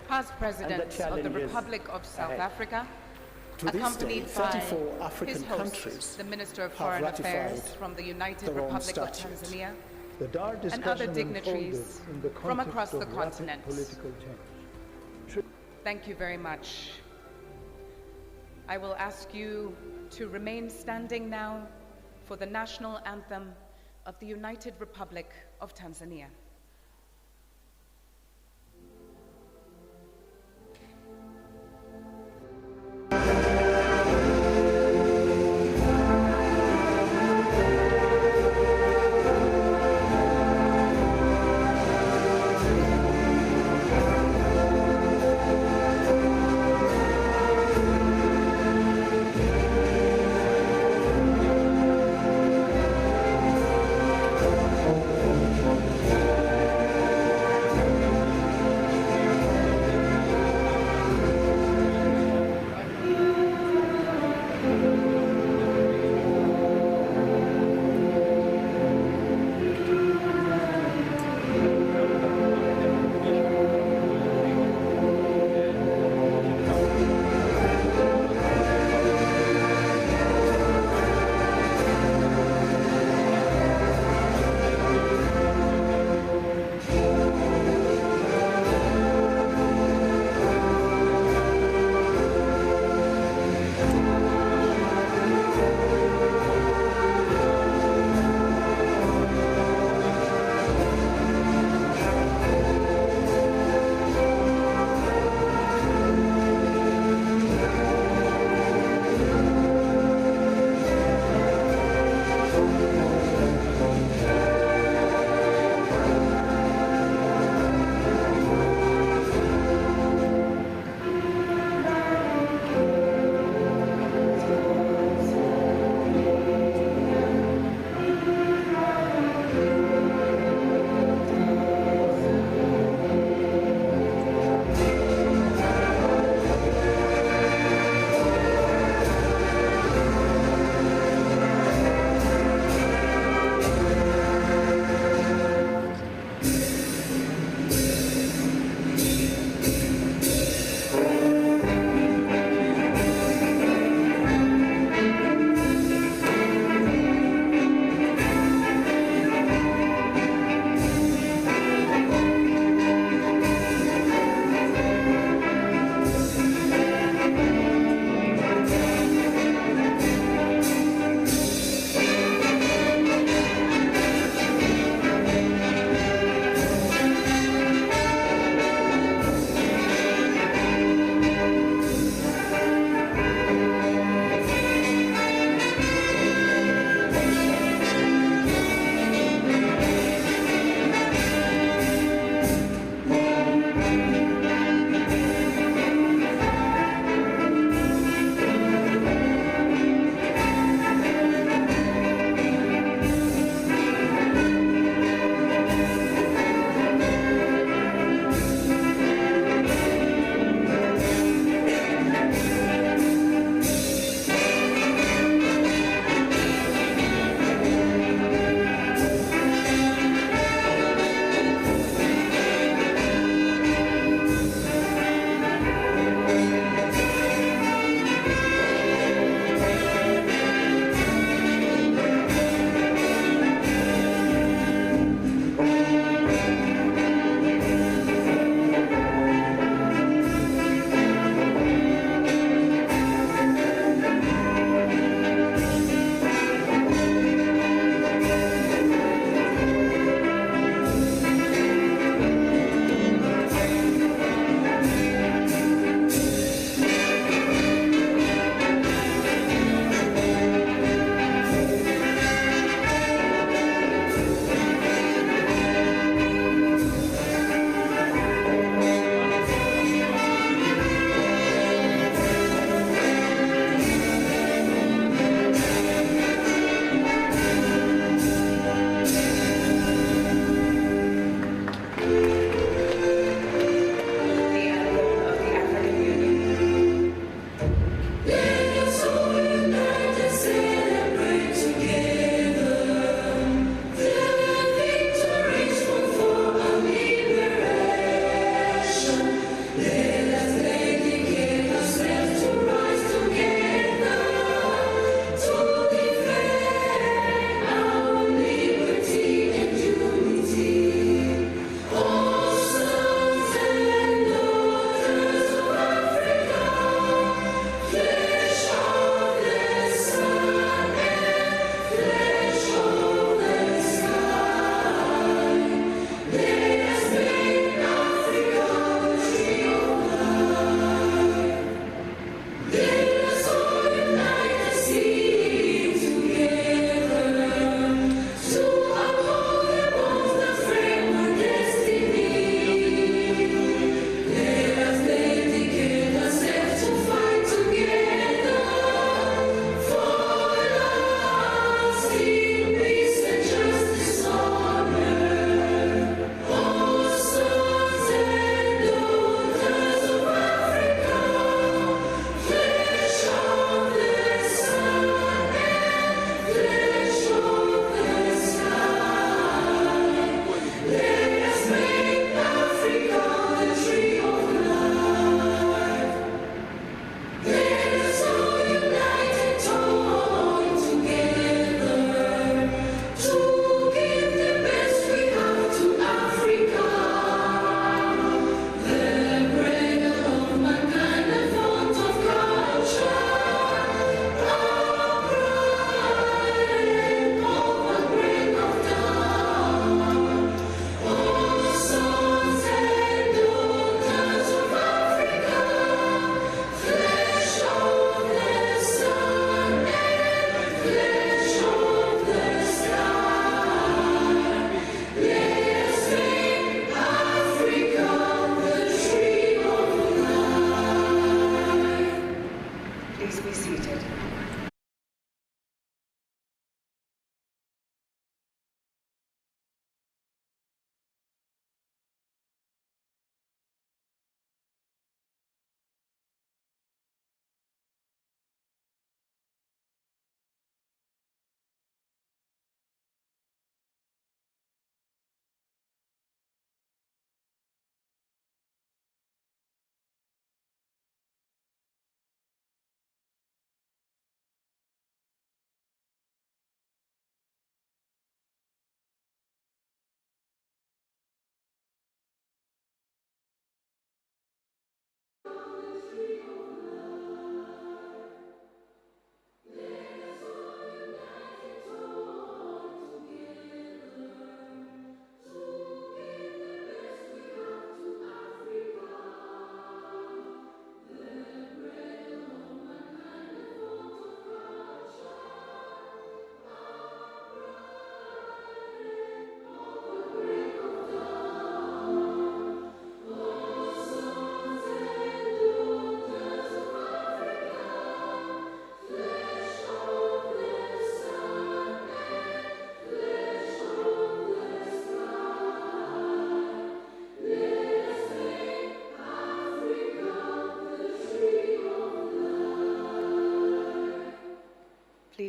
past presidents of the Republic of South Africa, accompanied by his host, the Minister of Foreign Affairs from the United Republic of Tanzania, and other dignitaries from across the continent. Thank you very much. I will ask you to remain standing now for the national anthem of the United Republic of Tanzania.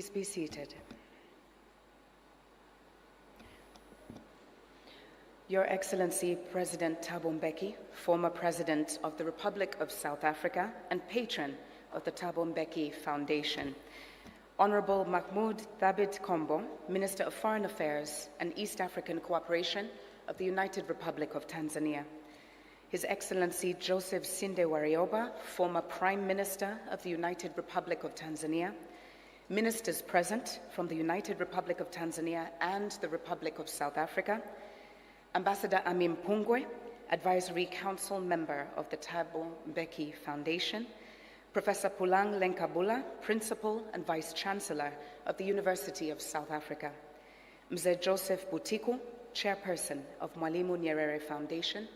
Please be seated. Your Excellency President Thabo Mbeki, former President of the Republic of South Africa and patron of the Thabo Mbeki Foundation. Honorable Mahmoud Thabit Kombo, Minister of Foreign Affairs and East African Cooperation of the United Republic of Tanzania. His Excellency Joseph Sinde Warioba, former Prime Minister of the United Republic of Tanzania. Ministers present from the United Republic of Tanzania and the Republic of South Africa. Ambassador Amin Pungwe, Advisory Council Member of the Thabo Mbeki Foundation. Professor Pulang Lenkabula, Principal and Vice Chancellor of the University of South Africa. Mzee Joseph Butiku, Chairperson of Mwalimu Nyerere Foundation.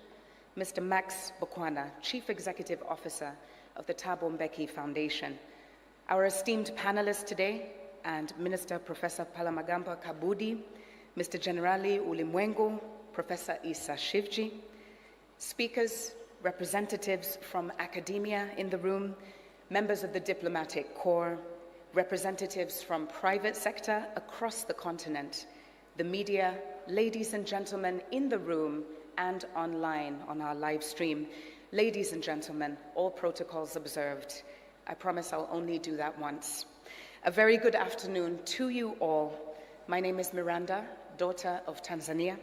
Mr. Max Bokwana, Chief Executive Officer of the Thabo Mbeki Foundation. Our esteemed panelists today, and Minister Professor Palamagamba Kabudi, Mr. Generali Ulimwengu, Professor Isa Shivji, speakers, representatives from academia in the room, members of the diplomatic corps, representatives from private sector across the continent, the media, ladies and gentlemen in the room and online on our live stream. Ladies and gentlemen, all protocols observed. I promise I'll only do that once. A very good afternoon to you all. My name is Miranda, daughter of Tanzania,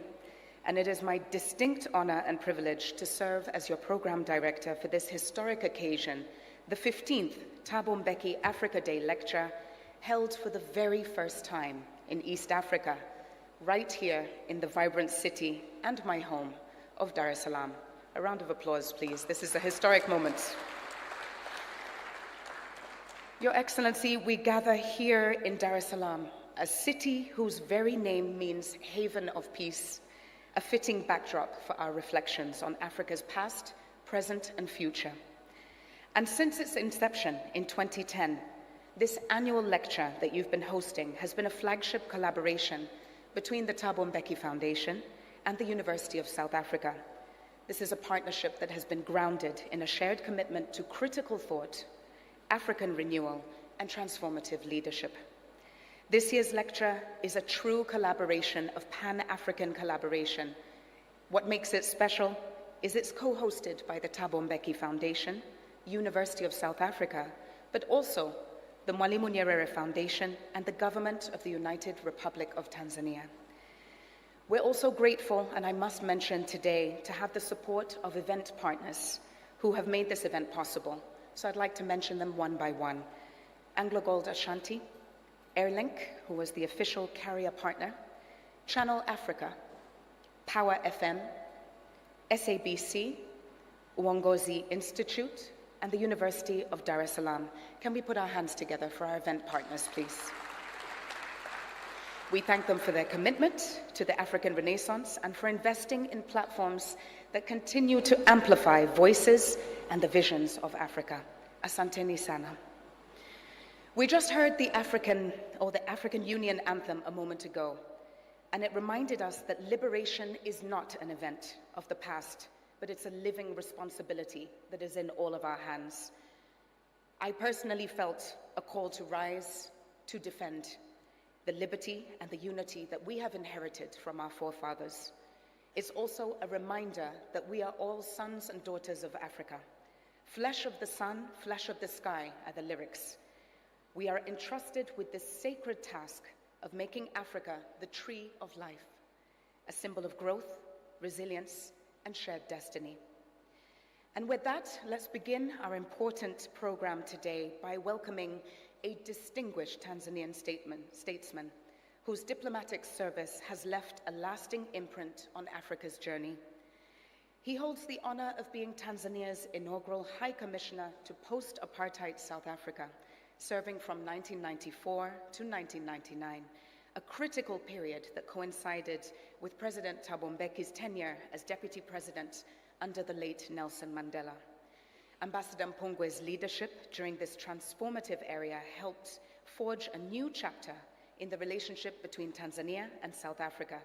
and it is my distinct honor and privilege to serve as your program director for this historic occasion, the 15th Thabo Mbeki Africa Day lecture, held for the very first time in East Africa, right here in the vibrant city and my home of Dar es Salaam. A round of applause, please. This is a historic moment. Your Excellency, we gather here in Dar es Salaam, a city whose very name means haven of peace, a fitting backdrop for our reflections on Africa's past, present, and future. And since its inception in 2010, this annual lecture that you've been hosting has been a flagship collaboration between the Thabo Mbeki Foundation and the University of South Africa. This is a partnership that has been grounded in a shared commitment to critical thought, African renewal, and transformative leadership. This year's lecture is a true collaboration of Pan-African collaboration. What makes it special is it's co-hosted by the Thabo Mbeki Foundation, University of South Africa, but also the Mwalimu Nyerere Foundation and the government of the United Republic of Tanzania. We're also grateful, and I must mention today, to have the support of event partners who have made this event possible. So I'd like to mention them one by one. AngloGold Ashanti, Airlink, who was the official carrier partner, Channel Africa, Power FM, SABC, Uongozi Institute, and the University of Dar es Salaam. Can we put our hands together for our event partners, please? We thank them for their commitment to the African Renaissance and for investing in platforms that continue to amplify voices and the visions of Africa. Asanteni sana. We just heard the African Union anthem a moment ago, and it reminded us that liberation is not an event of the past, but it's a living responsibility that is in all of our hands. I personally felt a call to rise, to defend the liberty and the unity that we have inherited from our forefathers. It's also a reminder that we are all sons and daughters of Africa. Flesh of the sun, flesh of the sky are the lyrics. We are entrusted with this sacred task of making Africa the tree of life, a symbol of growth, resilience, and shared destiny. And with that, let's begin our important program today by welcoming a distinguished Tanzanian statesman whose diplomatic service has left a lasting imprint on Africa's journey. He holds the honor of being Tanzania's inaugural High Commissioner to post-apartheid South Africa, serving from 1994 to 1999, a critical period that coincided with President Thabo Mbeki's tenure as Deputy President under the late Nelson Mandela. Ambassador Mpungwe's leadership during this transformative era helped forge a new chapter in the relationship between Tanzania and South Africa,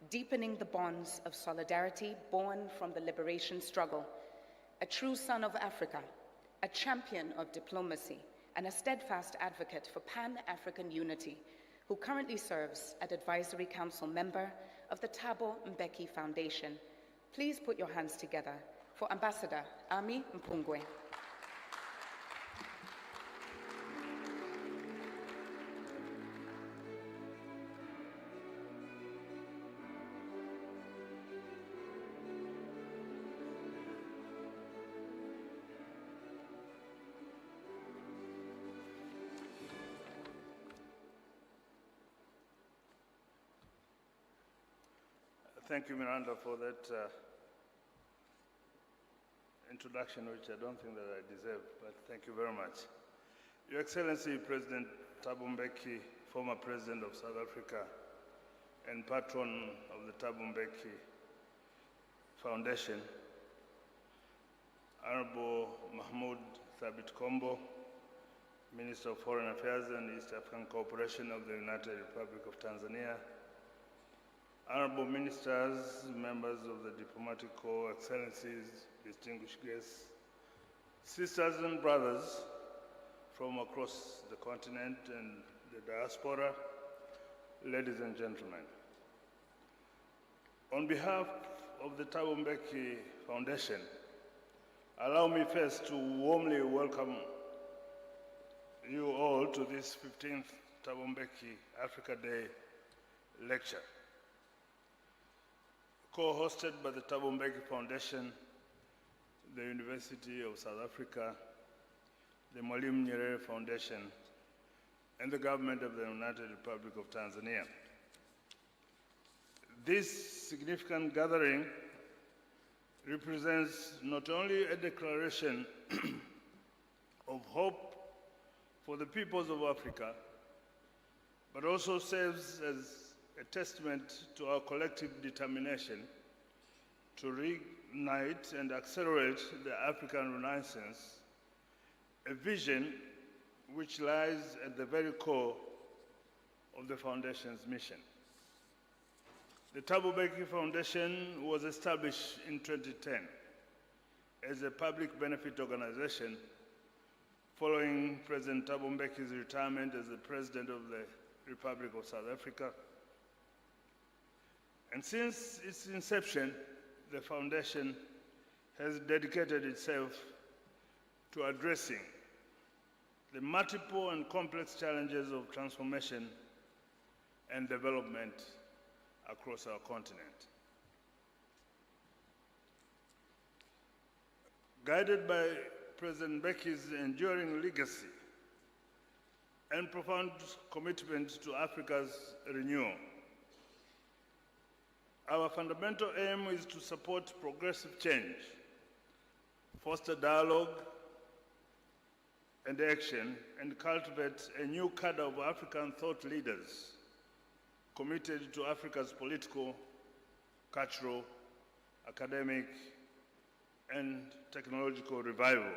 deepening the bonds of solidarity born from the liberation struggle. A true son of Africa, a champion of diplomacy, and a steadfast advocate for Pan-African unity, who currently serves as Advisory Council member of the Thabo Mbeki Foundation. Please put your hands together for Ambassador Ami Mpungwe. Thank you, Miranda, for that introduction, which I don't think that I deserve, but thank you very much. Your Excellency, President Thabo Mbeki, former President of South Africa and patron of the Thabo Mbeki Foundation, Honorable Mahmoud Thabit Kombo, Minister of Foreign Affairs and East African Cooperation of the United Republic of Tanzania, Honorable Ministers, members of the Diplomatic Corps, Excellencies, distinguished guests, sisters and brothers from across the continent and the diaspora, ladies and gentlemen. On behalf of the Thabo Mbeki Foundation, allow me first to warmly welcome you all to this 15th Thabo Mbeki Africa Day lecture, co-hosted by the Thabo Mbeki Foundation, the University of South Africa, the Mwalimu Nyerere Foundation, and the government of the United Republic of Tanzania. This significant gathering represents not only a declaration of hope for the peoples of Africa, but also serves as a testament to our collective determination to reignite and accelerate the African Renaissance, a vision which lies at the very core of the Foundation's mission. The Thabo Mbeki Foundation was established in 2010 as a public benefit organization following President Thabo Mbeki's retirement as the President of the Republic of South Africa. And since its inception, the Foundation has dedicated itself to addressing the multiple and complex challenges of transformation and development across our continent. Guided by President Mbeki's enduring legacy and profound commitment to Africa's renewal, our fundamental aim is to support progressive change, foster dialogue and action, and cultivate a new cadre of African thought leaders committed to Africa's political, cultural, academic, and technological revival.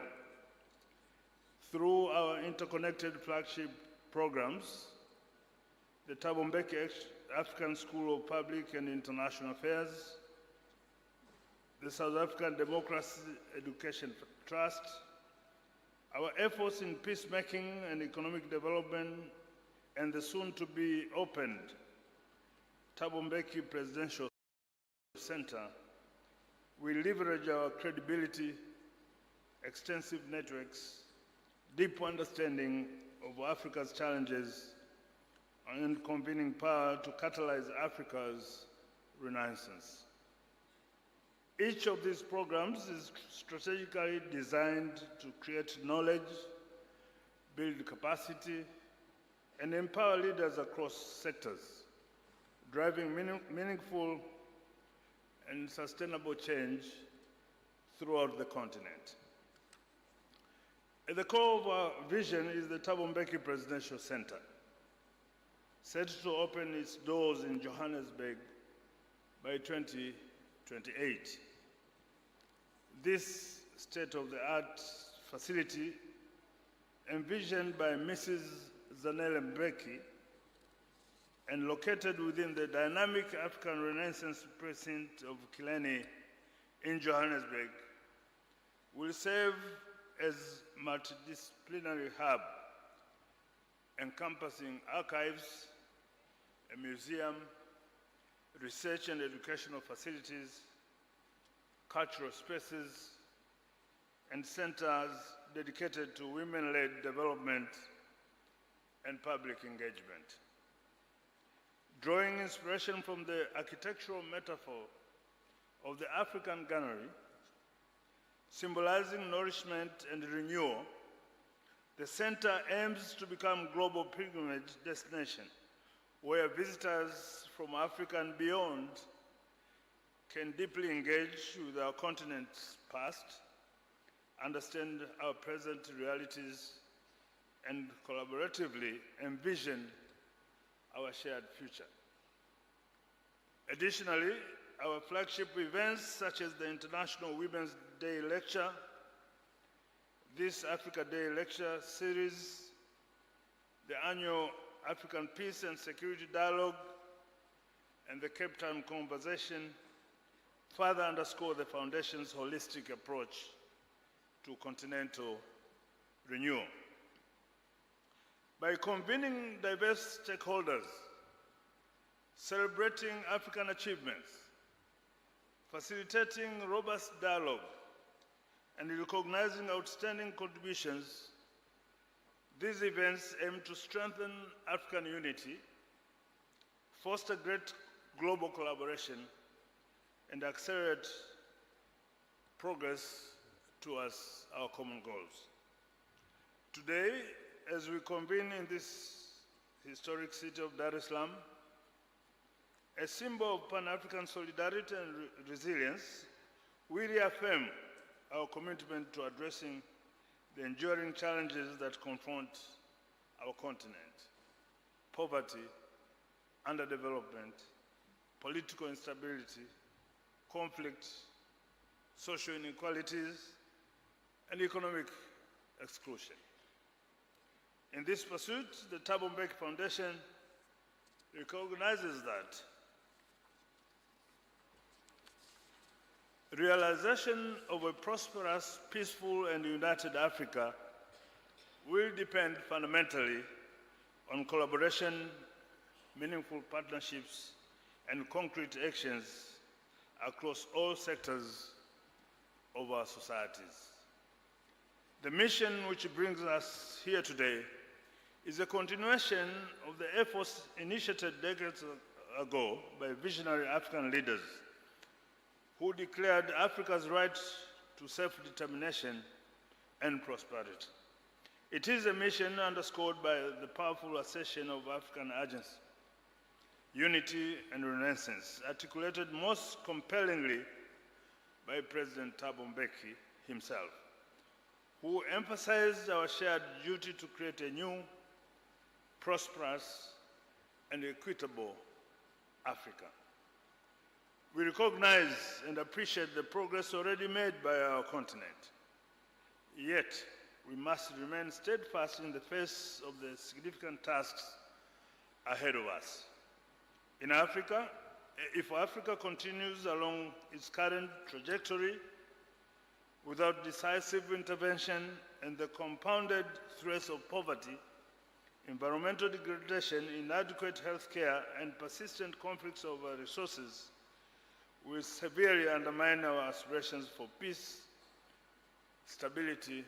Through our interconnected flagship programs, the Thabo Mbeki African School of Public and International Affairs, the South African Democracy Education Trust, our efforts in peacemaking and economic development, and the soon-to-be opened Thabo Mbeki Presidential Center, we leverage our credibility, extensive networks, deep understanding of Africa's challenges, and convening power to catalyze Africa's renaissance. Each of these programs is strategically designed to create knowledge, build capacity, and empower leaders across sectors, driving meaningful and sustainable change throughout the continent. At the core of our vision is the Thabo Mbeki Presidential Center, set to open its doors in Johannesburg by 2028. This state-of-the-art facility, envisioned by Mrs. Zanele Mbeki and located within the dynamic African Renaissance precinct of Killarney in Johannesburg, will serve as multidisciplinary hub encompassing archives, a museum, research and educational facilities, cultural spaces, and centers dedicated to women-led development and public engagement. Drawing inspiration from the architectural metaphor of the African Gunnery, symbolizing nourishment and renewal, the center aims to become a global pilgrimage destination where visitors from Africa and beyond can deeply engage with our continent's past, understand our present realities, and collaboratively envision our shared future. Additionally, our flagship events such as the International Women's Day Lecture, this Africa Day Lecture series, the annual African Peace and Security Dialogue, and the Cape Town Conversation further underscore the Foundation's holistic approach to continental renewal. By convening diverse stakeholders, celebrating African achievements, facilitating robust dialogue, and recognizing outstanding contributions, these events aim to strengthen African unity, foster great global collaboration, and accelerate progress towards our common goals. Today, as we convene in this historic city of Dar es Salaam, a symbol of Pan-African solidarity and resilience, we reaffirm our commitment to addressing the enduring challenges that confront our continent: poverty, underdevelopment, political instability, conflict, social inequalities, and economic exclusion. In this pursuit, the Thabo Mbeki Foundation recognizes that realization of a prosperous, peaceful, and united Africa will depend fundamentally on collaboration, meaningful partnerships, and concrete actions across all sectors of our societies. The mission which brings us here today is a continuation of the efforts initiated decades ago by visionary African leaders who declared Africa's right to self-determination and prosperity. It is a mission underscored by the powerful assertion of African urgency, unity, and renaissance, articulated most compellingly by President Thabo Mbeki himself, who emphasized our shared duty to create a new, prosperous, and equitable Africa. We recognize and appreciate the progress already made by our continent. Yet, we must remain steadfast in the face of the significant tasks ahead of us. In Africa, if Africa continues along its current trajectory without decisive intervention and the compounded threats of poverty, environmental degradation, inadequate health care, and persistent conflicts over resources, will severely undermine our aspirations for peace, stability,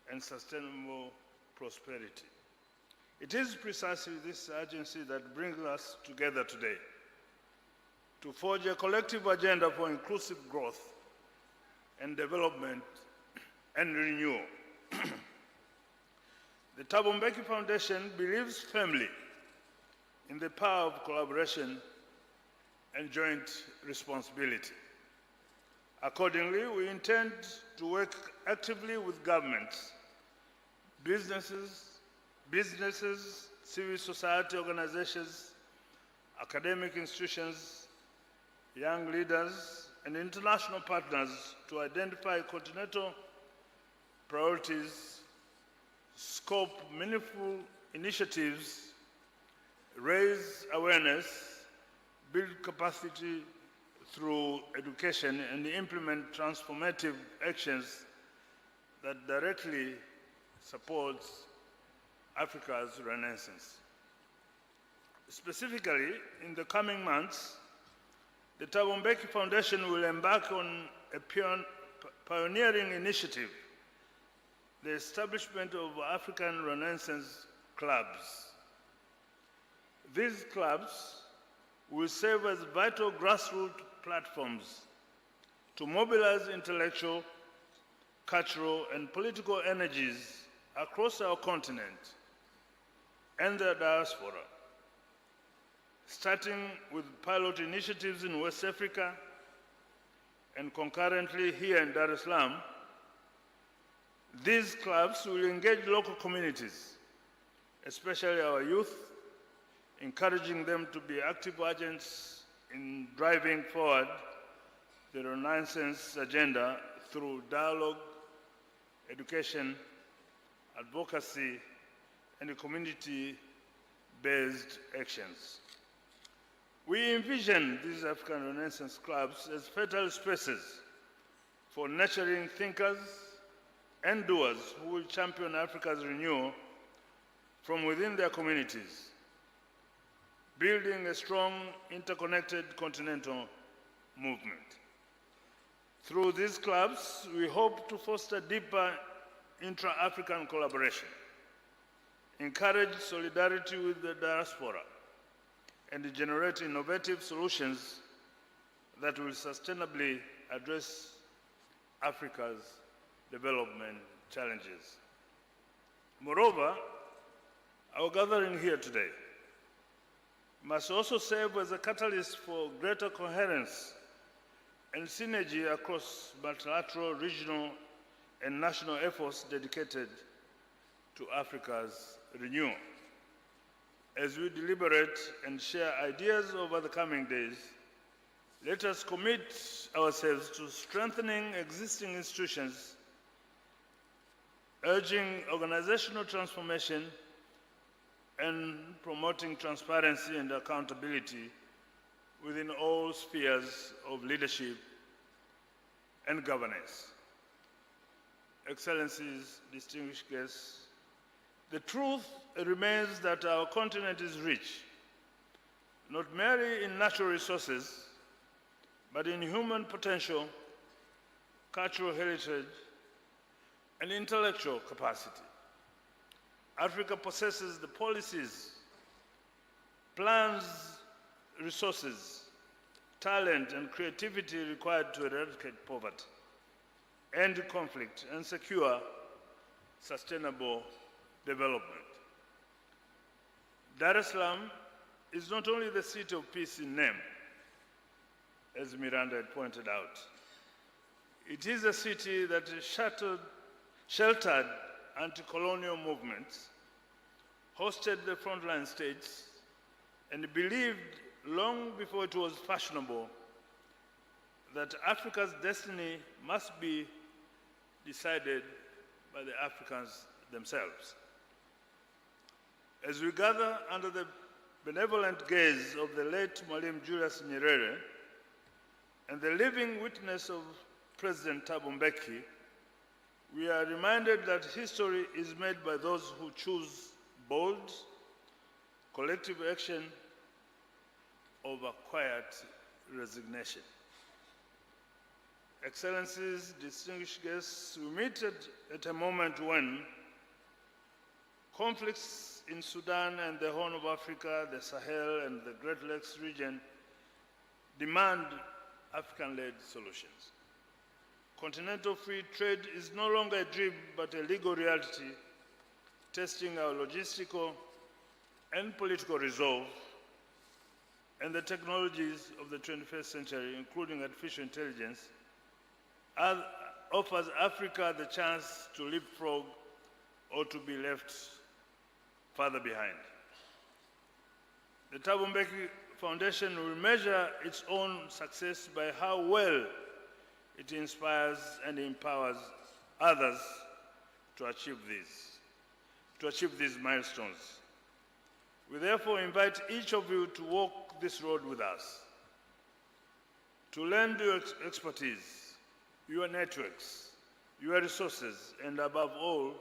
and sustainable prosperity. It is precisely this urgency that brings us together today to forge a collective agenda for inclusive growth and development and renewal. The Thabo Mbeki Foundation believes firmly in the power of collaboration and joint responsibility. Accordingly, we intend to work actively with governments, businesses, civil society organizations, academic institutions, young leaders, and international partners to identify continental priorities, scope meaningful initiatives, raise awareness, build capacity through education, and implement transformative actions that directly supports Africa's Renaissance. Specifically, in the coming months, the Thabo Mbeki Foundation will embark on a pioneering initiative, the establishment of African Renaissance clubs. These clubs will serve as vital grassroots platforms to mobilize intellectual, cultural, and political energies across our continent and the diaspora, starting with pilot initiatives in West Africa and concurrently here in Dar es Salaam. These clubs will engage local communities, especially our youth, encouraging them to be active agents in driving forward the Renaissance agenda through dialogue, education, advocacy, and community-based actions. We envision these African Renaissance clubs as fertile spaces for nurturing thinkers and doers who will champion Africa's renewal from within their communities, building a strong, interconnected continental movement. Through these clubs, we hope to foster deeper intra-African collaboration, encourage solidarity with the diaspora, and generate innovative solutions that will sustainably address Africa's development challenges. Moreover, our gathering here today must also serve as a catalyst for greater coherence and synergy across multilateral, regional, and national efforts dedicated to Africa's renewal. As we deliberate and share ideas over the coming days, let us commit ourselves to strengthening existing institutions, urging organizational transformation, and promoting transparency and accountability within all spheres of leadership and governance. Excellencies, distinguished guests, the truth remains that our continent is rich, not merely in natural resources, but in human potential, cultural heritage, and intellectual capacity. Africa possesses the policies, plans, resources, talent, and creativity required to eradicate poverty, end conflict, and secure sustainable development. Dar es Salaam is not only the city of peace in name, as Miranda had pointed out. It is a city that sheltered anti-colonial movements, hosted the frontline states, and believed long before it was fashionable that Africa's destiny must be decided by the Africans themselves. As we gather under the benevolent gaze of the late Mwalimu Julius Nyerere and the living witness of President Thabo Mbeki, we are reminded that history is made by those who choose bold, collective action over quiet resignation. Excellencies, distinguished guests, we meet at a moment when conflicts in Sudan and the Horn of Africa, the Sahel, and the Great Lakes region demand African-led solutions. Continental free trade is no longer a dream, but a legal reality, testing our logistical and political resolve, and the technologies of the 21st century, including artificial intelligence, offers Africa the chance to leapfrog or to be left further behind. The Thabo Mbeki Foundation will measure its own success by how well it inspires and empowers others to achieve these milestones. We therefore invite each of you to walk this road with us, to lend your expertise, your networks, your resources, and above all,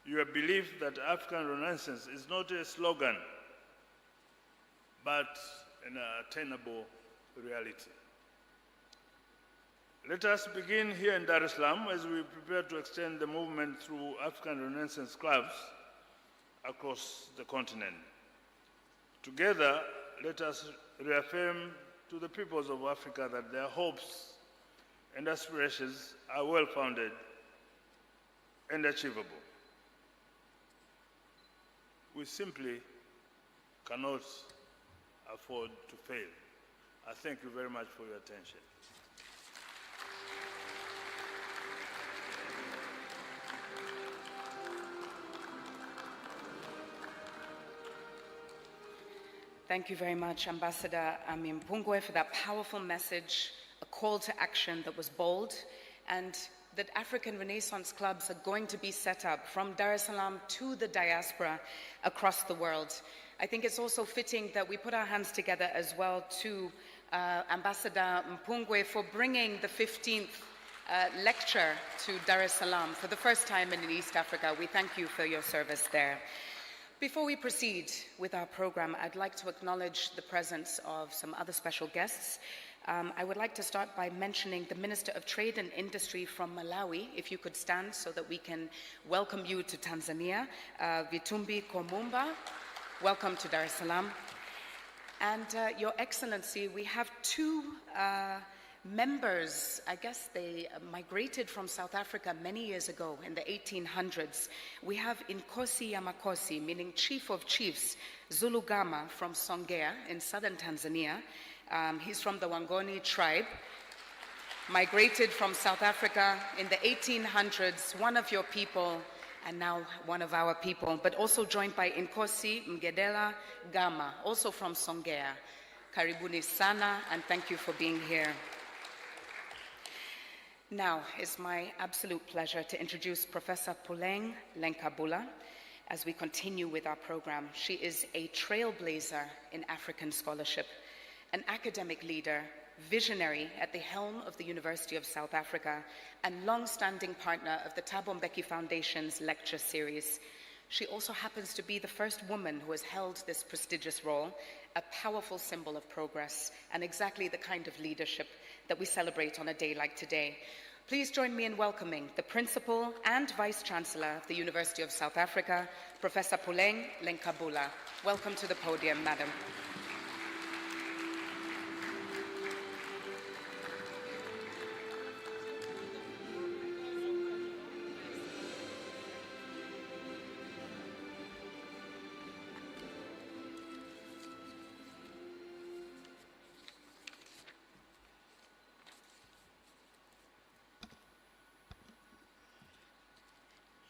your belief that African Renaissance is not a slogan, but an attainable reality. Let us begin here in Dar es Salaam as we prepare to extend the movement through African Renaissance clubs across the continent. Together, let us reaffirm to the peoples of Africa that their hopes and aspirations are well-founded and achievable. We simply cannot afford to fail. I thank you very much for your attention. Thank you very much, Ambassador Mpungwe, for that powerful message, a call to action that was bold, and that African Renaissance clubs are going to be set up from Dar es Salaam to the diaspora across the world. I think it's also fitting that we put our hands together as well to Ambassador Mpungwe for bringing the 15th lecture to Dar es Salaam for the first time in East Africa. We thank you for your service there. Before we proceed with our program, I'd like to acknowledge the presence of some other special guests. I would like to start by mentioning the Minister of Trade and Industry from Malawi, if you could stand so that we can welcome you to Tanzania. Vitumbi Komumba, welcome to Dar es Salaam. And Your Excellency, we have two members, I guess they migrated from South Africa many years ago in the 1800s. We have Inkosi Yamakosi, meaning Chief of Chiefs, Zulugama from Songea in southern Tanzania. He's from the Wangoni tribe, migrated from South Africa in the 1800s, one of your people, and now one of our people, but also joined by Inkosi Mgedela Gama, also from Songea. Karibuni sana, and thank you for being here. Now, it's my absolute pleasure to introduce Professor Puleng Lenkabula as we continue with our program. She is a trailblazer in African scholarship, an academic leader, visionary at the helm of the University of South Africa, and long-standing partner of the Thabo Mbeki Foundation's lecture series. She also happens to be the first woman who has held this prestigious role, a powerful symbol of progress, and exactly the kind of leadership that we celebrate on a day like today. Please join me in welcoming the Principal and Vice Chancellor of the University of South Africa, Professor Puleng Lenkabula. Welcome to the podium, Madam.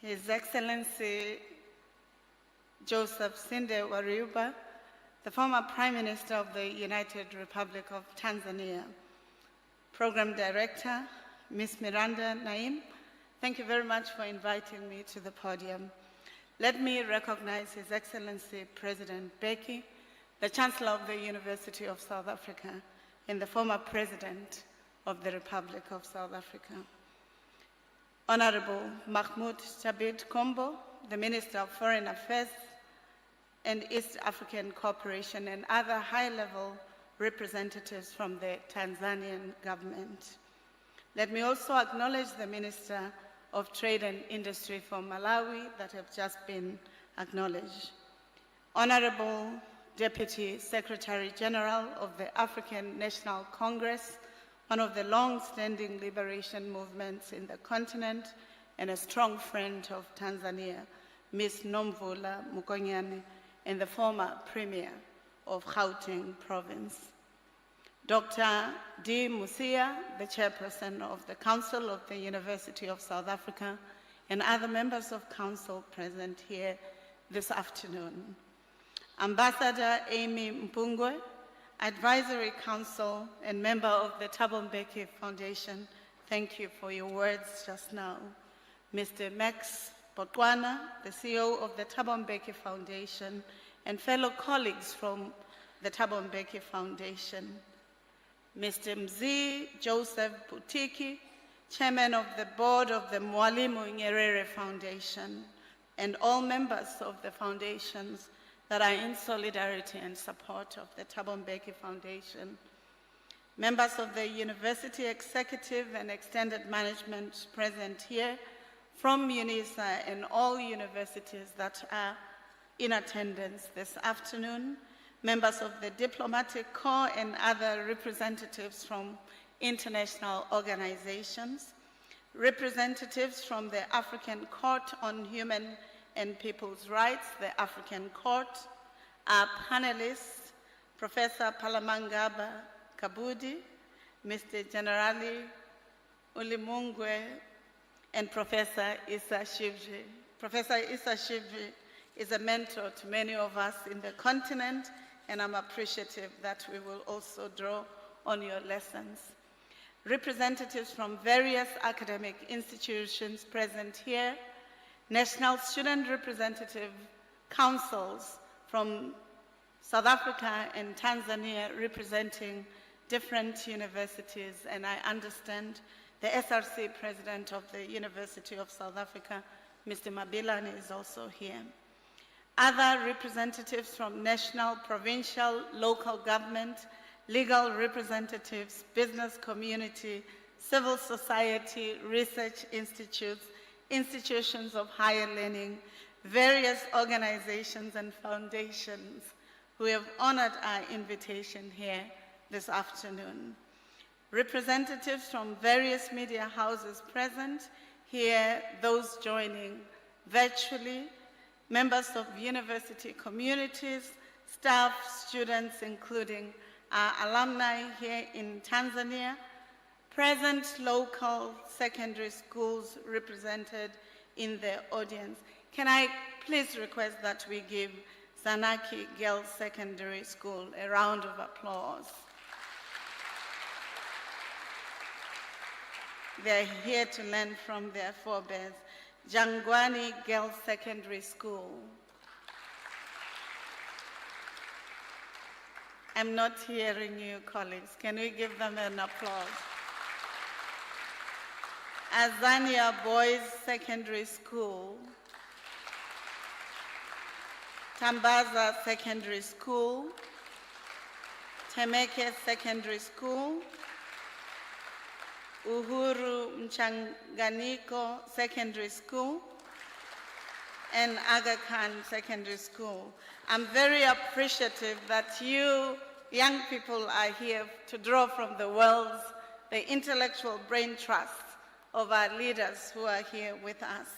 His Excellency Joseph Sinde Warioba, the former Prime Minister of the United Republic of Tanzania, Program Director, Ms. Miranda Naim, thank you very much for inviting me to the podium. Let me recognize His Excellency President Mbeki, the Chancellor of the University of South Africa, and the former President of the Republic of South Africa. Honorable Mahmoud Thabit Kombo, the Minister of Foreign Affairs and East African Cooperation, and other high-level representatives from the Tanzanian government. Let me also acknowledge the Minister of Trade and Industry from Malawi that have just been acknowledged. Honorable Deputy Secretary General of the African National Congress, one of the long-standing liberation movements in the continent and a strong friend of Tanzania, Ms. Nomvula Mukonyane, and the former Premier of Gauteng Province. Dr. D. Musia, the Chairperson of the Council of the University of South Africa, and other members of Council present here this afternoon. Ambassador Amy Mpungwe, Advisory Council and member of the Thabo Mbeki Foundation, thank you for your words just now. Mr. Max Botwana, the CEO of the Thabo Mbeki Foundation, and fellow colleagues from the Thabo Mbeki Foundation. Mr. Mzee Joseph Butiki, Chairman of the Board of the Mwalimu Nyerere Foundation. and all members of the foundations that are in solidarity and support of the Thabo Mbeki Foundation, members of the University Executive and Extended Management present here from UNISA and all universities that are in attendance this afternoon, members of the Diplomatic Corps and other representatives from international organizations, representatives from the African Court on Human and People's Rights, the African Court, our panelists, Professor Palamangaba Kabudi, Mr. Generali Ulimungwe, and Professor Issa Shivji. Professor Issa Shivji is a mentor to many of us in the continent, and I'm appreciative that we will also draw on your lessons. Representatives from various academic institutions present here, national student representative councils from South Africa and Tanzania representing different universities, and I understand the SRC president of the University of South Africa, Mr. Mabilane, is also here. Other representatives from national, provincial, local government, legal representatives, business community, civil society, research institutes, institutions of higher learning, various organizations and foundations who have honored our invitation here this afternoon. Representatives from various media houses present here, those joining virtually, members of university communities, staff, students, including our alumni here in Tanzania, present local secondary schools represented in the audience. Can I please request that we give Zanaki Girls Secondary School a round of applause. They're here to learn from their forebears. Jangwani Girls Secondary School. I'm not hearing you, colleagues. Can we give them an applause? Azania Boys Secondary School. Tambaza Secondary School. Temeke Secondary School. Uhuru Mchanganiko Secondary School, and Aga Khan Secondary School. I'm very appreciative that you young people are here to draw from the world's, the intellectual brain trust of our leaders who are here with us.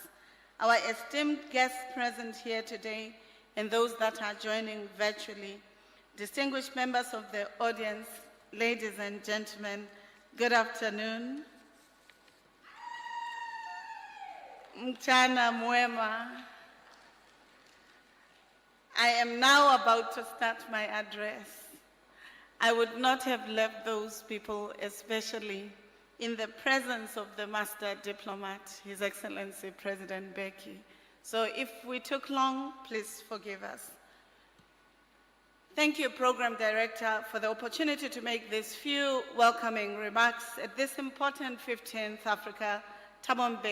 Our esteemed guests present here today and those that are joining virtually, distinguished members of the audience, ladies and gentlemen, good afternoon. Mchana mwema. I am now about to start my address. I would not have left those people, especially in the presence of the master diplomat, His Excellency President Mbeki. So if we took long, please forgive us. Thank you, Program Director, for the opportunity to make these few welcoming remarks at this important 15th Thabo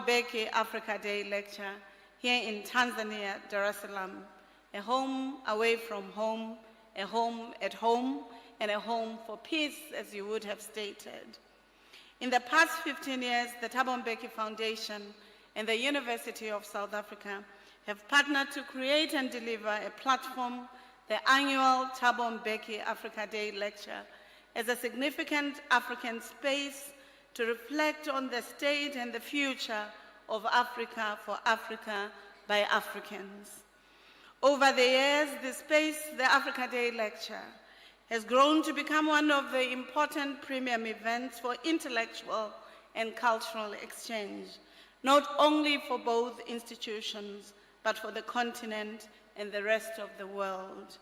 Mbeki Africa Day lecture here in Tanzania, Dar es Salaam, a home away from home, a home at home, and a home for peace, as you would have stated. In the past 15 years, the Thabo Mbeki Foundation and the University of South Africa have partnered to create and deliver a platform, the annual Thabo Mbeki Africa Day Lecture, as a significant African space to reflect on the state and the future of Africa for Africa by Africans. Over the years, the space, the Africa Day Lecture, has grown to become one of the important premium events for intellectual and cultural exchange, not only for both institutions, but for the continent and the rest of the world.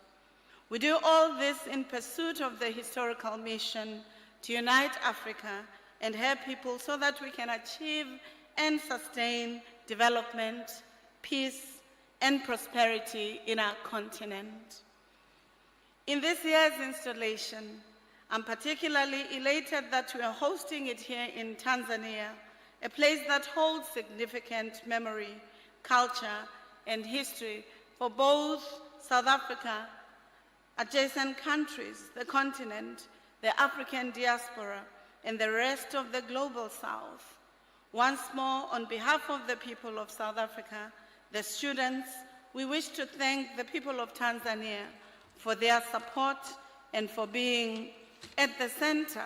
We do all this in pursuit of the historical mission to unite Africa and her people so that we can achieve and sustain development, peace, and prosperity in our continent. In this year's installation, I'm particularly elated that we are hosting it here in Tanzania a place that holds significant memory, culture, and history for both South Africa, adjacent countries, the continent, the African diaspora, and the rest of the global South. Once more, on behalf of the people of South Africa, the students, we wish to thank the people of Tanzania for their support and for being at the center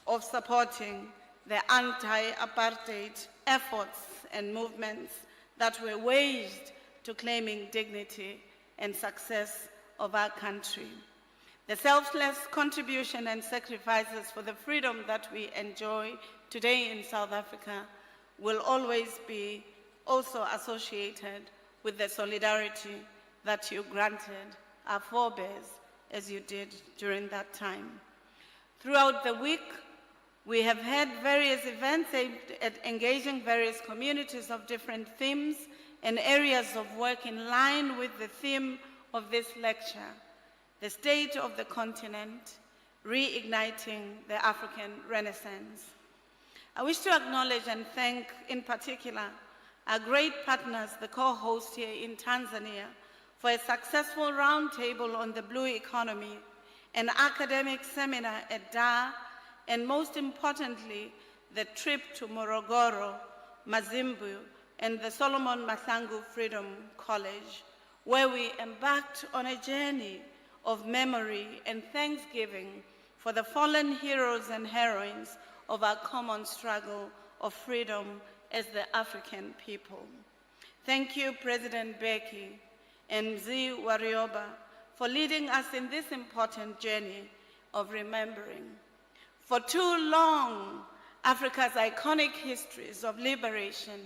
of supporting the anti-apartheid efforts and movements that were waged to claiming dignity and success of our country. The selfless contribution and sacrifices for the freedom that we enjoy today in South Africa will always be also associated with the solidarity that you granted our forebears as you did during that time. Throughout the week, we have had various events aimed at engaging various communities of different themes and areas of work in line with the theme of this lecture, the state of the continent, reigniting the African Renaissance. I wish to acknowledge and thank in particular our great partners, the co-host here in Tanzania, for a successful roundtable on the blue economy, an academic seminar at Dar, and most importantly, the trip to Morogoro, Mazimbu, and the Solomon Masangu Freedom College, where we embarked on a journey of memory and thanksgiving for the fallen heroes and heroines of our common struggle of freedom as the African people. Thank you, President Mbeki and Mzee Warioba, for leading us in this important journey of remembering. For too long, Africa's iconic histories of liberation,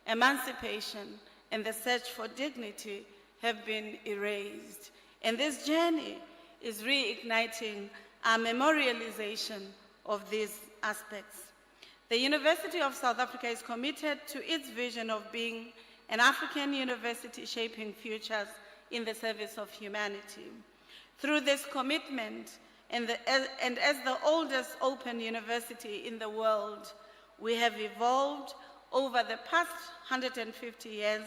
emancipation, and the search for dignity have been erased. And this journey is reigniting our memorialization of these aspects. The University of South Africa is committed to its vision of being an African university shaping futures in the service of humanity. Through this commitment, and as the oldest open university in the world, we have evolved over the past 150 years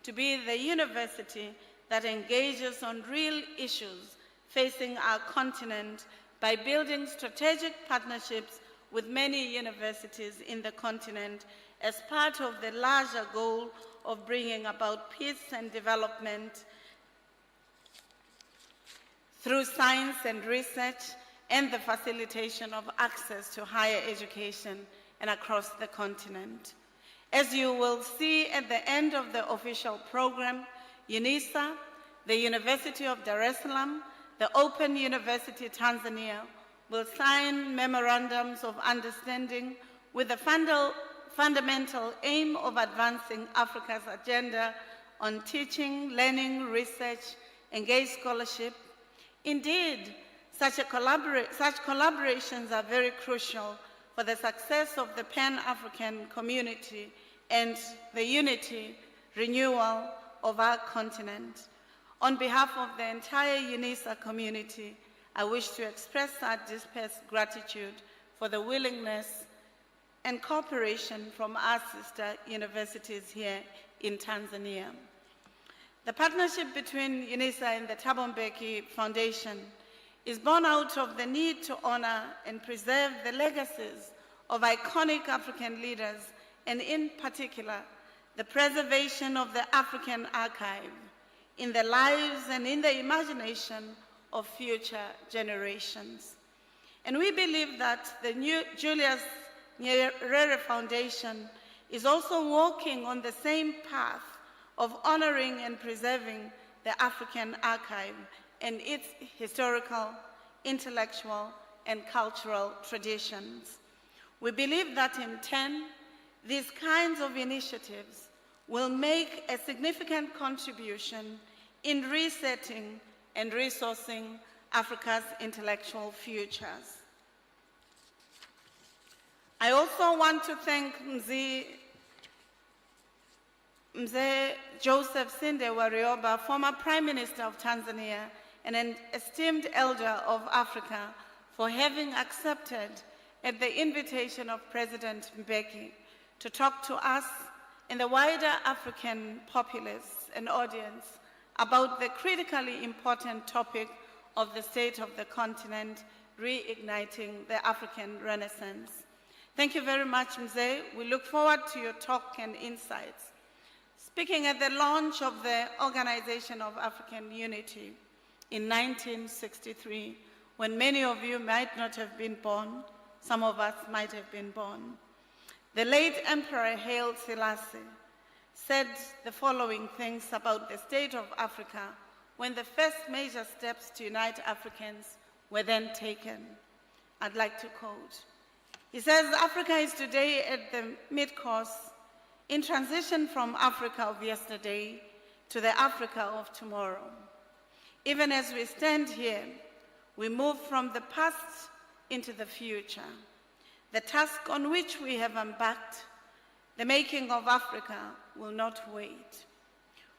to be the university that engages on real issues facing our continent by building strategic partnerships with many universities in the continent as part of the larger goal of bringing about peace and development through science and research and the facilitation of access to higher education and across the continent. As you will see at the end of the official program, UNISA, the University of Dar es Salaam, the Open University Tanzania will sign memorandums of understanding with the fundamental aim of advancing Africa's agenda on teaching, learning, research, engaged scholarship. Indeed, such collaborations are very crucial for the success of the Pan-African community and the unity, renewal of our continent. On behalf of the entire UNISA community, I wish to express our deepest gratitude for the willingness and cooperation from our sister universities here in Tanzania. The partnership between UNISA and the Thabo Mbeki Foundation is born out of the need to honor and preserve the legacies of iconic African leaders, and in particular, the preservation of the African archive in the lives and in the imagination of future generations. And we believe that the new Julius Nyerere Foundation is also walking on the same path of honoring and preserving the African archive and its historical, intellectual, and cultural traditions. We believe that in turn, these kinds of initiatives will make a significant contribution in resetting and resourcing Africa's intellectual futures. I also want to thank Mzee Joseph Sinde Warioba, former Prime Minister of Tanzania and an esteemed elder of Africa, for having accepted at the invitation of President Mbeki to talk to us and the wider African populace and audience about the critically important topic of the state of the continent, reigniting the African Renaissance. Thank you very much, Mzee. We look forward to your talk and insights. Speaking at the launch of the Organization of African Unity in 1963, when many of you might not have been born, some of us might have been born, the late Emperor Haile Selassie said the following things about the state of Africa when the first major steps to unite Africans were then taken. I'd like to quote. He says, Africa is today at the mid-course in transition from Africa of yesterday to the Africa of tomorrow. Even as we stand here, we move from the past into the future. The task on which we have embarked, the making of Africa, will not wait.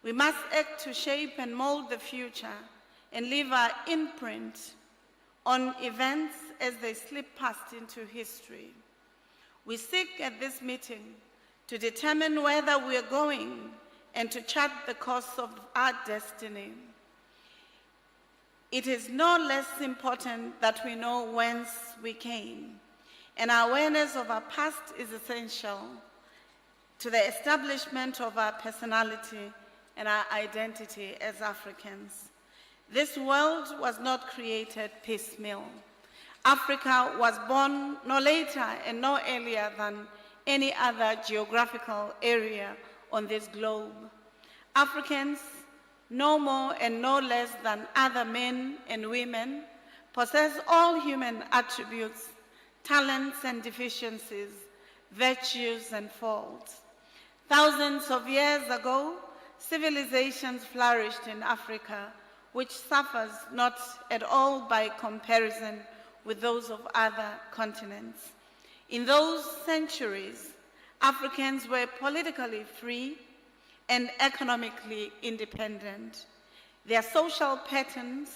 We must act to shape and mold the future and leave our imprint on events as they slip past into history. We seek at this meeting to determine whether we are going and to chart the course of our destiny. It is no less important that we know whence we came, and our awareness of our past is essential to the establishment of our personality and our identity as Africans. This world was not created piecemeal. Africa was born no later and no earlier than any other geographical area on this globe. Africans, no more and no less than other men and women, possess all human attributes, talents and deficiencies, virtues and faults. Thousands of years ago, civilizations flourished in Africa, which suffers not at all by comparison with those of other continents. In those centuries, Africans were politically free and economically independent. Their social patterns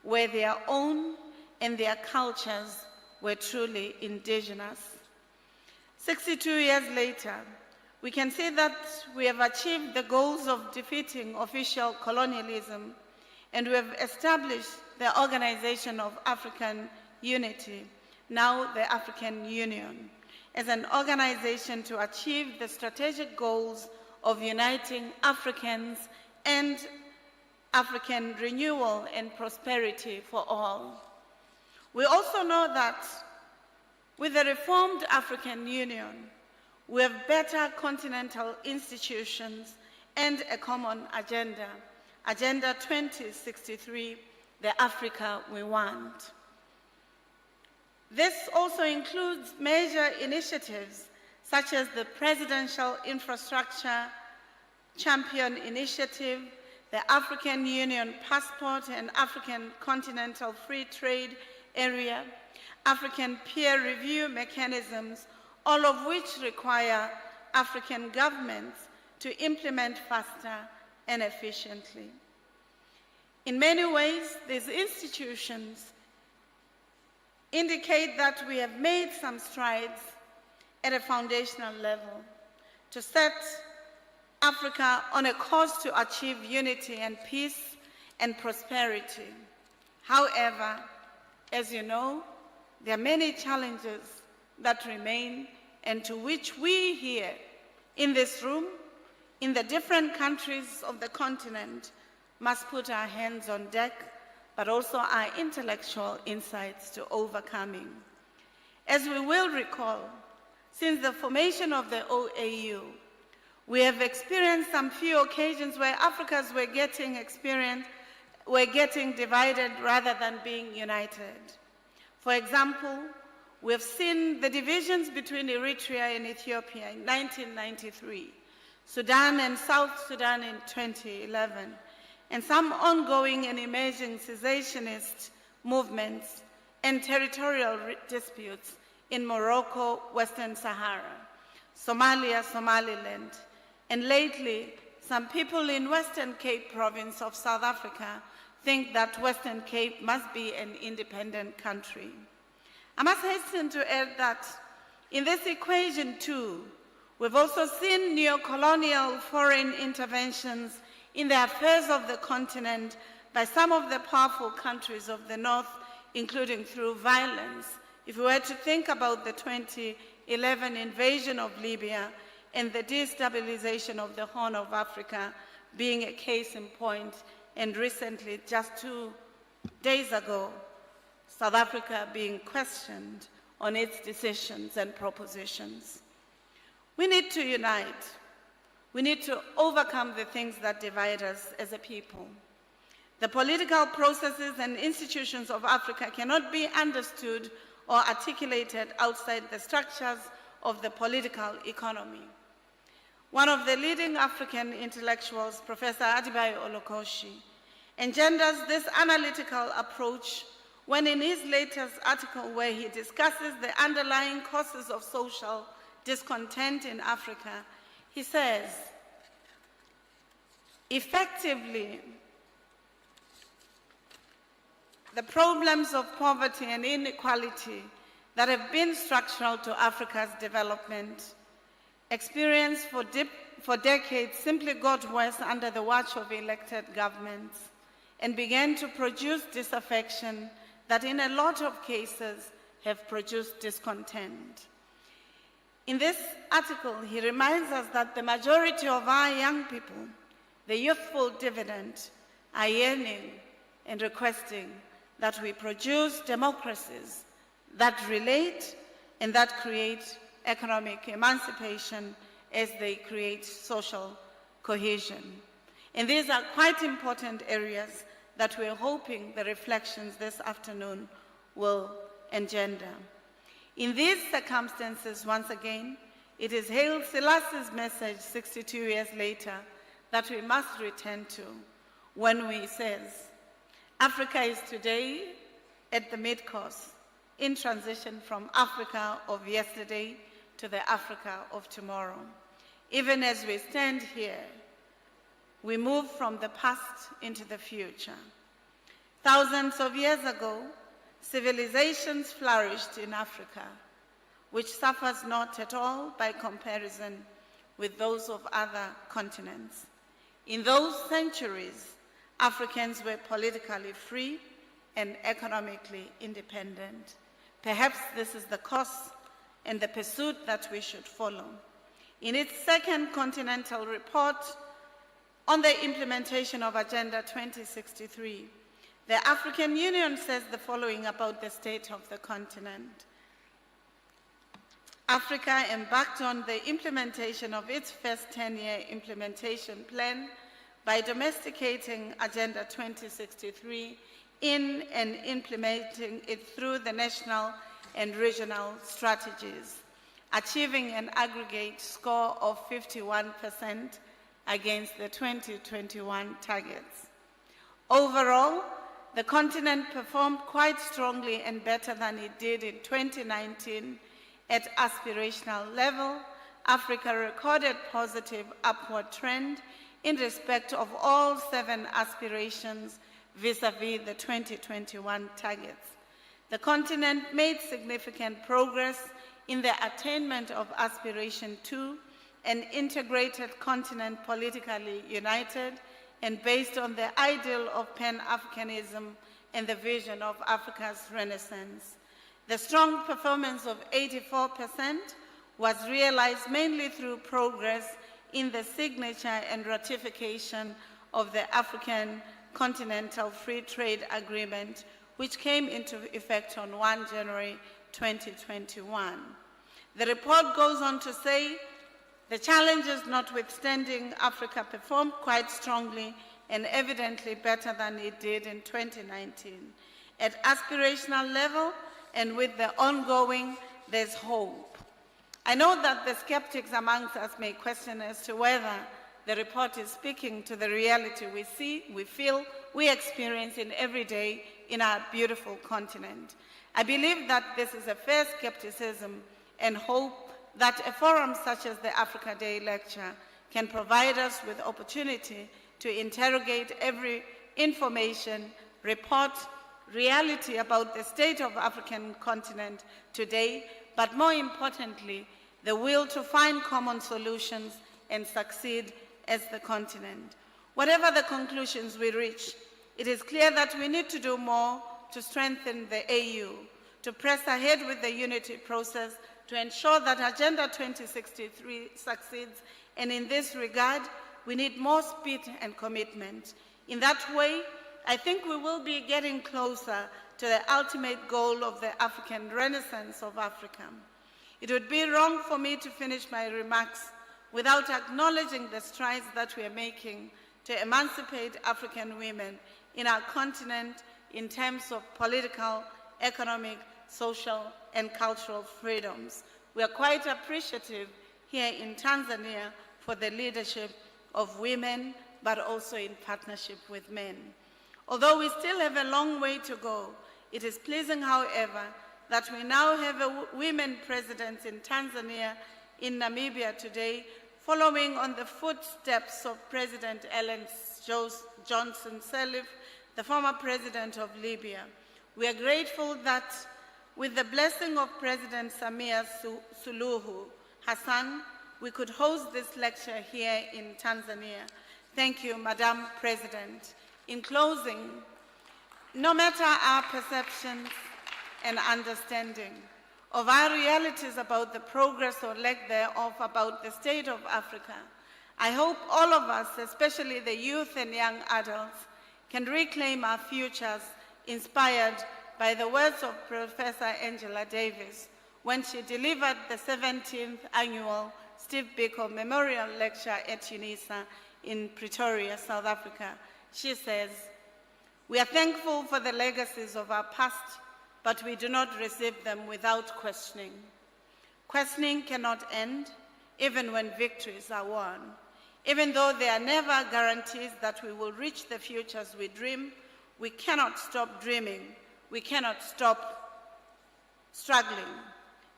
were their own and their cultures were truly indigenous. 62 years later, we can see that we have achieved the goals of defeating official colonialism, and we have established the Organization of African Unity, now the African Union, as an organization to achieve the strategic goals of uniting Africans and African renewal and prosperity for all. We also know that with the reformed African Union, we have better continental institutions and a common agenda, Agenda 2063, the Africa we want. This also includes major initiatives such as the Presidential Infrastructure Champion Initiative, the African Union Passport and African Continental Free Trade Area, African peer review mechanisms, all of which require African governments to implement faster and efficiently. In many ways, these institutions indicate that we have made some strides at a foundational level to set Africa on a course to achieve unity and peace and prosperity. However, as you know, there are many challenges that remain and to which we here in this room, in the different countries of the continent, must put our hands on deck, but also our intellectual insights to overcoming. As we will recall, since the formation of the OAU, we have experienced some few occasions where Africans were getting divided rather than being united. For example, we have seen the divisions between Eritrea and Ethiopia in 1993, Sudan and South Sudan in 2011, and some ongoing and emerging cessationist movements and territorial disputes in Morocco, Western Sahara, Somalia, Somaliland, and lately, some people in Western Cape province of South Africa think that Western Cape must be an independent country. I must hasten to add that in this equation too, We've also seen neo-colonial foreign interventions in the affairs of the continent by some of the powerful countries of the North, including through violence. If we were to think about the 2011 invasion of Libya and the destabilization of the Horn of Africa being a case in point, and recently, just 2 days ago, South Africa being questioned on its decisions and propositions. We need to unite. We need to overcome the things that divide us as a people. The political processes and institutions of Africa cannot be understood or articulated outside the structures of the political economy. One of the leading African intellectuals, Professor Adibayo Olokoshi, engenders this analytical approach when in his latest article where he discusses the underlying causes of social discontent in Africa, he says, effectively, the problems of poverty and inequality that have been structural to Africa's development, experienced for decades, simply got worse under the watch of elected governments and began to produce disaffection that in a lot of cases have produced discontent. In this article, he reminds us that the majority of our young people, the youthful dividend, are yearning and requesting that we produce democracies that relate and that create economic emancipation as they create social cohesion. And these are quite important areas that we're hoping the reflections this afternoon will engender. In these circumstances, once again, it is Haile Selassie's message 62 years later that we must return to when he says, Africa is today at the mid-course in transition from Africa of yesterday to the Africa of tomorrow. Even as we stand here, we move from the past into the future. Thousands of years ago, civilizations flourished in Africa, which suffers not at all by comparison with those of other continents. In those centuries, Africans were politically free and economically independent. Perhaps this is the course and the pursuit that we should follow. In its second continental report on the implementation of Agenda 2063, the African Union says the following about the state of the continent. Africa embarked on the implementation of its first 10-year implementation plan by domesticating Agenda 2063 in and implementing it through the national and regional strategies, achieving an aggregate score of 51% against the 2021 targets. Overall, the continent performed quite strongly and better than it did in 2019 at aspirational level. Africa recorded positive upward trend in respect of all 7 aspirations vis-à-vis the 2021 targets. The continent made significant progress in the attainment of Aspiration 2, an integrated continent politically united and based on the ideal of Pan-Africanism and the vision of Africa's Renaissance. The strong performance of 84% was realized mainly through progress in the signature and ratification of the African Continental Free Trade Agreement, which came into effect on 1 January 2021. The report goes on to say, the challenges notwithstanding, Africa performed quite strongly and evidently better than it did in 2019. At aspirational level and with the ongoing, there's hope. I know that the skeptics amongst us may question as to whether the report is speaking to the reality we see, we feel, we experience in every day in our beautiful continent. I believe that this is a fair skepticism and hope that a forum such as the Africa Day Lecture can provide us with opportunity to interrogate every information, report, reality about the state of African continent today, but more importantly, the will to find common solutions and succeed as the continent. Whatever the conclusions we reach, it is clear that we need to do more to strengthen the AU, to press ahead with the unity process, to ensure that Agenda 2063 succeeds, and in this regard, we need more speed and commitment. In that way, I think we will be getting closer to the ultimate goal of the African Renaissance of Africa. It would be wrong for me to finish my remarks without acknowledging the strides that we are making to emancipate African women in our continent in terms of political, economic, social, and cultural freedoms. We are quite appreciative here in Tanzania for the leadership of women, but also in partnership with men. Although we still have a long way to go, it is pleasing, however, that we now have women presidents in Tanzania, in Namibia today, following on the footsteps of President Ellen Johnson Sirleaf, the former president of Libya. We are grateful that with the blessing of President Samia Suluhu Hassan, we could host this lecture here in Tanzania. Thank you, Madam President. In closing, no matter our perceptions and understanding of our realities about the progress or lack thereof about the state of Africa, I hope all of us, especially the youth and young adults, can reclaim our futures inspired by the words of Professor Angela Davis when she delivered the 17th annual Steve Biko Memorial Lecture at UNISA in Pretoria, South Africa. She says, "We are thankful for the legacies of our past, but we do not receive them without questioning. Questioning cannot end, even when victories are won. Even though there are never guarantees that we will reach the futures we dream, we cannot stop dreaming. We cannot stop struggling.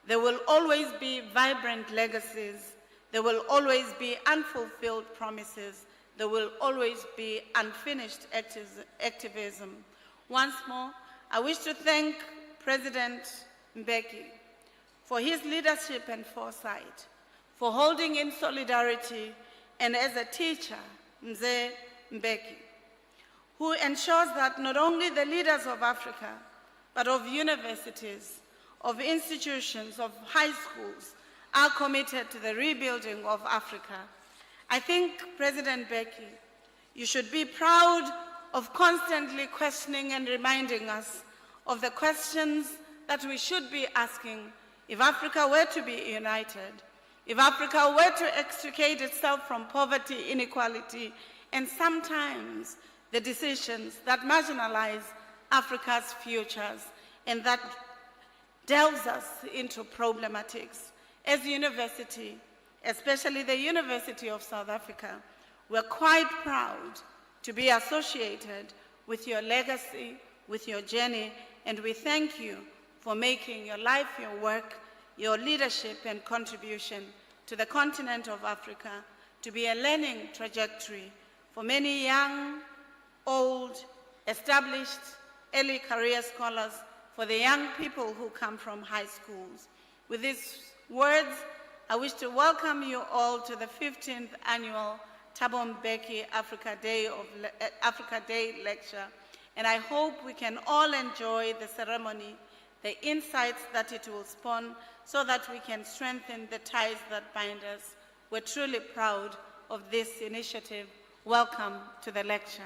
There will always be vibrant legacies. There will always be unfulfilled promises. There will always be unfinished activism." Once more, I wish to thank President Mbeki for his leadership and foresight, for holding in solidarity, and as a teacher, Mzee Mbeki, who ensures that not only the leaders of Africa, but of universities, of institutions, of high schools, are committed to the rebuilding of Africa. I think, President Mbeki, you should be proud of constantly questioning and reminding us of the questions that we should be asking if Africa were to be united, if Africa were to extricate itself from poverty, inequality, and sometimes the decisions that marginalize Africa's futures and that delves us into problematics. As a university, especially the University of South Africa, we're quite proud to be associated with your legacy, with your journey, and we thank you for making your life, your work, your leadership and contribution to the continent of Africa to be a learning trajectory for many young, old, established, early career scholars, for the young people who come from high schools. With these words, I wish to welcome you all to the 15th annual Thabo Mbeki Africa Day lecture, and I hope we can all enjoy the ceremony, the insights that it will spawn, so that we can strengthen the ties that bind us. We're truly proud of this initiative. Welcome to the lecture.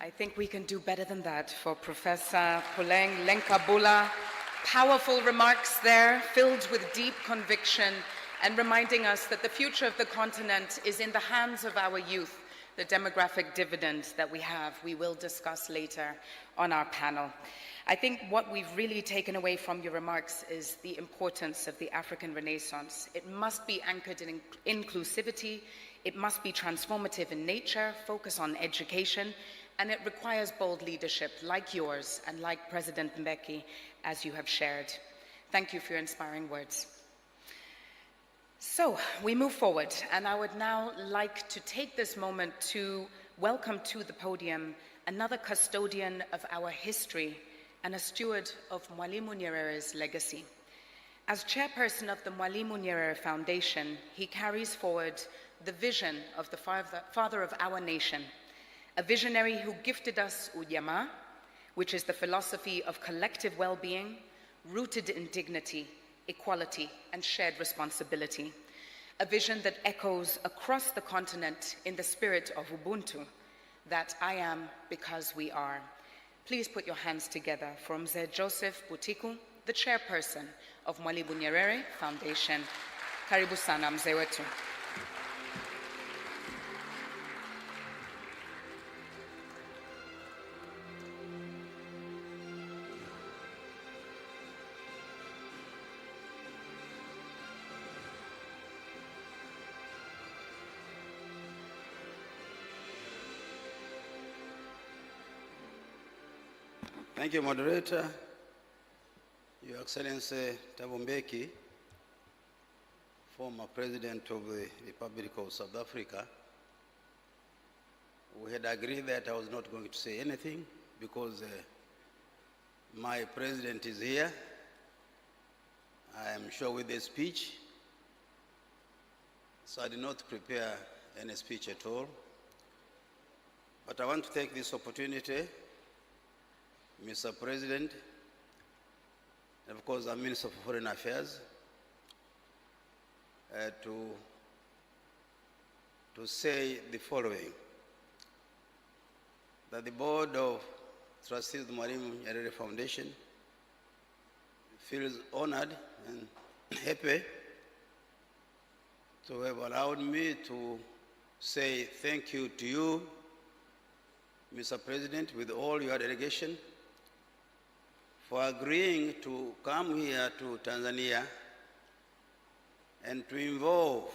I think we can do better than that for Professor Puleng Lenkabula. Powerful remarks there, filled with deep conviction and reminding us that the future of the continent is in the hands of our youth, the demographic dividend that we have. We will discuss later on our panel. I think what we've really taken away from your remarks is the importance of the African Renaissance. It must be anchored in inclusivity, it must be transformative in nature, focus on education, and it requires bold leadership like yours and like President Mbeki, as you have shared. Thank you for your inspiring words. So we move forward, and I would now like to take this moment to welcome to the podium another custodian of our history and a steward of Mwalimu Nyerere's legacy. As chairperson of the Mwalimu Nyerere Foundation, he carries forward the vision of the father of our nation, a visionary who gifted us Ujamaa, which is the philosophy of collective well-being, rooted in dignity, equality, and shared responsibility. A vision that echoes across the continent in the spirit of Ubuntu, that I am because we are. Please put your hands together for Mzee Joseph Butiku, the chairperson of Mwalimu Nyerere Foundation. Karibu sana mzee wetu. Thank you, moderator. Your Excellency Thabo Mbeki, former President of the Republic of South Africa. We had agreed that I was not going to say anything because my president is here. I am sure with a speech. So I did not prepare any speech at all. But I want to take this opportunity, Mr. President, and of course, I'm Minister for Foreign Affairs, to say the following, that the Board of Trustees of the Mwalimu Nyerere Foundation feels honored and happy to have allowed me to say thank you to you, Mr. President, with all your delegation, for agreeing to come here to Tanzania and to involve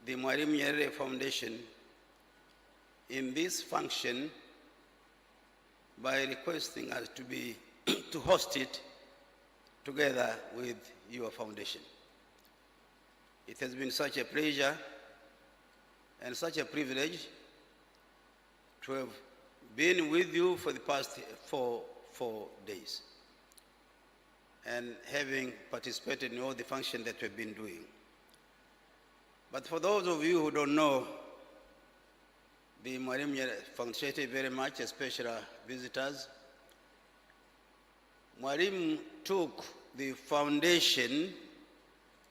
the Mwalimu Nyerere Foundation in this function by requesting us to host it together with your foundation. It has been such a pleasure and such a privilege to have been with you for the past four days and having participated in all the functions that we've been doing. But for those of you who don't know, the Mwalimu Nyerere Foundation very much, especially visitors, Mwalimu took the foundation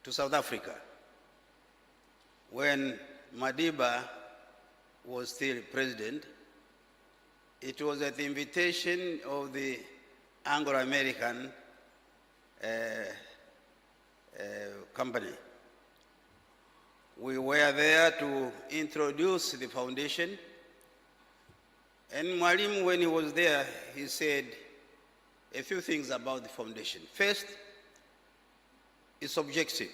to South Africa when Madiba was still president. It was at the invitation of the Anglo-American company. We were there to introduce the foundation, and Mwalimu, when he was there, he said a few things about the foundation. First, its objective.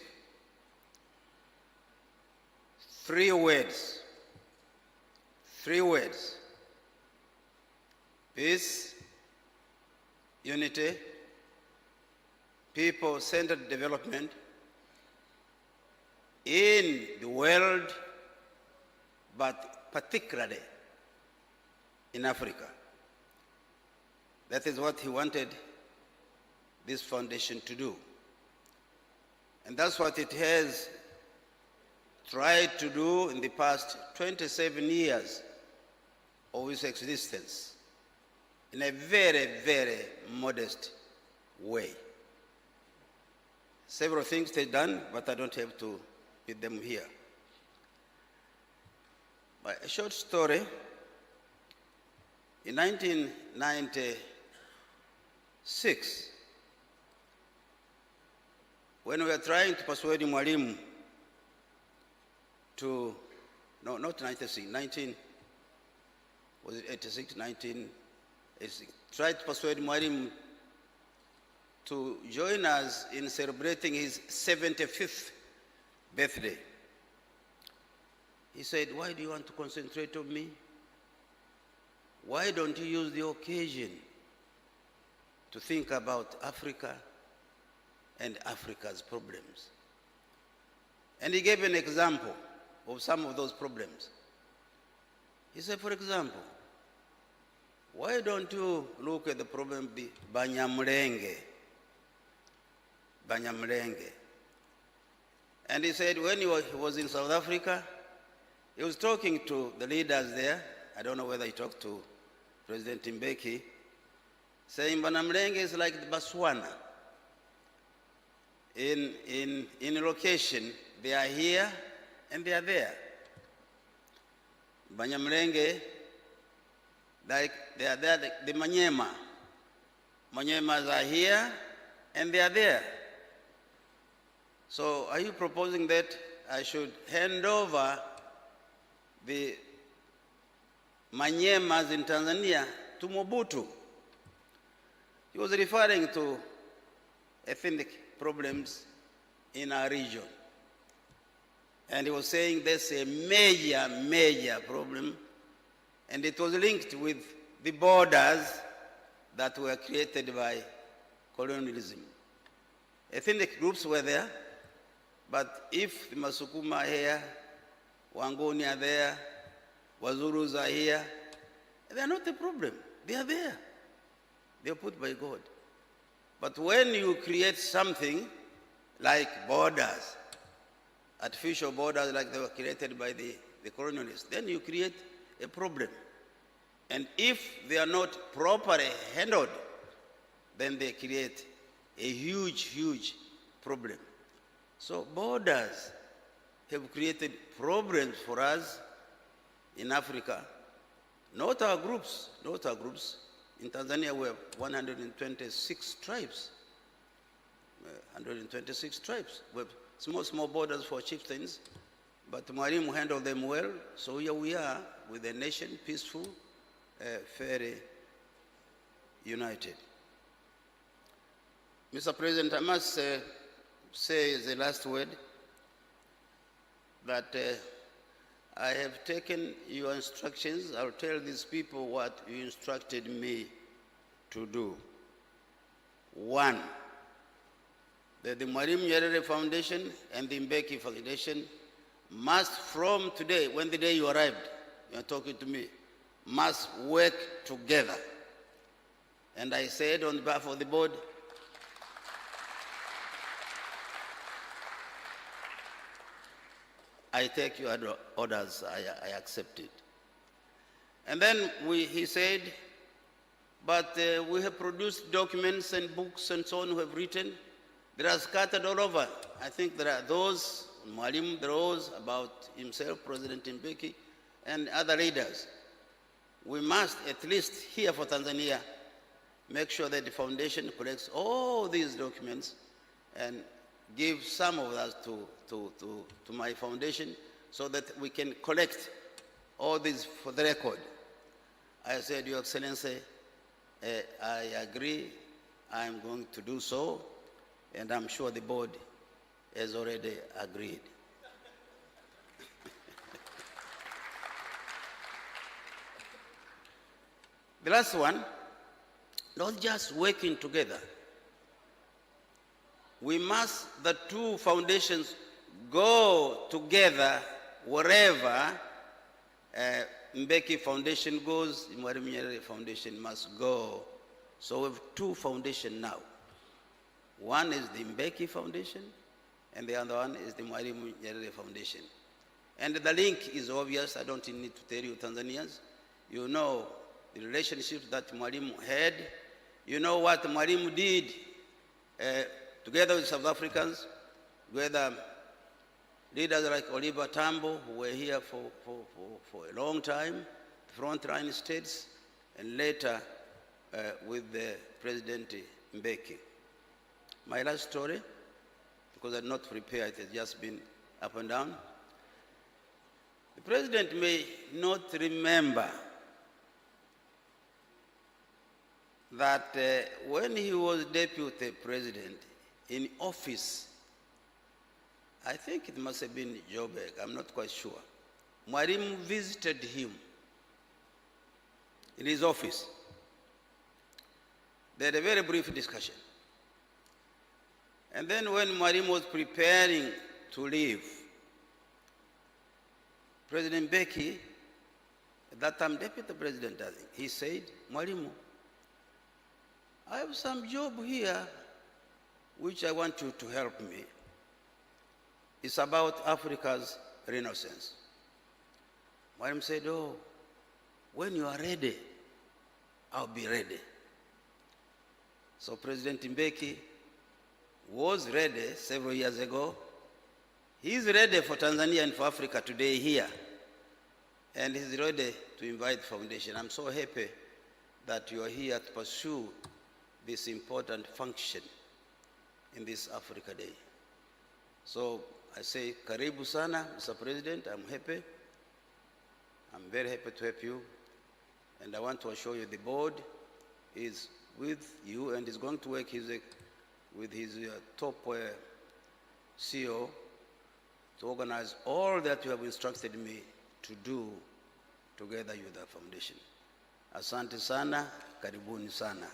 3 words. 3 words. Peace, unity, people-centered development in the world, but particularly in Africa. That is what he wanted this foundation to do. And that's what it has tried to do in the past 27 years of its existence, in a very, very modest way. Several things they've done, but I don't have to read them here. But a short story. In 1996, when we were trying to persuade Mwalimu to, no, not 96, 1986, tried to persuade Mwalimu to join us in celebrating his 75th birthday. He said, "Why do you want to concentrate on me? Why don't you use the occasion to think about Africa and Africa's problems?" And he gave an example of some of those problems. He said, for example, why don't you look at the problem of the Banyamulenge? Banyamulenge. And he said when he was in South Africa, he was talking to the leaders there. I don't know whether he talked to President Mbeki, saying Banyamulenge is like the Botswana. In location, they are here and they are there. Banyamulenge, like they are there, the Manyema. Manyemas are here and they are there. So are you proposing that I should hand over the Manyemas in Tanzania to Mobutu? He was referring to ethnic problems in our region. And he was saying that's a major, major problem. And it was linked with the borders that were created by colonialism. Ethnic groups were there, but if the Masukuma are here, Wangoni are there, Wazurus are here, they are not a problem. They are there. They are put by God. But when you create something like borders, artificial borders like they were created by the colonialists, then you create a problem. And if they are not properly handled, then they create a huge, huge problem. So borders have created problems for us in Africa, not our groups, not our groups. In Tanzania, we have 126 tribes. 126 tribes. We have small, small borders for chieftains, but Mwalimu handled them well. So here we are with a nation, peaceful, very united. Mr. President, I must say the last word that I have taken your instructions. I'll tell these people what you instructed me to do. One, that the Mwalimu Nyerere Foundation and the Mbeki Foundation must, from today, when the day you arrived, you're talking to me, must work together. And I said on behalf of the board, I take your orders, I accept it. And then he said, but we have produced documents and books and so on who have written. They are scattered all over. I think there are those, Mwalimu, those about himself, President Mbeki, and other leaders. We must, at least here for Tanzania, make sure that the foundation collects all these documents and give some of that to my foundation so that we can collect all these for the record. I said, Your Excellency, I agree, I'm going to do so, and I'm sure the board has already agreed. The last one, not just working together. We must, the two foundations, go together wherever Mbeki Foundation goes, the Mwalimu Nyerere Foundation must go. So we have two foundations now. One is the Mbeki Foundation, and the other one is the Mwalimu Nyerere Foundation. And the link is obvious. I don't need to tell you, Tanzanians. You know the relationship that Mwalimu had. You know what Mwalimu did together with South Africans, with leaders like Oliver Tambo, who were here for a long time, frontline states, and later with President Mbeki. My last story, because I'm not prepared, it has just been up and down. The President may not remember that when he was Deputy President in office, I think it must have been Joburg, I'm not quite sure. Mwalimu visited him in his office. They had a very brief discussion. And then when Mwalimu was preparing to leave, President Mbeki, at that time Deputy President, I think, he said, Mwalimu, I have some job here which I want you to help me. It's about Africa's renaissance. Mwalimu said, oh, when you are ready, I'll be ready. So President Mbeki was ready several years ago. He's ready for Tanzania and for Africa today here. And he's ready to invite the foundation. I'm so happy that you are here to pursue this important function in this Africa Day. So I say, karibu sana, Mr. President, I'm happy. I'm very happy to help you. And I want to assure you the board is with you and is going to work with his top CEO to organize all that you have instructed me to do together with the foundation. Asante sana, karibuni sana.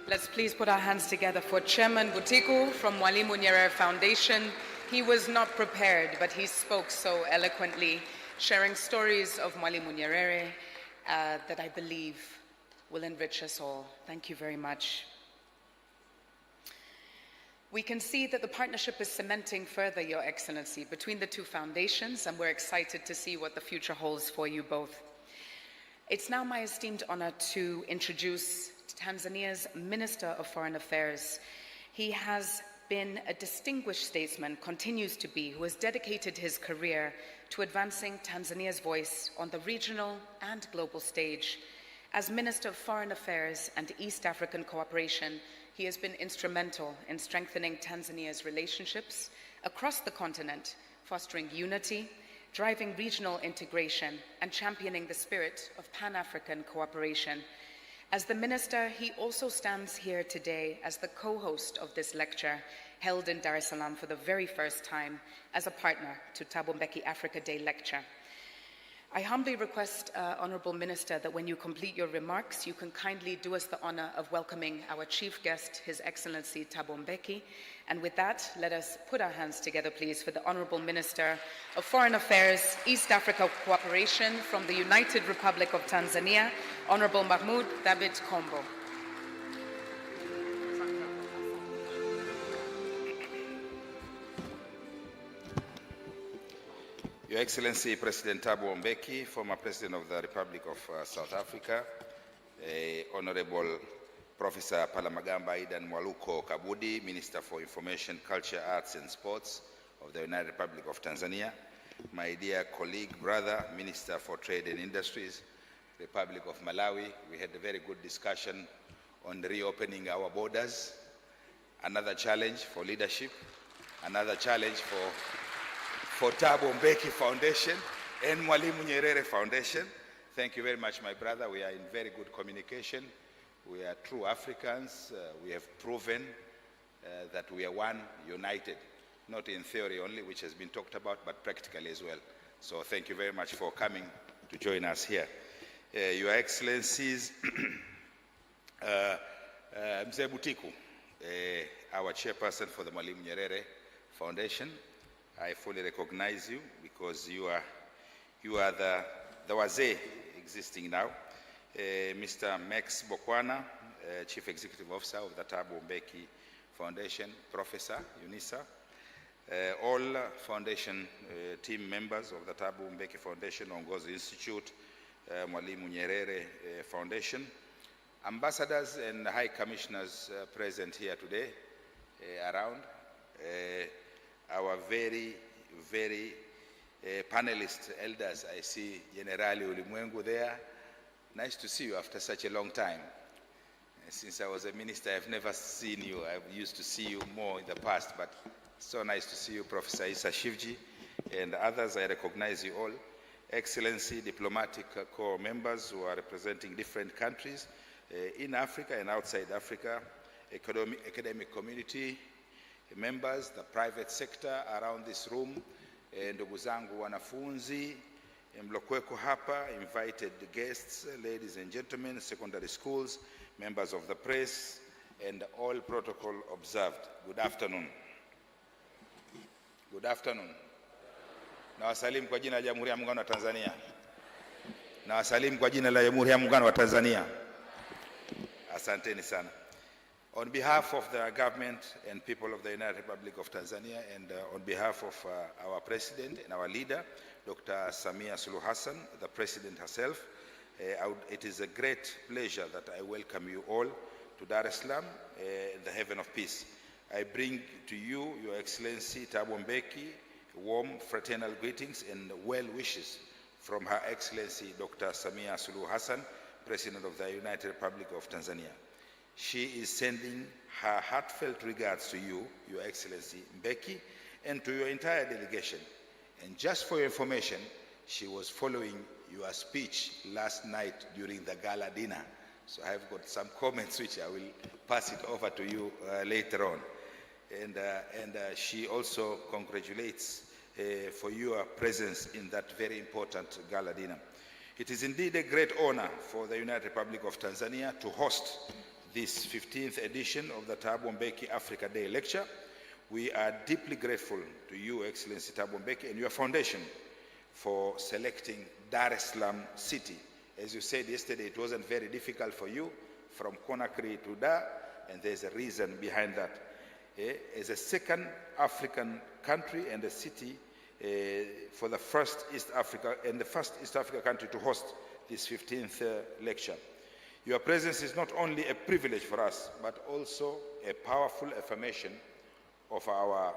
Let's please put our hands together for Chairman Butiku from Mwalimu Nyerere Foundation. He was not prepared, but he spoke so eloquently, sharing stories of Mwalimu Nyerere that I believe will enrich us all. Thank you very much. We can see that the partnership is cementing further, Your Excellency, between the two foundations, and we're excited to see what the future holds for you both. It's now my esteemed honor to introduce Tanzania's Minister of Foreign Affairs. He has been a distinguished statesman, continues to be, who has dedicated his career to advancing Tanzania's voice on the regional and global stage. As Minister of Foreign Affairs and East African Cooperation, he has been instrumental in strengthening Tanzania's relationships across the continent, fostering unity, driving regional integration, and championing the spirit of Pan-African cooperation. As the Minister, he also stands here today as the co-host of this lecture, held in Dar es Salaam for the very first time as a partner to Thabo Mbeki Africa Day Lecture. I humbly request, Honourable Minister, that when you complete your remarks, you can kindly do us the honour of welcoming our chief guest, His Excellency Thabo Mbeki. And with that, let us put our hands together, please, for the Honourable Minister of Foreign Affairs, East Africa Cooperation from the United Republic of Tanzania, Honourable Mahmoud Thabit Kombo. Your Excellency President Thabo Mbeki, former President of the Republic of South Africa, Honorable Professor Palamagamba Aidan Mwaluko Kabudi, Minister for Information, Culture, Arts and Sports of the United Republic of Tanzania, my dear colleague, brother, Minister for Trade and Industries, Republic of Malawi. We had a very good discussion on reopening our borders, another challenge for leadership, another challenge for Thabo Mbeki Foundation and Mwalimu Nyerere Foundation. Thank you very much, my brother. We are in very good communication. We are true Africans. We have proven that we are one, united, not in theory only, which has been talked about, but practically as well. So thank you very much for coming to join us here. Your Excellencies, Mzee Butiku, our chairperson for the Mwalimu Nyerere Foundation, I fully recognize you because you are the wazee existing now. Mr. Max Bokwana, Chief Executive Officer of the Thabo Mbeki Foundation, Professor UNISA, all foundation team members of the Thabo Mbeki Foundation, Ongozi Institute, Mwalimu Nyerere Foundation, ambassadors and high commissioners present here today around, our very, very panelist elders. I see Generali Ulimwengu there. Nice to see you after such a long time. Since I was a minister, I've never seen you. I used to see you more in the past, but so nice to see you, Professor Issa Shivji, and others. I recognize you all. Excellency, diplomatic corps members who are representing different countries in Africa and outside Africa, academic community members, the private sector around this room, ndugu zangu wanafunzi, Mlokweko hapa, invited guests, ladies and gentlemen, secondary schools, members of the press, and all protocol observed. Good afternoon. Good afternoon. Nawasalimu kwa jina la Jamhuri ya Muungano wa Tanzania. Nawasalimu kwa jina la Jamhuri ya Muungano wa Tanzania. Asanteni sana. On behalf of the government and people of the United Republic of Tanzania, and on behalf of our president and our leader, Dr. Samia Suluhu Hassan, the president herself, it is a great pleasure that I welcome you all to Dar es Salaam, the haven of peace. I bring to you, Your Excellency Thabo Mbeki, warm fraternal greetings and well wishes from Her Excellency Dr. Samia Suluhu Hassan, President of the United Republic of Tanzania. She is sending her heartfelt regards to you, Your Excellency Mbeki, and to your entire delegation. And just for your information, she was following your speech last night during the gala dinner. So I have got some comments which I will pass it over to you later on. And she also congratulates for your presence in that very important gala dinner. It is indeed a great honor for the United Republic of Tanzania to host this 15th edition of the Thabo Mbeki Africa Day Lecture. We are deeply grateful to you, Excellency Thabo Mbeki, and your foundation for selecting Dar es Salaam city. As you said yesterday, it wasn't very difficult for you from Conakry to Dar, and there's a reason behind that. As a second African country and a city for the first East Africa and the first East Africa country to host this 15th lecture. Your presence is not only a privilege for us, but also a powerful affirmation of our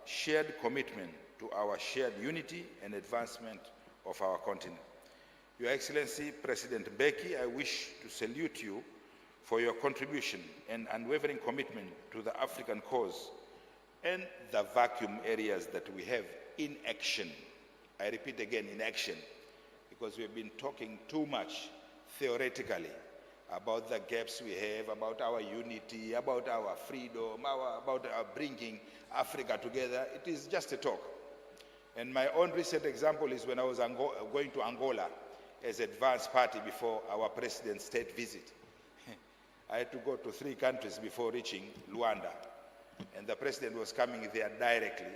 shared commitment to our shared unity and advancement of our continent. Your Excellency, President Mbeki, I wish to salute you for your contribution and unwavering commitment to the African cause and the vacuum areas that we have in action. I repeat again, in action, because we've been talking too much theoretically about the gaps we have, about our unity, about our freedom, about our bringing Africa together. It is just a talk. And my own recent example is when I was going to Angola as advance party before our president's state visit. I had to go to 3 countries before reaching Luanda. And the president was coming there directly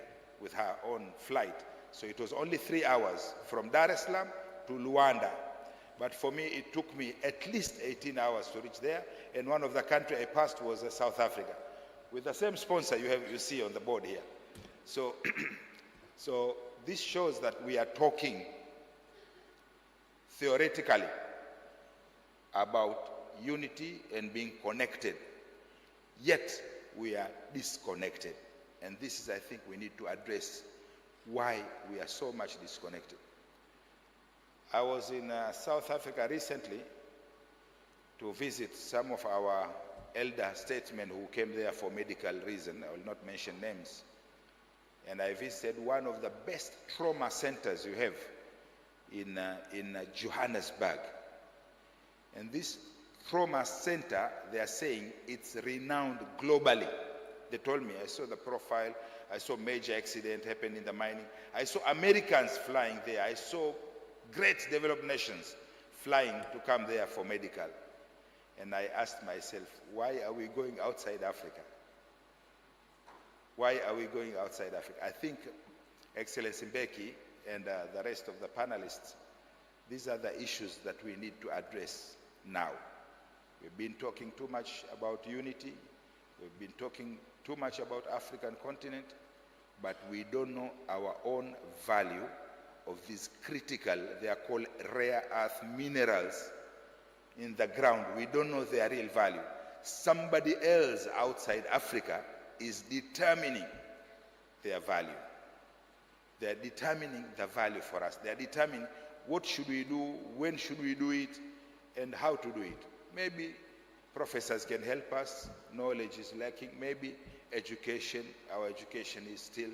with her own flight. So it was only 3 hours from Dar es Salaam to Luanda. But for me, it took me at least 18 hours to reach there. And one of the countries I passed was South Africa, with the same sponsor you see on the board here. So, so this shows that we are talking theoretically about unity and being connected, yet we are disconnected. And this is, I think, we need to address why we are so much disconnected. I was in South Africa recently to visit some of our elder statesmen who came there for medical reasons. I will not mention names. And I visited one of the best trauma centers you have in Johannesburg. And this trauma center, they are saying it's renowned globally. They told me, I saw the profile, I saw major accident happen in the mining. I saw Americans flying there. I saw great developed nations flying to come there for medical. And I asked myself, why are we going outside Africa? Why are we going outside Africa? I think, Excellency Mbeki and the rest of the panelists, these are the issues that we need to address now. We've been talking too much about unity. We've been talking too much about African continent, but we don't know our own value of these critical, they are called rare earth minerals in the ground. We don't know their real value. Somebody else outside Africa is determining their value. They are determining the value for us. They are determining what should we do, when should we do it, and how to do it. Maybe professors can help us, knowledge is lacking. Maybe education, our education is still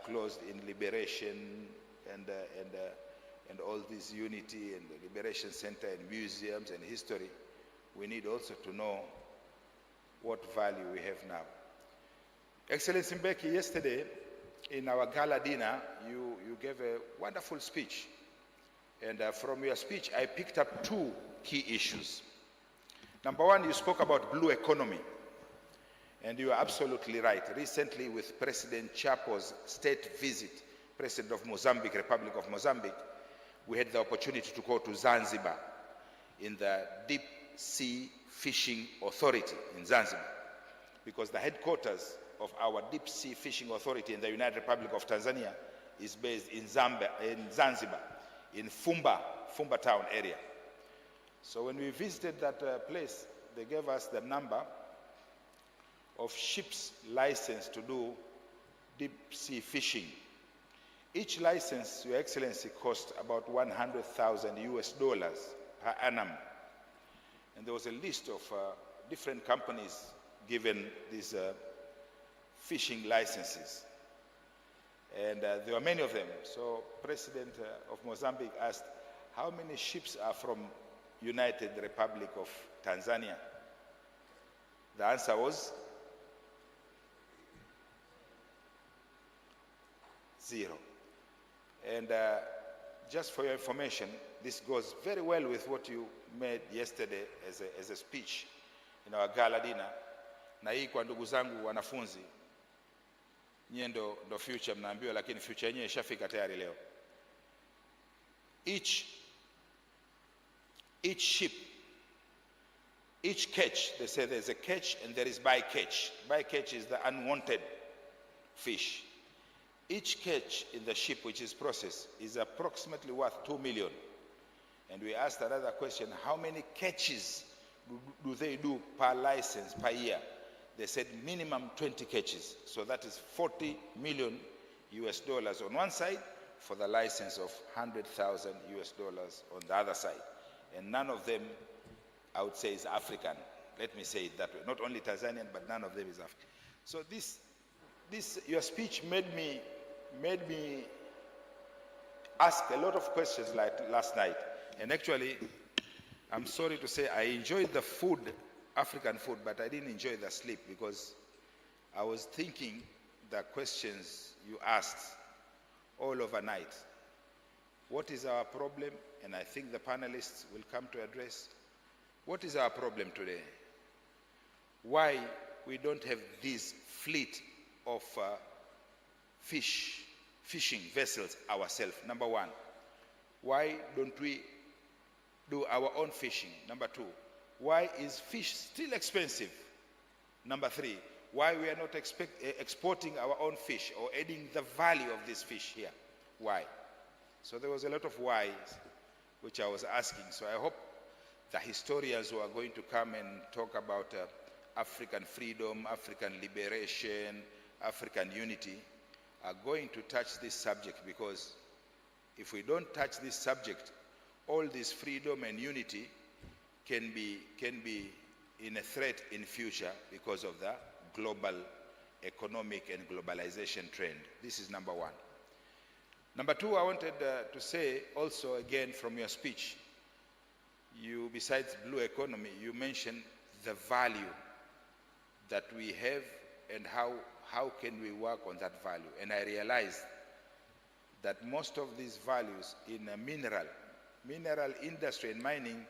closed in liberation and all this unity and the Liberation Center and museums and history. We need also to know what value we have now. Excellency Mbeki, yesterday in our gala dinner, you gave a wonderful speech. And from your speech, I picked up two key issues. Number one, you spoke about blue economy. And you are absolutely right. Recently, with President Chapo's state visit, President of Mozambique, Republic of Mozambique, we had the opportunity to go to Zanzibar in the Deep Sea Fishing Authority in Zanzibar, because the headquarters of our Deep Sea Fishing Authority in the United Republic of Tanzania is based in Zanzibar, in Fumba town area. So when we visited that place, they gave us the number of ships licensed to do deep sea fishing. Each license, Your Excellency, cost about $100,000 per annum. And there was a list of different companies given these fishing licenses. And there were many of them. So President of Mozambique asked, how many ships are from United Republic of Tanzania? The answer was 0. And just for your information, this goes very well with what you made yesterday as a speech in our gala dinner. Na hii kwa ndugu zangu wanafunzi, nyie ndo future mnaambiwa, lakini future yenyewe ishafika tayari leo. Each ship, each catch, they say there's a catch and there is bycatch. Bycatch is the unwanted fish. Each catch in the ship which is processed is approximately worth 2 million. And we asked another question, how many catches do they do per license per year? They said minimum 20 catches. So that is $40 million on one side for the license of $100,000 on the other side. And none of them, I would say, is African. Let me say it that way. Not only Tanzanian, but none of them is African. So this your speech made me ask a lot of questions like last night. And actually, I'm sorry to say, I enjoyed the food, African food, but I didn't enjoy the sleep, because I was thinking the questions you asked all overnight. What is our problem? And I think the panelists will come to address. What is our problem today? Why we don't have this fleet of fishing vessels ourselves? Number one. Why don't we do our own fishing? Number two. Why is fish still expensive? Number three. Why we are not exporting our own fish or adding the value of this fish here? Why? So there was a lot of whys which I was asking. So I hope the historians who are going to come and talk about African freedom, African liberation, African unity are going to touch this subject, because if we don't touch this subject, all this freedom and unity can be in a threat in future because of the global economic and globalization trend. This is number one. Number two, I wanted to say also again from your speech, you, besides blue economy, you mentioned the value that we have and how can we work on that value. And I realized that most of these values in a mineral industry and mining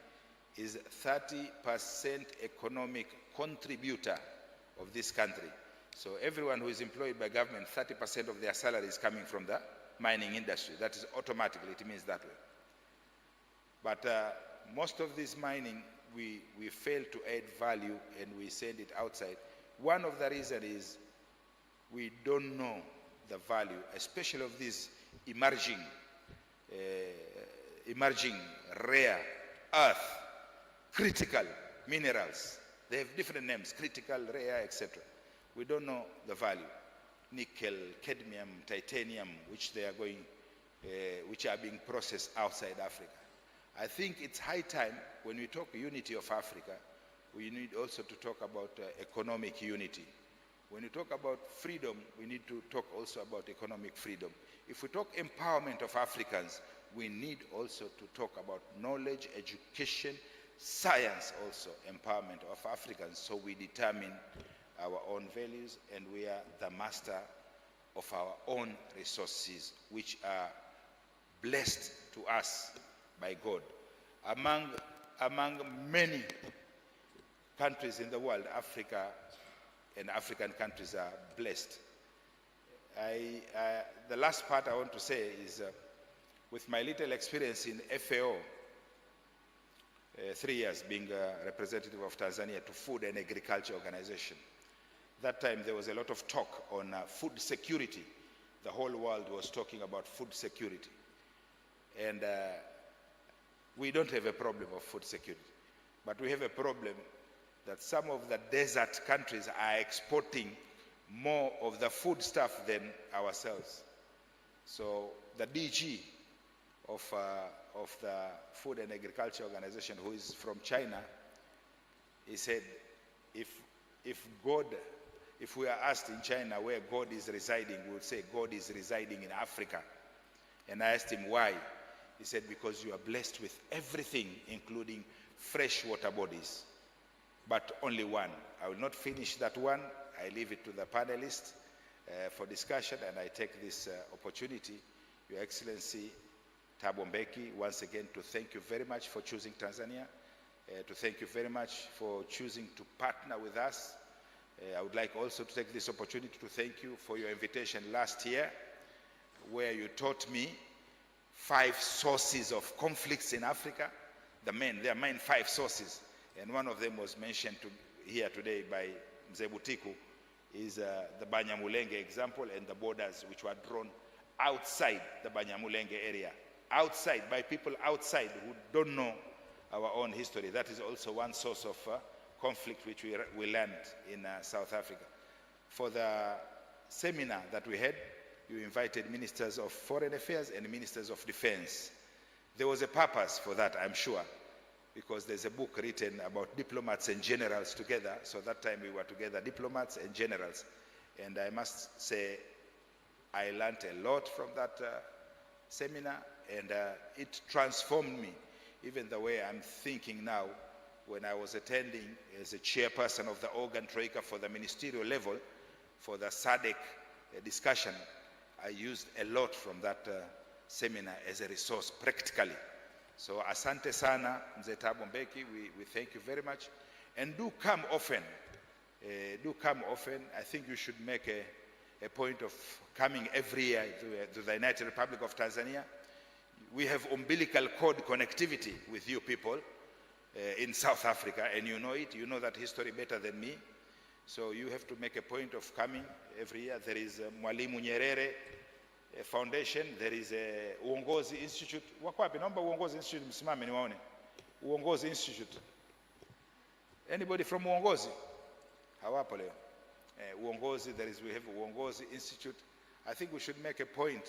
is 30% economic contributor of this country. So everyone who is employed by government, 30% of their salary is coming from the mining industry. That is automatically, it means that way. But most of this mining, we fail to add value and we send it outside. One of the reasons is we don't know the value, especially of these emerging rare earth, critical minerals. They have different names, critical, rare, etc. We don't know the value. Nickel, cadmium, titanium, which are being processed outside Africa. I think it's high time, when we talk unity of Africa, we need also to talk about economic unity. When we talk about freedom, we need to talk also about economic freedom. If we talk empowerment of Africans, we need also to talk about knowledge, education, science also, empowerment of Africans, so we determine our own values and we are the master of our own resources, which are blessed to us by God. Among many countries in the world, Africa and African countries are blessed. The last part I want to say is, with my little experience in FAO, 3 years being a representative of Tanzania to Food and Agriculture Organization, that time there was a lot of talk on food security. The whole world was talking about food security. And we don't have a problem of food security, but we have a problem that some of the desert countries are exporting more of the food stuff than ourselves. So the DG of the Food and Agriculture Organization, who is from China, he said, if we are asked in China where God is residing, we would say God is residing in Africa. And I asked him why. He said, because you are blessed with everything, including fresh water bodies, but only one. I will not finish that one. I leave it to the panelists for discussion, and I take this opportunity, Your Excellency Thabo Mbeki, once again to thank you very much for choosing Tanzania, to thank you very much for choosing to partner with us. I would like also to take this opportunity to thank you for your invitation last year, where you taught me 5 sources of conflicts in Africa. There are main 5 sources, and one of them was mentioned here today by Mzee Butiku, is the Banyamulenge example and the borders which were drawn outside the Banyamulenge area, outside, by people outside who don't know our own history. That is also one source of conflict which we learned in South Africa. For the seminar that we had, you invited ministers of foreign affairs and ministers of defense. There was a purpose for that, I'm sure, because there's a book written about diplomats and generals together. So that time we were together, diplomats and generals. And I must say, I learned a lot from that seminar, and it transformed me, even the way I'm thinking now. When I was attending as a chairperson of the organ troika for the ministerial level, for the SADC discussion, I used a lot from that seminar as a resource practically. So asante sana, Mzee Thabo Mbeki, we thank you very much. And do come often. Do come often. I think you should make a point of coming every year to the United Republic of Tanzania. We have umbilical cord connectivity with you people in South Africa, and you know it. You know that history better than me. So you have to make a point of coming every year. There is Mwalimu Nyerere Foundation. There is a Uongozi Institute. Wako wapi? Naomba Uongozi Institute msimame niwaone. Uongozi Institute. Anybody from Uongozi? Hawapo leo. Uongozi, we have Uongozi Institute. I think we should make a point.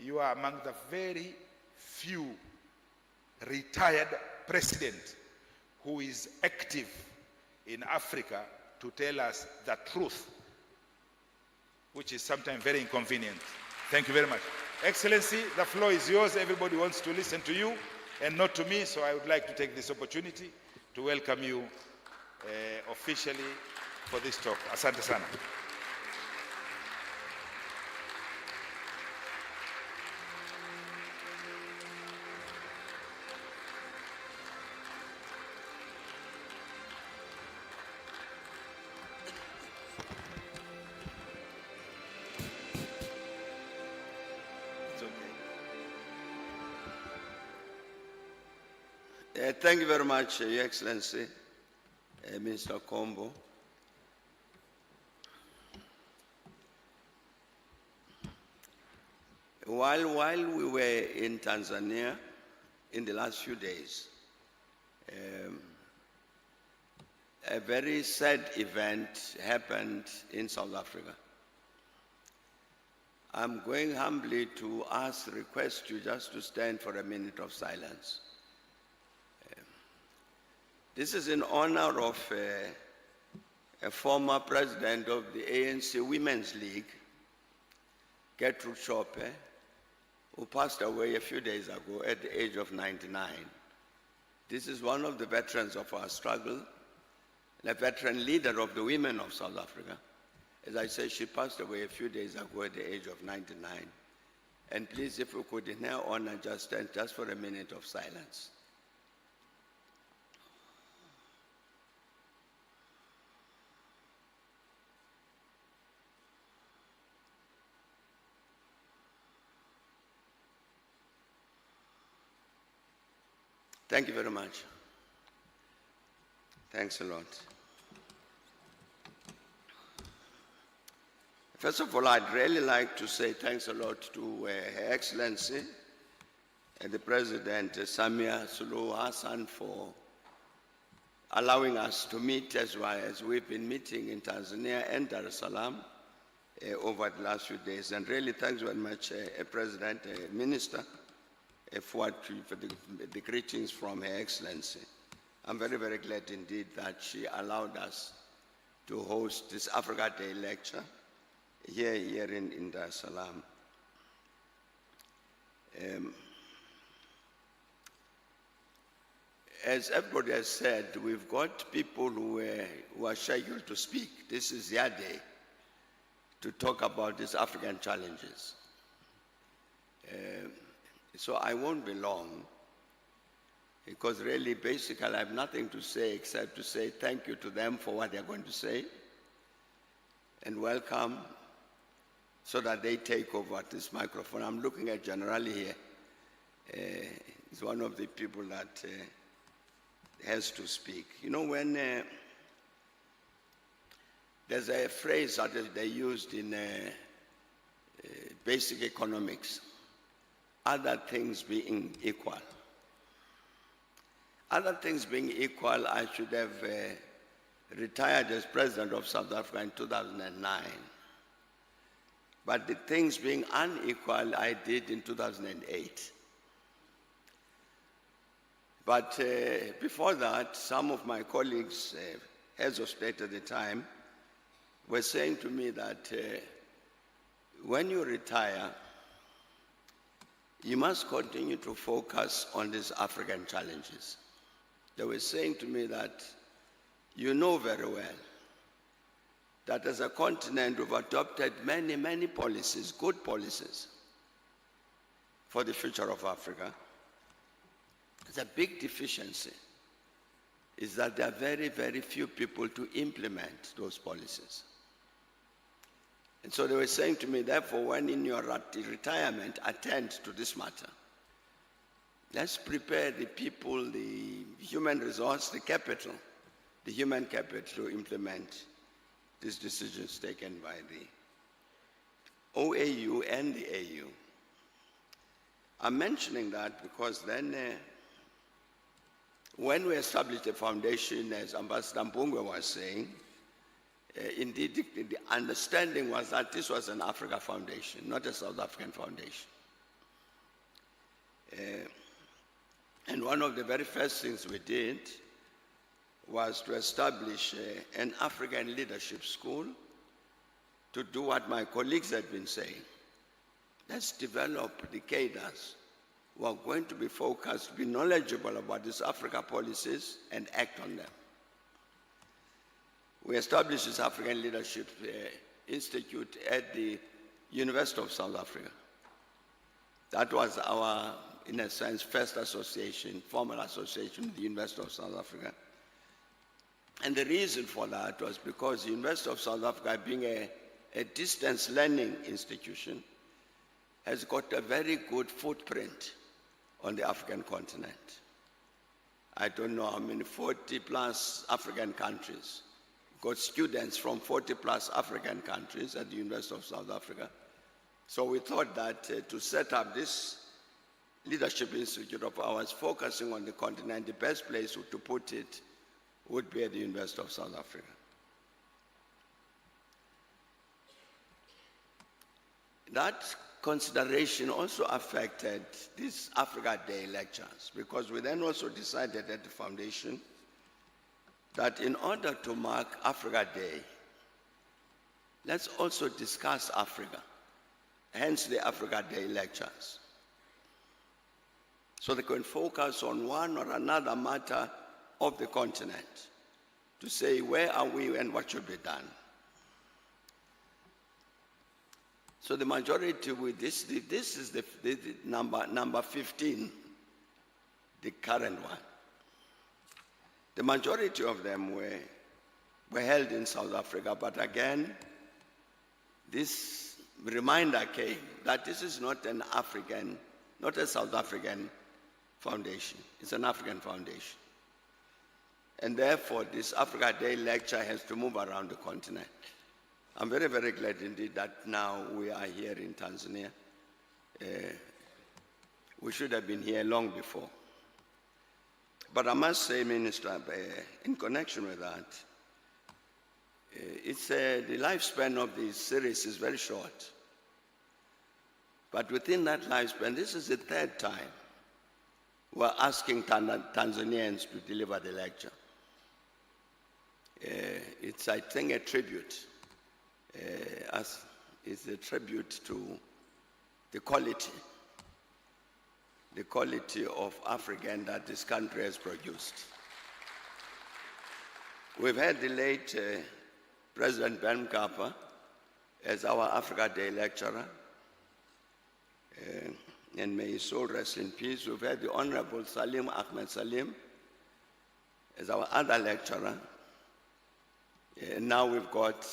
You are among the very few retired president who is active in Africa to tell us the truth, which is sometimes very inconvenient. Thank you very much. Excellency, the floor is yours. Everybody wants to listen to you and not to me, so I would like to take this opportunity to welcome you officially for this talk. Asante sana. Thank you very much, Your Excellency, Minister Kombo. While we were in Tanzania in the last few days, a very sad event happened in South Africa. I'm going humbly to request you just to stand for a minute of silence. This is in honor of a former president of the ANC Women's League, Gertrude Shope, who passed away a few days ago at the age of 99. This is one of the veterans of our struggle, a veteran leader of the women of South Africa, As I said, she passed away a few days ago at the age of 99. And please, if we could, in her honor, just stand just for a minute of silence. Thank you very much. Thanks a lot. First of all, I'd really like to say thanks a lot to Her Excellency and the President Samia Suluhu Hassan for allowing us to meet as well as we've been meeting in Tanzania and Dar es Salaam over the last few days. And really thanks very much, President, Minister, for the greetings from Her Excellency. I'm very, very glad indeed that she allowed us to host this Africa Day lecture here in Dar es Salaam. As everybody has said, we've got people who are scheduled to speak. This is their day to talk about these African challenges. So I won't be long, because really, basically, I have nothing to say except to say thank you to them for what they're going to say, and welcome, so that they take over this microphone. I'm looking at Generali here. He's one of the people that has to speak. You know, when there's a phrase that they used in basic economics, other things being equal. Other things being equal, I should have retired as president of South Africa in 2009. But the things being unequal, I did in 2008. But before that, some of my colleagues, heads of state at the time, were saying to me that when you retire, you must continue to focus on these African challenges. They were saying to me that you know very well that as a continent we've adopted many, many policies, good policies, for the future of Africa. The big deficiency is that there are very, very few people to implement those policies. And so they were saying to me, therefore, when in your retirement, attend to this matter. Let's prepare the people, the human resource, the capital, the human capital to implement these decisions taken by the OAU and the AU. I'm mentioning that because then when we established the foundation, as Ambassador Mpungwe was saying, indeed, the understanding was that this was an Africa foundation, not a South African foundation. And one of the very first things we did was to establish an African leadership school to do what my colleagues had been saying. Let's develop the cadres who are going to be focused, be knowledgeable about these Africa policies and act on them. We established this African Leadership Institute at the University of South Africa. That was our, in a sense, first association, formal association with the University of South Africa. And the reason for that was because the University of South Africa, being a distance learning institution, has got a very good footprint on the African continent. I don't know how many, 40 plus African countries. Got students from 40 plus African countries at the University of South Africa. So we thought that to set up this leadership institute of ours focusing on the continent, the best place to put it would be at the University of South Africa. That consideration also affected these Africa Day lectures, because we then also decided at the foundation that in order to mark Africa Day, let's also discuss Africa, hence the Africa Day lectures. So they can focus on one or another matter of the continent to say where are we and what should be done. So the majority with this is the number 15, the current one. The majority of them were held in South Africa, but again, this reminder came that this is not an African, not a South African foundation. It's an African foundation. And therefore, this Africa Day lecture has to move around the continent. I'm very, very glad indeed that now we are here in Tanzania. We should have been here long before. But I must say, Minister, in connection with that, the lifespan of this series is very short. But within that lifespan, this is the third time we're asking Tanzanians to deliver the lecture. It's, I think, a tribute. It's a tribute to the quality of African that this country has produced. We've had the late President Ben Mkapa as our Africa Day lecturer, and may his soul rest in peace. We've had the Honorable Salim Ahmed Salim as our other lecturer, and now we've got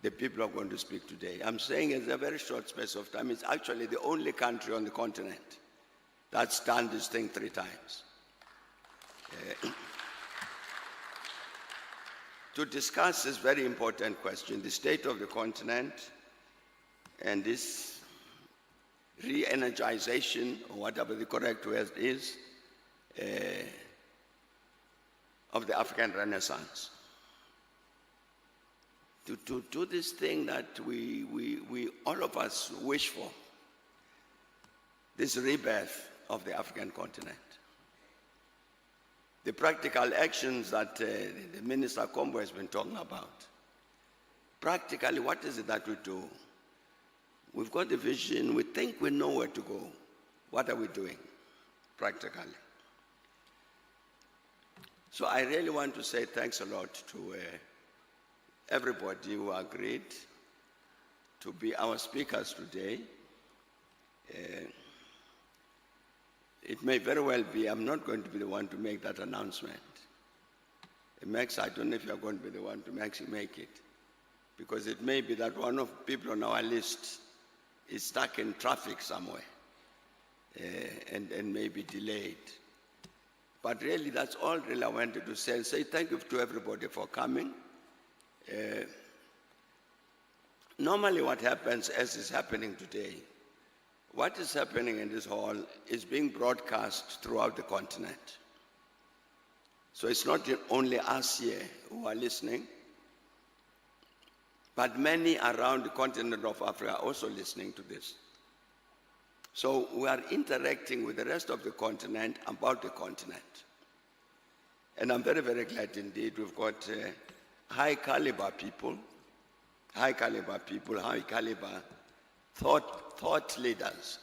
the people who are going to speak today. I'm saying it's a very short space of time. It's actually the only country on the continent that's done this thing 3 times. To discuss this very important question, the state of the continent and this re-energization, or whatever the correct word is, of the African Renaissance. To do this thing that we all of us wish for, this rebirth of the African continent. The practical actions that the Minister Kombo has been talking about. Practically, what is it that we do? We've got the vision, we think we know where to go. What are we doing practically? So I really want to say thanks a lot to everybody who agreed to be our speakers today. It may very well be, I'm not going to be the one to make that announcement. Max, I don't know if you're going to be the one to make it. Because it may be that one of the people on our list is stuck in traffic somewhere and may be delayed. But really, that's all really I wanted to say. Say thank you to everybody for coming. Normally what happens, as is happening today, what is happening in this hall is being broadcast throughout the continent. So it's not only us here who are listening, but many around the continent of Africa are also listening to this. So we are interacting with the rest of the continent about the continent. And I'm very, very glad indeed we've got high caliber people, high caliber thought leaders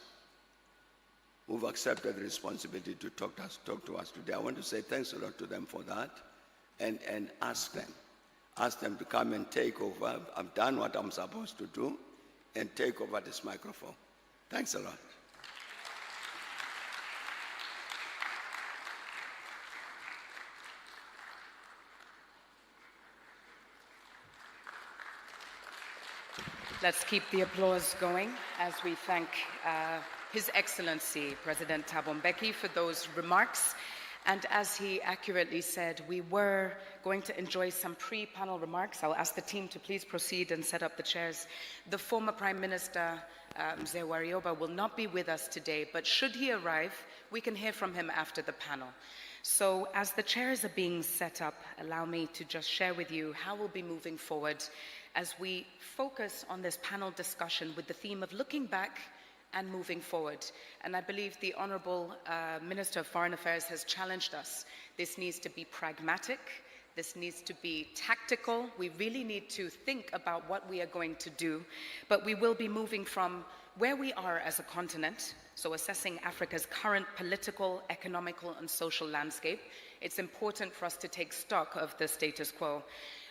who've accepted the responsibility to talk to us today. I want to say thanks a lot to them for that and ask them to come and take over. I've done what I'm supposed to do and take over this microphone. Thanks a lot. Let's keep the applause going as we thank His Excellency President Thabo Mbeki for those remarks. And as he accurately said, we were going to enjoy some pre-panel remarks. I'll ask the team to please proceed and set up the chairs. The former Prime Minister, Mzee Warioba, will not be with us today, but should he arrive, we can hear from him after the panel. So as the chairs are being set up, allow me to just share with you how we'll be moving forward as we focus on this panel discussion with the theme of looking back and moving forward. And I believe the Honorable Minister of Foreign Affairs has challenged us. This needs to be pragmatic. This needs to be tactical. We really need to think about what we are going to do. But we will be moving from where we are as a continent, so assessing Africa's current political, economical, and social landscape. It's important for us to take stock of the status quo.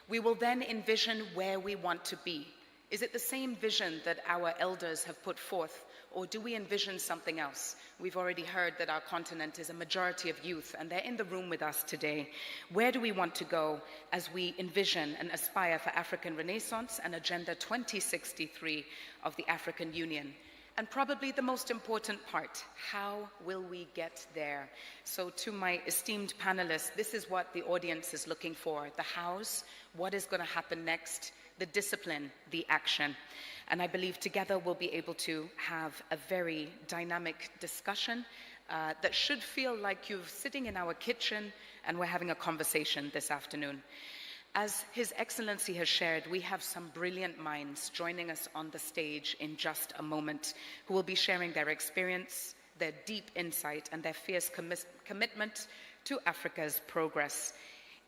We will then envision where we want to be Is it the same vision that our elders have put forth, or do we envision something else? We've already heard that our continent is a majority of youth, and they're in the room with us today. Where do we want to go as we envision and aspire for African Renaissance and Agenda 2063 of the African Union? And probably the most important part, how will we get there? So to my esteemed panelists, this is what the audience is looking for: the hows, what is going to happen next, the discipline, the action. And I believe together we'll be able to have a very dynamic discussion that should feel like you're sitting in our kitchen and we're having a conversation this afternoon. As His Excellency has shared, we have some brilliant minds joining us on the stage in just a moment, who will be sharing their experience, their deep insight, and their fierce commitment to Africa's progress.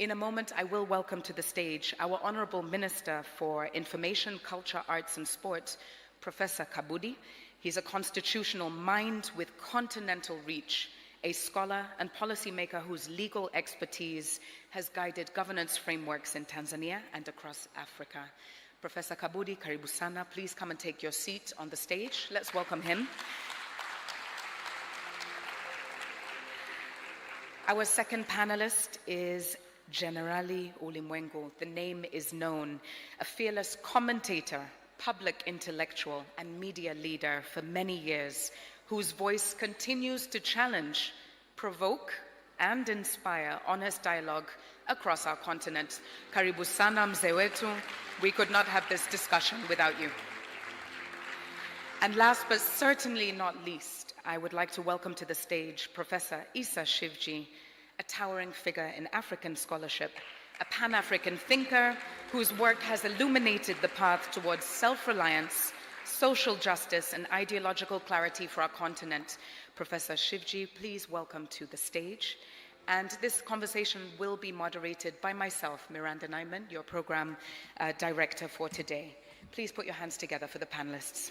In a moment, I will welcome to the stage our Honorable Minister for Information, Culture, Arts and Sport, Professor Kabudi. He's a constitutional mind with continental reach, a scholar and policymaker whose legal expertise has guided governance frameworks in Tanzania and across Africa. Professor Kabudi, karibu sana. Please come and take your seat on the stage. Let's welcome him. Our second panelist is Generali Ulimwengu. The name is known, a fearless commentator, public intellectual, and media leader for many years, whose voice continues to challenge, provoke, and inspire honest dialogue across our continent. Karibu sana mzee wetu. We could not have this discussion without you. And last but certainly not least, I would like to welcome to the stage Professor Issa Shivji, a towering figure in African scholarship, a Pan-African thinker whose work has illuminated the path towards self-reliance, social justice, and ideological clarity for our continent. Professor Shivji, please welcome to the stage. And this conversation will be moderated by myself, Miranda Nyman, your program director for today. Please put your hands together for the panelists.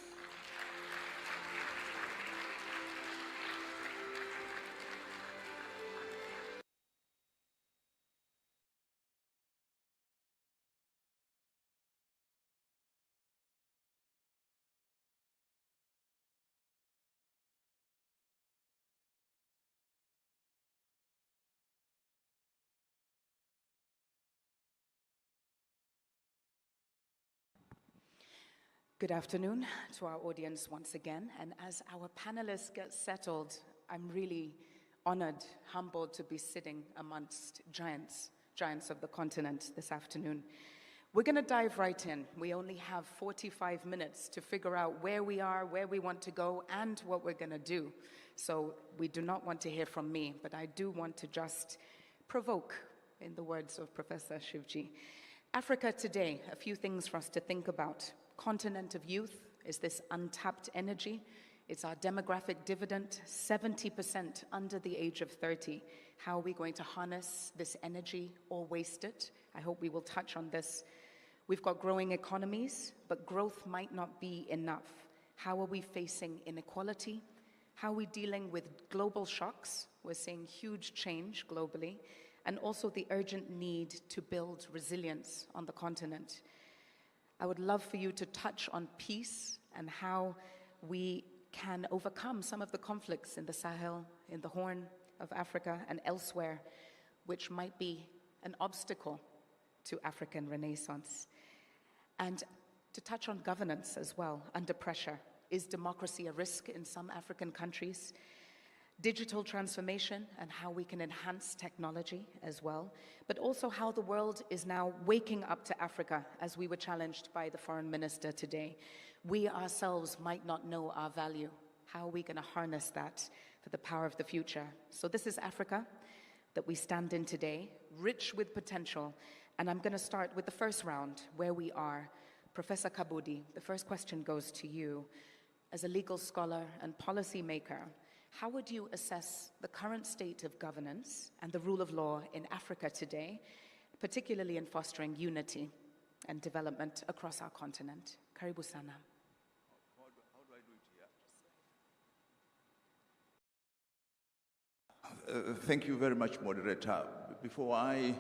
Good afternoon to our audience once again. And as our panelists get settled, I'm really honored, humbled to be sitting amongst giants of the continent this afternoon. We're going to dive right in. We only have 45 minutes to figure out where we are, where we want to go, and what we're going to do. So we do not want to hear from me, but I do want to just provoke, in the words of Professor Shivji. Africa today, a few things for us to think about. Continent of youth is this untapped energy. It's our demographic dividend, 70% under the age of 30. How are we going to harness this energy or waste it? I hope we will touch on this. We've got growing economies, but growth might not be enough. How are we facing inequality? How are we dealing with global shocks? We're seeing huge change globally, and also the urgent need to build resilience on the continent. I would love for you to touch on peace and how we can overcome some of the conflicts in the Sahel, in the Horn of Africa, and elsewhere, which might be an obstacle to African Renaissance. And to touch on governance as well, under pressure. Is democracy a risk in some African countries? Digital transformation and how we can enhance technology as well, but also how the world is now waking up to Africa, as we were challenged by the foreign minister today. We ourselves might not know our value. How are we going to harness that for the power of the future? So this is Africa that we stand in today, rich with potential. And I'm going to start with the first round, where we are. Professor Kabudi, the first question goes to you. As a legal scholar and policymaker, how would you assess the current state of governance and the rule of law in Africa today, particularly in fostering unity and development across our continent? Karibu sana. How do I do it here? Thank you very much, moderator. Before I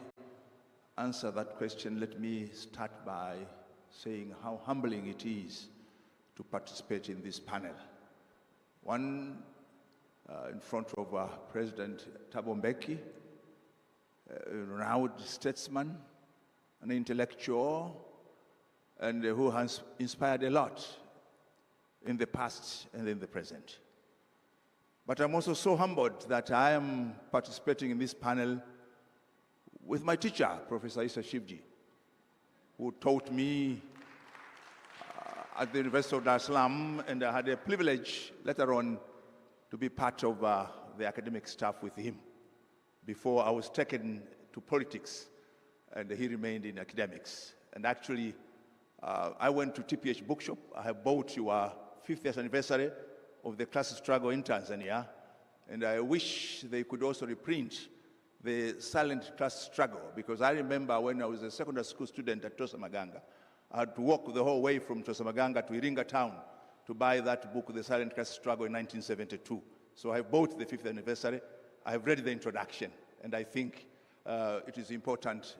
answer that question, let me start by saying how humbling it is to participate in this panel. One in front of President Thabo Mbeki, a renowned statesman, an intellectual, and who has inspired a lot in the past and in the present. But I'm also so humbled that I am participating in this panel with my teacher, Professor Issa Shivji, who taught me at the University of Dar es Salaam, and I had a privilege later on to be part of the academic staff with him before I was taken to politics, and he remained in academics. And actually, I went to TPH Bookshop. I have bought your 50th anniversary of the class struggle in Tanzania, and I wish they could also reprint the silent class struggle, because I remember when I was a secondary school student at Tosamaganga, I had to walk the whole way from Tosamaganga to Iringa town to buy that book, The Silent Class Struggle, in 1972. So I bought the 50th anniversary. I have read the introduction, and I think it is important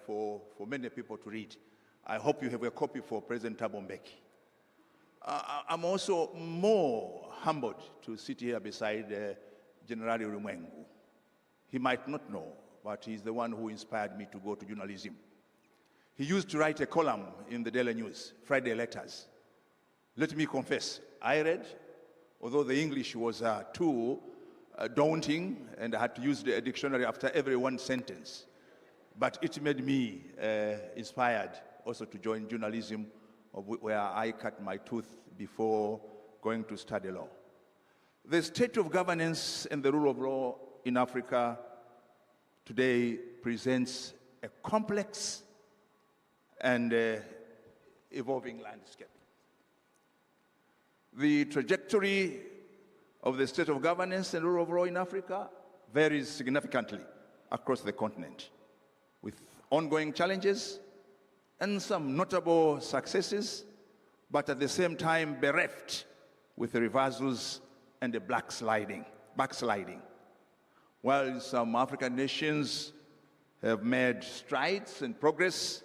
for many people to read. I hope you have a copy for President Thabo Mbeki. I'm also more humbled to sit here beside General Ulimwengu. He might not know, but he's the one who inspired me to go to journalism. He used to write a column in the Daily News, Friday Letters. Let me confess, I read, although the English was too daunting, and I had to use the dictionary after every one sentence. But it made me inspired also to join journalism, where I cut my tooth before going to study law. The state of governance and the rule of law in Africa today presents a complex and evolving landscape. The trajectory of the state of governance and rule of law in Africa varies significantly across the continent, with ongoing challenges and some notable successes, but at the same time bereft with the reversals and the backsliding. While some African nations have made strides and progress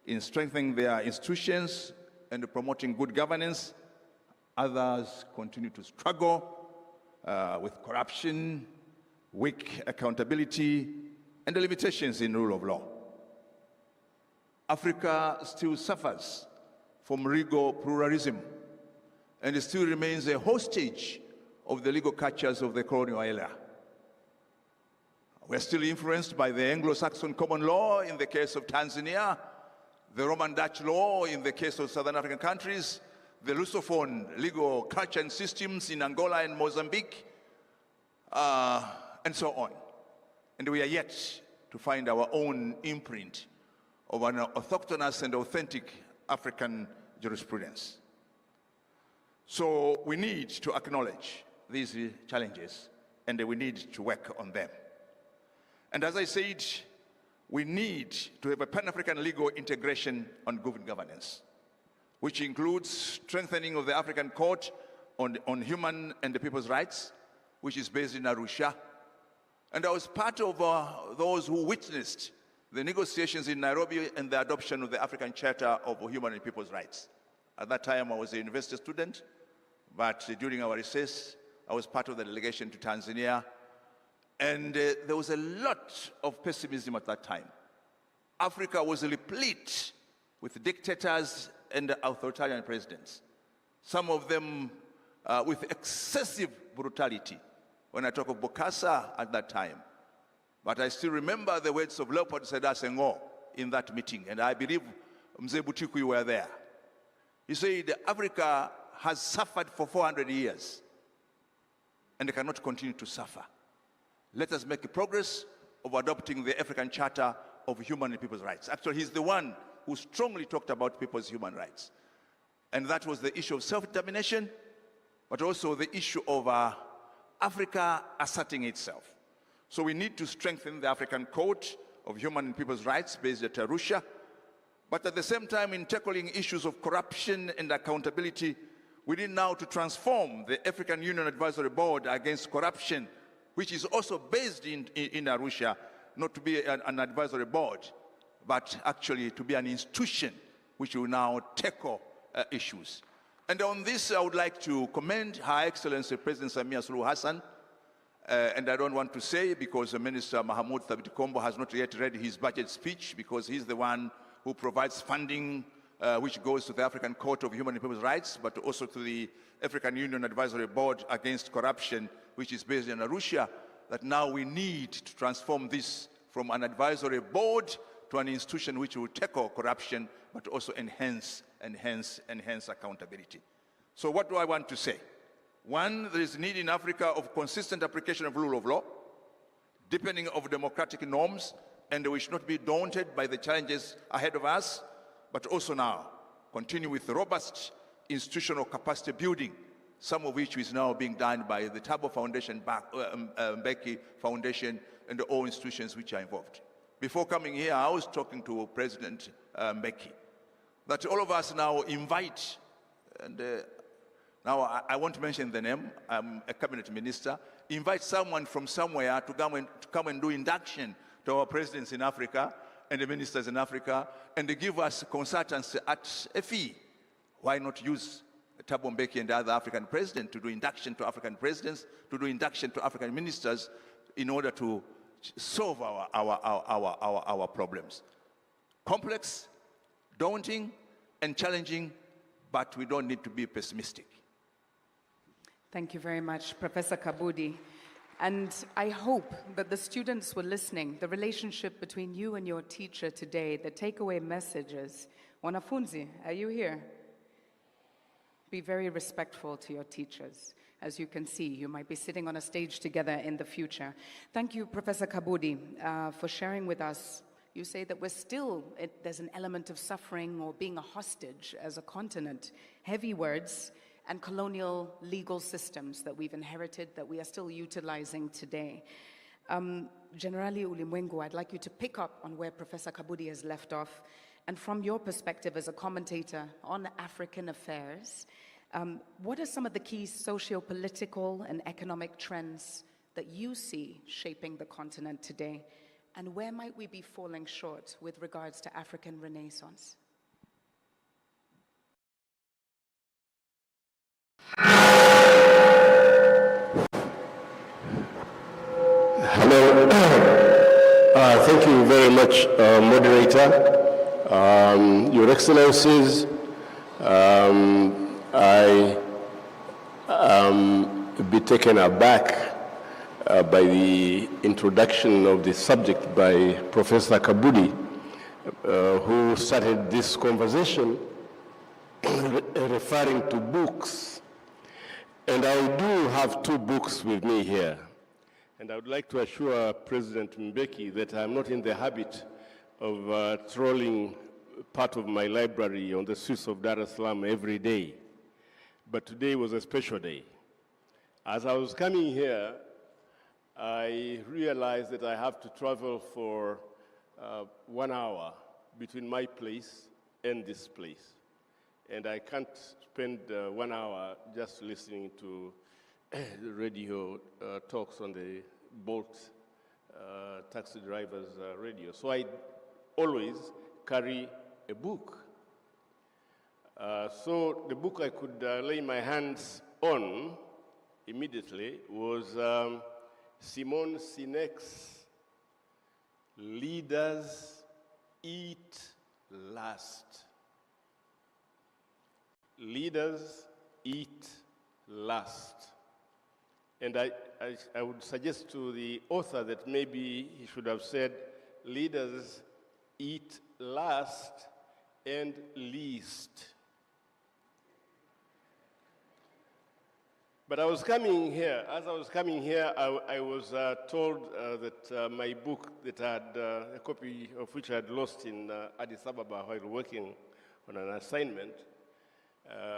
in strengthening their institutions and promoting good governance, others continue to struggle with corruption, weak accountability, and the limitations in rule of law. Africa still suffers from legal pluralism and it still remains a hostage of the legal cultures of the colonial era. We're still influenced by the Anglo-Saxon common law in the case of Tanzania, the Roman Dutch law in the case of Southern African countries, the Lusophone legal culture and systems in Angola and Mozambique, and so on. And we are yet to find our own imprint of an orthogonous and authentic African jurisprudence. So we need to acknowledge these challenges, and we need to work on them. And as I said, we need to have a Pan-African legal integration on good governance, which includes strengthening of the African Court on Human and People's Rights, which is based in Arusha. And I was part of those who witnessed the negotiations in Nairobi and the adoption of the African Charter of Human and People's Rights. At that time, I was a university student, but during our recess, I was part of the delegation to Tanzania, and there was a lot of pessimism at that time. Africa was replete with dictators and authoritarian presidents, some of them with excessive brutality. When I talk of Bokassa at that time, but I still remember the words of Leopold Sedar Senghor in that meeting, and I believe Mzee Butiku, you were there. He said, Africa has suffered for 400 years and cannot continue to suffer. Let us make progress of adopting the African Charter of Human and People's Rights. Actually, he's the one who strongly talked about people's human rights. And that was the issue of self-determination, but also the issue of Africa asserting itself. So we need to strengthen the African Court of Human and People's Rights based at Arusha, but at the same time in tackling issues of corruption and accountability, we need now to transform the African Union Advisory Board against corruption, which is also based in Arusha, not to be an advisory board, but actually to be an institution which will now tackle issues. And on this, I would like to commend Her Excellency President Samia Suluhu Hassan. And I don't want to say because the Minister Mahamudu Thabit Kombo has not yet read his budget speech, because he's the one who provides funding which goes to the African Court of Human and People's Rights, but also to the African Union Advisory Board Against Corruption, which is based in Arusha, that now we need to transform this from an advisory board to an institution which will tackle corruption, but also enhance accountability. So what do I want to say? One, there is need in Africa of consistent application of rule of law, deepening of democratic norms, and we should not be daunted by the challenges ahead of us, but also now continue with robust institutional capacity building, some of which is now being done by the Thabo Foundation, Mbeki Foundation, and all institutions which are involved. Before coming here, I was talking to President Mbeki, that all of us now invite, and now I won't mention the name, I'm a cabinet minister, invite someone from somewhere to come and do induction to our presidents in Africa and the ministers in Africa, and they give us consultancy at a fee. Why not use Thabo Mbeki and the other African presidents to do induction to African presidents, to do induction to African ministers, in order to solve our problems? Complex, daunting, and challenging, but we don't need to be pessimistic. Thank you very much, Professor Kabudi. And I hope that the students were listening, the relationship between you and your teacher today, the takeaway messages. Wanafunzi, are you here? Be very respectful to your teachers. As you can see, you might be sitting on a stage together in the future. Thank you, Professor Kabudi, for sharing with us. You say that we're still, there's an element of suffering or being a hostage as a continent. Heavy words and colonial legal systems that we've inherited that we are still utilizing today. Generali Ulimwengu, I'd like you to pick up on where Professor Kabudi has left off, and from your perspective as a commentator on African affairs, what are some of the key socio-political and economic trends that you see shaping the continent today, and where might we be falling short with regards to African Renaissance? Hello. Thank you very much, moderator. Your Excellencies, I am a bit taken aback by the introduction of the subject by Professor Kabudi, who started this conversation referring to books. And I do have two books with me here. And I would like to assure President Mbeki that I'm not in the habit of trolling part of my library on the streets of Dar es Salaam every day. But today was a special day. As I was coming here, I realized that I have to travel for 1 hour between my place and this place. And I can't spend 1 hour just listening to the radio talks on the Bolt taxi driver's radio. So I always carry a book. So the book I could lay my hands on immediately was Simon Sinek's Leaders Eat Last. Leaders eat last. And I would suggest to the author that maybe he should have said, leaders eat last and least. But I was coming here, as I was coming here, I was told that my book that I had, a copy of which I had lost in Addis Ababa while working on an assignment,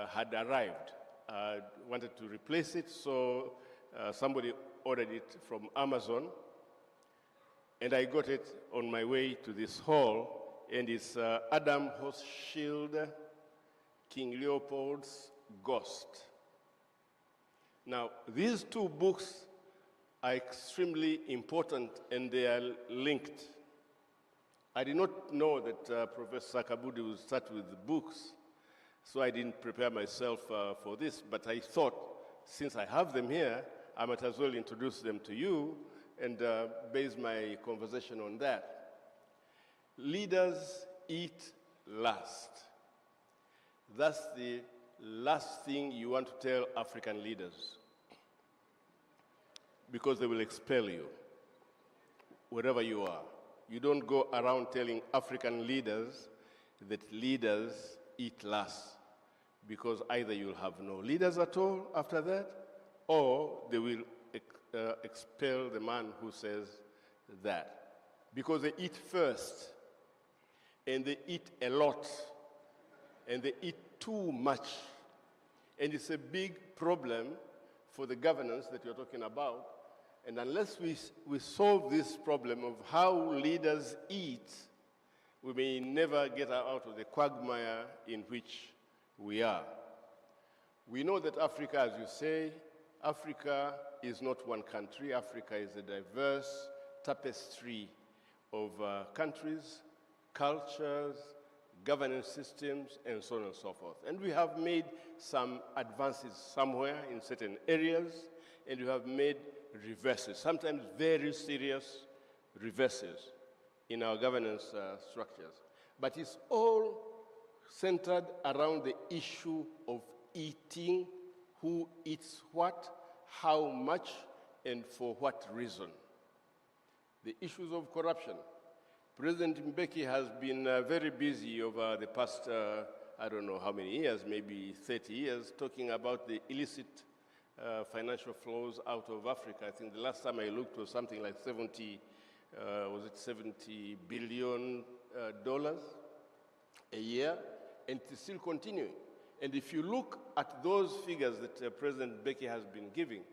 had arrived. I wanted to replace it, so somebody ordered it from Amazon, and I got it on my way to this hall, and it's Adam Hochschild, King Leopold's Ghost. Now, these two books are extremely important, and they are linked. I did not know that Professor Kabudi would start with books, so I didn't prepare myself for this, but I thought, since I have them here, I might as well introduce them to you and base my conversation on that. Leaders eat last. That's the last thing you want to tell African leaders, because they will expel you wherever you are. You don't go around telling African leaders that leaders eat last, because either you'll have no leaders at all after that, or they will expel the man who says that. Because they eat first, and they eat a lot, and they eat too much. And it's a big problem for the governance that you're talking about. And unless we solve this problem of how leaders eat, we may never get out of the quagmire in which we are. We know that Africa, as you say, Africa is not one country. Africa is a diverse tapestry of countries, cultures, governance systems, and so on and so forth. And we have made some advances somewhere in certain areas, and we have made reverses, sometimes very serious reverses in our governance structures. But it's all centered around the issue of eating, who eats what, how much, and for what reason. The issues of corruption. President Mbeki has been very busy over the past, I don't know how many years, maybe 30 years, talking about the illicit financial flows out of Africa. I think the last time I looked was something like 70 billion dollars a year, and it's still continuing. And if you look at those figures that President Mbeki has been giving,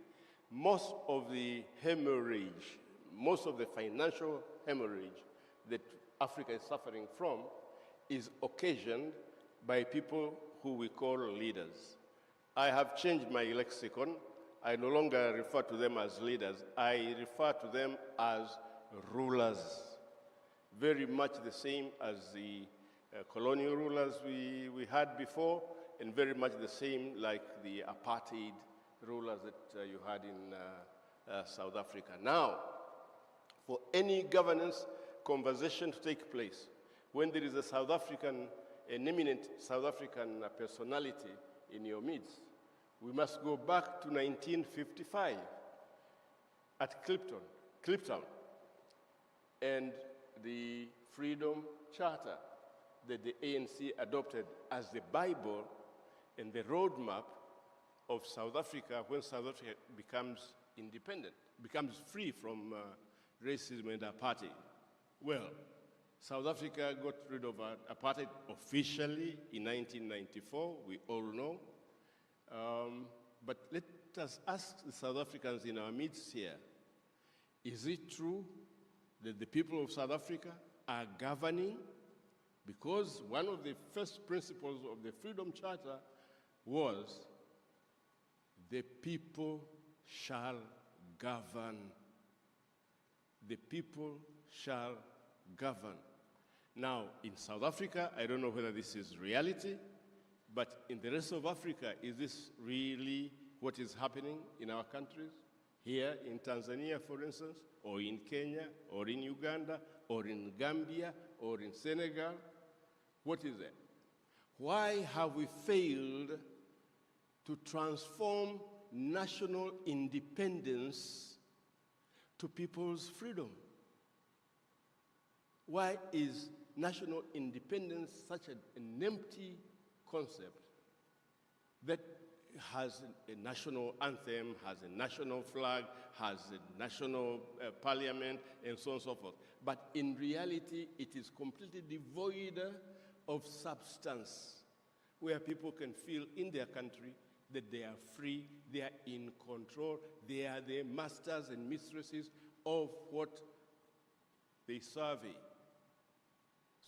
most of the hemorrhage, most of the financial hemorrhage that Africa is suffering from is occasioned by people who we call leaders. I have changed my lexicon. I no longer refer to them as leaders. I refer to them as rulers, very much the same as the colonial rulers we had before, and very much the same like the apartheid rulers that you had in South Africa. Now, for any governance conversation to take place, when there is an eminent South African personality in your midst, we must go back to 1955 at Cliptown, and the Freedom Charter that the ANC adopted as the Bible and the roadmap of South Africa when South Africa becomes independent, becomes free from racism and apartheid. Well, South Africa got rid of apartheid officially in 1994, we all know. But let us ask the South Africans in our midst here, is it true that the people of South Africa are governing? Because one of the first principles of the Freedom Charter was the people shall govern. The people shall govern. Now, in South Africa, I don't know whether this is reality, but in the rest of Africa, is this really what is happening in our countries? Here in Tanzania, for instance, or in Kenya, or in Uganda, or in Gambia, or in Senegal? What is it? Why have we failed to transform national independence to people's freedom? Why is national independence such an empty concept that has a national anthem, has a national flag, has a national parliament, and so on and so forth? But in reality, it is completely devoid of substance, where people can feel in their country that they are free, they are in control, they are the masters and mistresses of what they survey.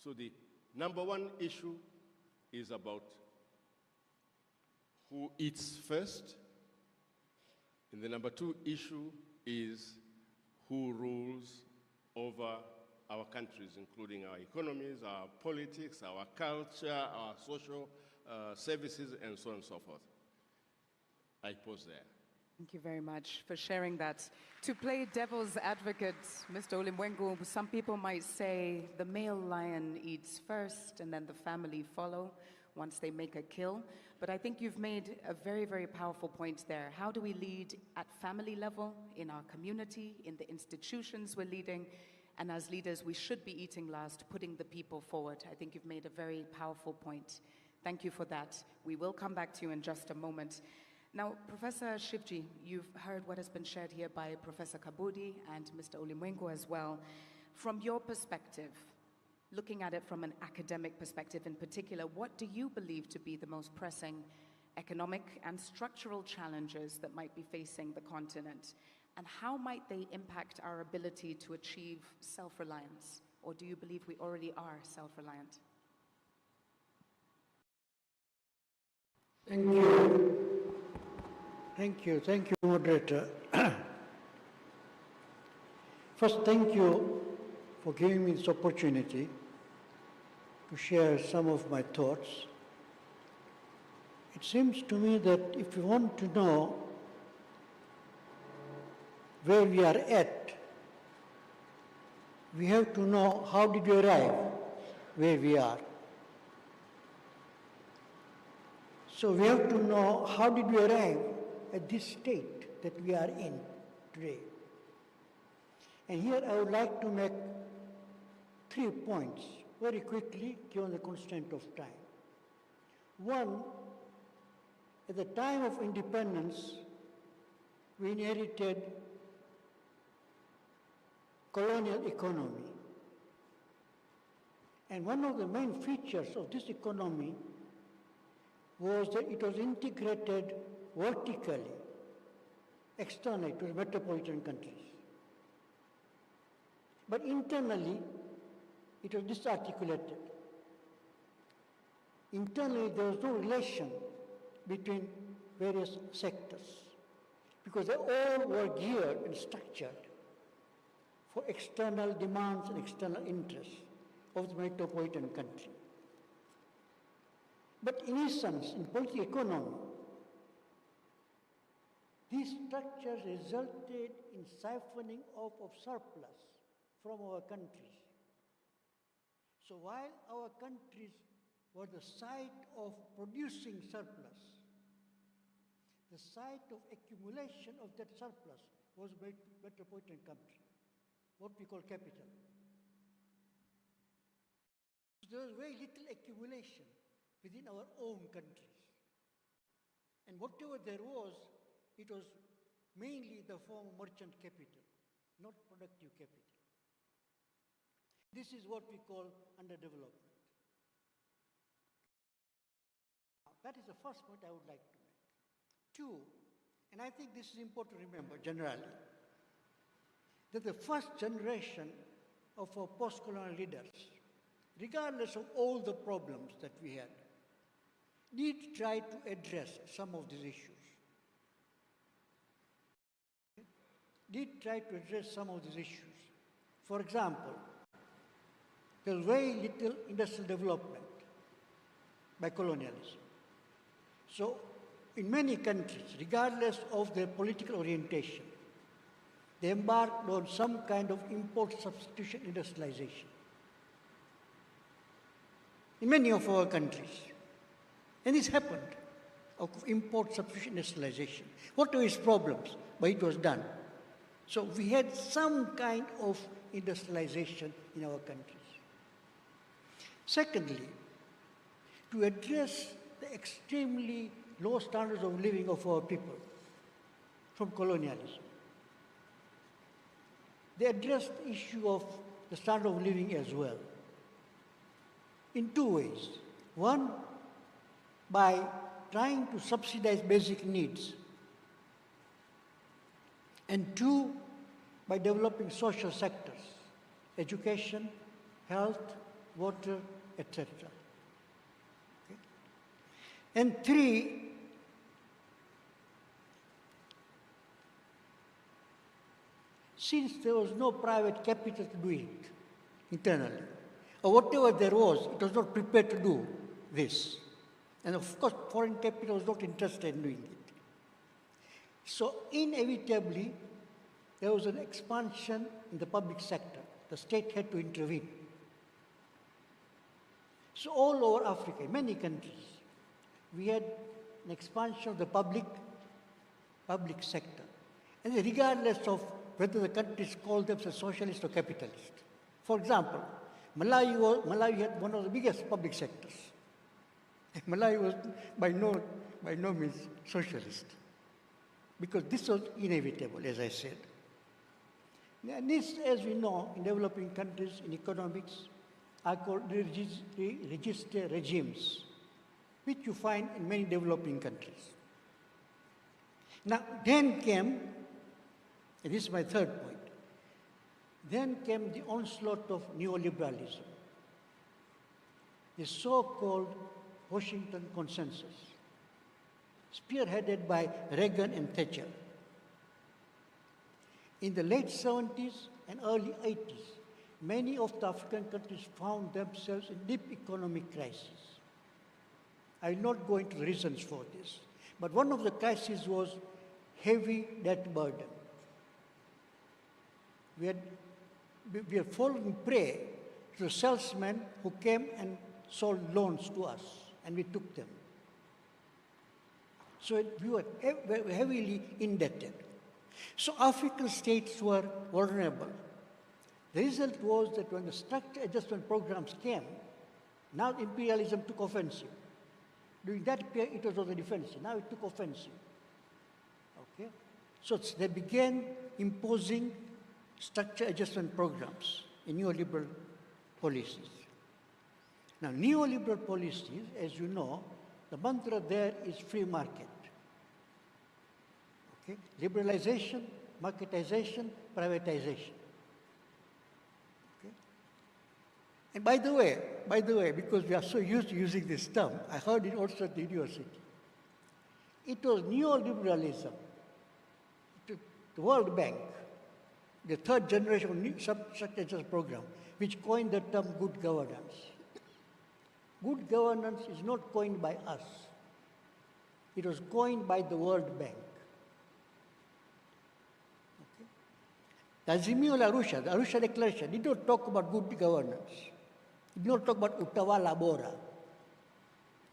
So the number one issue is about who eats first, and the number two issue is who rules over our countries, including our economies, our politics, our culture, our social services, and so on and so forth. I pause there. Thank you very much for sharing that. To play devil's advocate, Mr. Ulimwengu, some people might say the male lion eats first and then the family follow once they make a kill. But I think you've made a very, very powerful point there. How do we lead at family level, in our community, in the institutions we're leading? And as leaders, we should be eating last, putting the people forward. I think you've made a very powerful point. Thank you for that. We will come back to you in just a moment. Now, Professor Shivji, you've heard what has been shared here by Professor Kabudi and Mr. Ulimwengu as well. From your perspective, looking at it from an academic perspective in particular, what do you believe to be the most pressing economic and structural challenges that might be facing the continent? And how might they impact our ability to achieve self-reliance? Or do you believe we already are self-reliant? Thank you. Thank you, moderator. First, thank you for giving me this opportunity to share some of my thoughts. It seems to me that if we want to know where we are at, we have to know how did we arrive where we are. So we have to know how did we arrive at this state that we are in today. And here I would like to make 3 points very quickly, given the constraint of time. One, at the time of independence, we inherited colonial economy. And one of the main features of this economy was that it was integrated vertically, externally to the metropolitan countries. But internally, it was disarticulated. Internally, there was no relation between various sectors because they all were geared and structured for external demands and external interests of the metropolitan country. But in essence, in political economy, these structures resulted in siphoning off of surplus from our countries. So while our countries were the site of producing surplus, the site of accumulation of that surplus was metropolitan country, what we call capital. There was very little accumulation within our own countries. And whatever there was, it was mainly the form of merchant capital, not productive capital. This is what we call underdevelopment. That is the first point I would like to make. Two, and I think this is important to remember generally, that the first generation of our post-colonial leaders, regardless of all the problems that we had, did try to address some of these issues. For example, there was very little industrial development by colonialism. So in many countries, regardless of their political orientation, they embarked on some kind of import substitution industrialization. In many of our countries. And this happened, of import substitution industrialization. What were its problems? But it was done. So we had some kind of industrialization in our countries. Secondly, to address the extremely low standards of living of our people from colonialism, they addressed the issue of the standard of living as well in 2 ways. One, by trying to subsidize basic needs. And two, by developing social sectors, education, health, water, etc. Okay? And three, since there was no private capital to do it, internally. Or whatever there was, it was not prepared to do this. And of course, foreign capital was not interested in doing it. So inevitably, there was an expansion in the public sector. The state had to intervene. So all over Africa, in many countries, we had an expansion of the public sector. And regardless of whether the countries called themselves socialist or capitalist. For example, Malawi had one of the biggest public sectors. Malawi was by no means socialist, because this was inevitable, as I said. And this, as we know, in developing countries, in economics, are called register regimes, which you find in many developing countries. Now, then came, and this is my third point, then came the onslaught of neoliberalism, the so-called Washington Consensus, spearheaded by Reagan and Thatcher. In the late 70s and early 80s, many of the African countries found themselves in deep economic crisis. I will not go into the reasons for this, but one of the crises was heavy debt burden. We had fallen prey to the salesmen who came and sold loans to us, and we took them. So we were heavily indebted. So African states were vulnerable. The result was that when the structural adjustment programs came, now imperialism took offensive. During that period, it was on the defensive. Now it took offensive. Okay? So they began imposing structural adjustment programs in neoliberal policies. Now, neoliberal policies, as you know, the mantra there is free market. Okay? Liberalization, marketization, privatization. Okay? And by the way, because we are so used to using this term, I heard it also at the university. It was neoliberalism, the World Bank, the third generation of structural adjustment program, which coined the term good governance. Good governance is not coined by us. It was coined by the World Bank. Okay? The Arusha Declaration did not talk about good governance. It did not talk about utawala bora.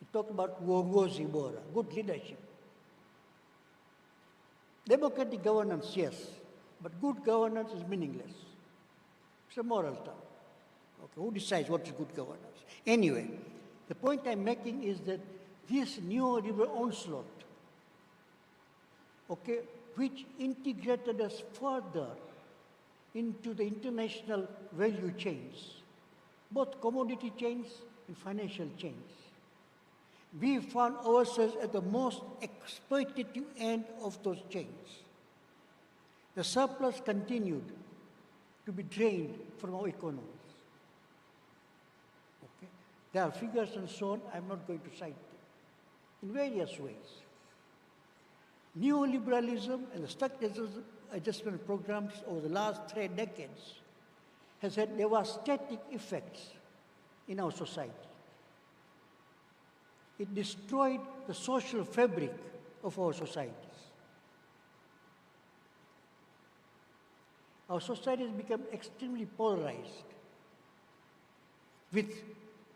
It talked about uongozi bora, good leadership. Democratic governance, yes, but good governance is meaningless. It's a moral term. Okay, who decides what is good governance? Anyway, the point I'm making is that this neoliberal onslaught, okay, which integrated us further into the international value chains, both commodity chains and financial chains. We found ourselves at the most exploitative end of those chains. The surplus continued to be drained from our economies. Okay? There are figures and so on, I'm not going to cite them, in various ways. Neoliberalism and the structural adjustment programs over the last 3 decades has had devastating effects in our society. It destroyed the social fabric of our societies. Our society has become extremely polarized, with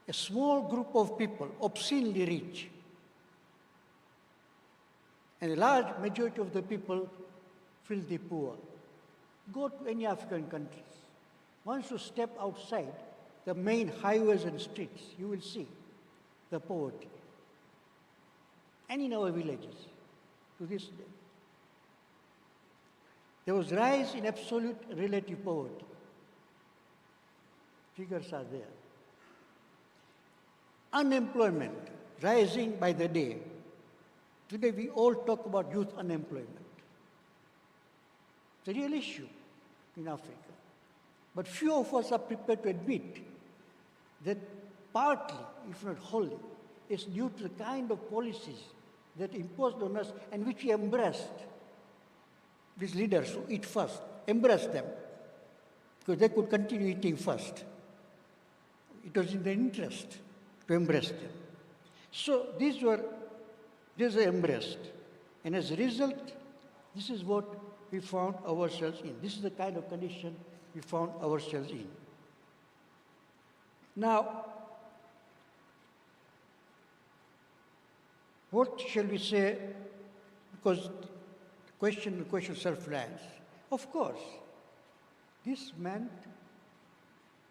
a small group of people obscenely rich, and a large majority of the people filthy poor. Go to any African countries. Once you step outside the main highways and streets, you will see the poverty. And in our villages, to this day. There was rise in absolute relative poverty. Figures are there. Unemployment rising by the day. Today we all talk about youth unemployment. It's a real issue in Africa. But few of us are prepared to admit that partly, if not wholly, is due to the kind of policies that imposed on us and which we embraced. These leaders who eat first, embraced them, because they could continue eating first. it was in their interest to embrace them. So these were embraced. And as a result, this is what we found ourselves in. This is the kind of condition we found ourselves in. Now, what shall we say? Because the question of self-reliance. Of course, this meant,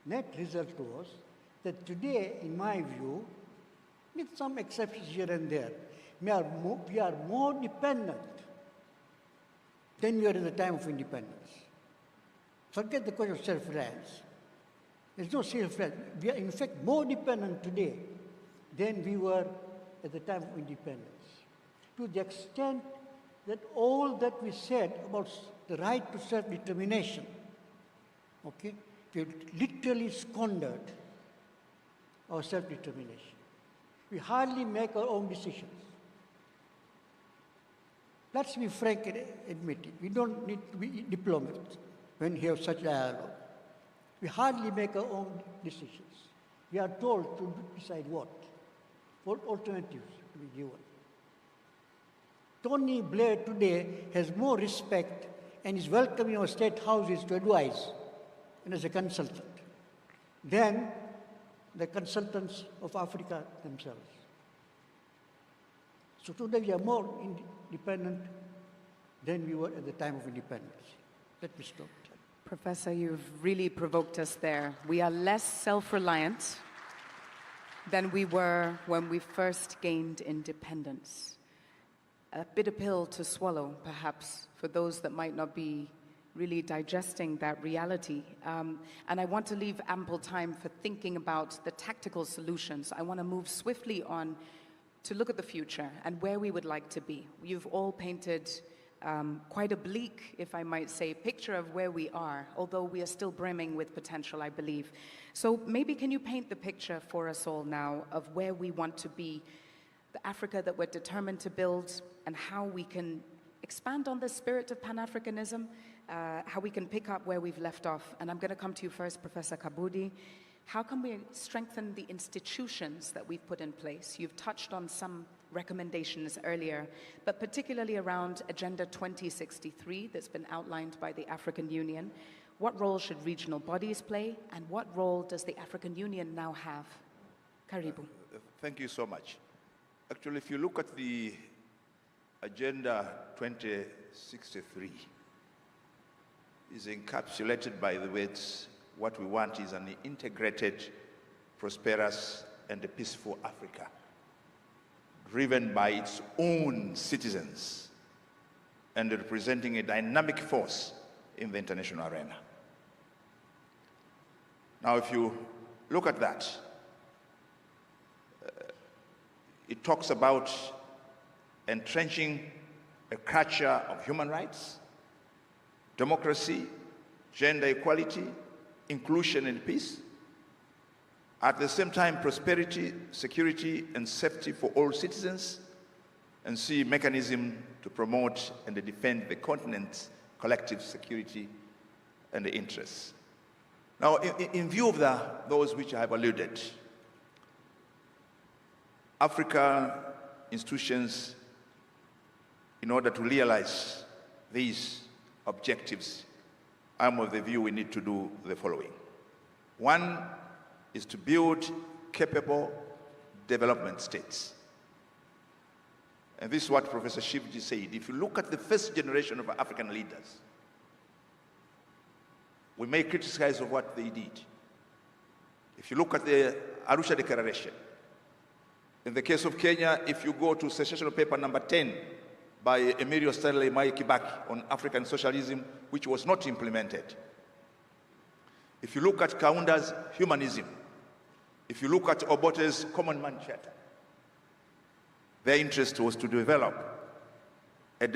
net result was that today, in my view, with some exceptions here and there, we are more dependent than we were at the time of independence. Forget the question of self-reliance. There's no self-reliance. We are, in fact, more dependent today than we were at the time of independence. To the extent that all that we said about the right to self-determination, okay, we literally squandered our self-determination. We hardly make our own decisions. Let's be frank and admit it. We don't need to be diplomats when we have such dialogue. We hardly make our own decisions. We are told to decide what alternatives to be given. Tony Blair today has more respect and is welcoming our state houses to advise and as a consultant than the consultants of Africa themselves. So today we are more independent than we were at the time of independence. Let me stop. Professor, you've really provoked us there. We are less self-reliant than we were when we first gained independence. A bitter pill to swallow, perhaps, for those that might not be really digesting that reality. And I want to leave ample time for thinking about the tactical solutions. I want to move swiftly on to look at the future and where we would like to be. You've all painted quite a bleak, if I might say, picture of where we are, although we are still brimming with potential, I believe. So maybe can you paint the picture for us all now of where we want to be, the Africa that we're determined to build, and how we can expand on the spirit of Pan-Africanism, how we can pick up where we've left off. And I'm going to come to you first, Professor Kabudi. How can we strengthen the institutions that we've put in place? You've touched on some recommendations earlier, but particularly around Agenda 2063 that's been outlined by the African Union. What role should regional bodies play, and what role does the African Union now have? Karibu. Thank you so much. Actually, if you look at the Agenda 2063, is encapsulated by the words, what we want is an integrated, prosperous, and a peaceful Africa, driven by its own citizens and representing a dynamic force in the international arena. Now, if you look at that, it talks about entrenching a culture of human rights, democracy, gender equality, inclusion and peace. At the same time, prosperity, security, and safety for all citizens, and see mechanism to promote and defend the continent's collective security and interests. Now, in view of those which I have alluded, African institutions, in order to realize these objectives, I'm of the view we need to do the following. One is to build capable development states. And this is what Professor Shivji said. If you look at the first generation of African leaders, we may criticize of what they did. If you look at the Arusha Declaration, in the case of Kenya, if you go to Sessional Paper number 10 by Emilio Stanley Mwai Kibaki on African socialism, which was not implemented. If you look at Kaunda's humanism, if you look at Obote's Common Man Charter, their interest was to develop a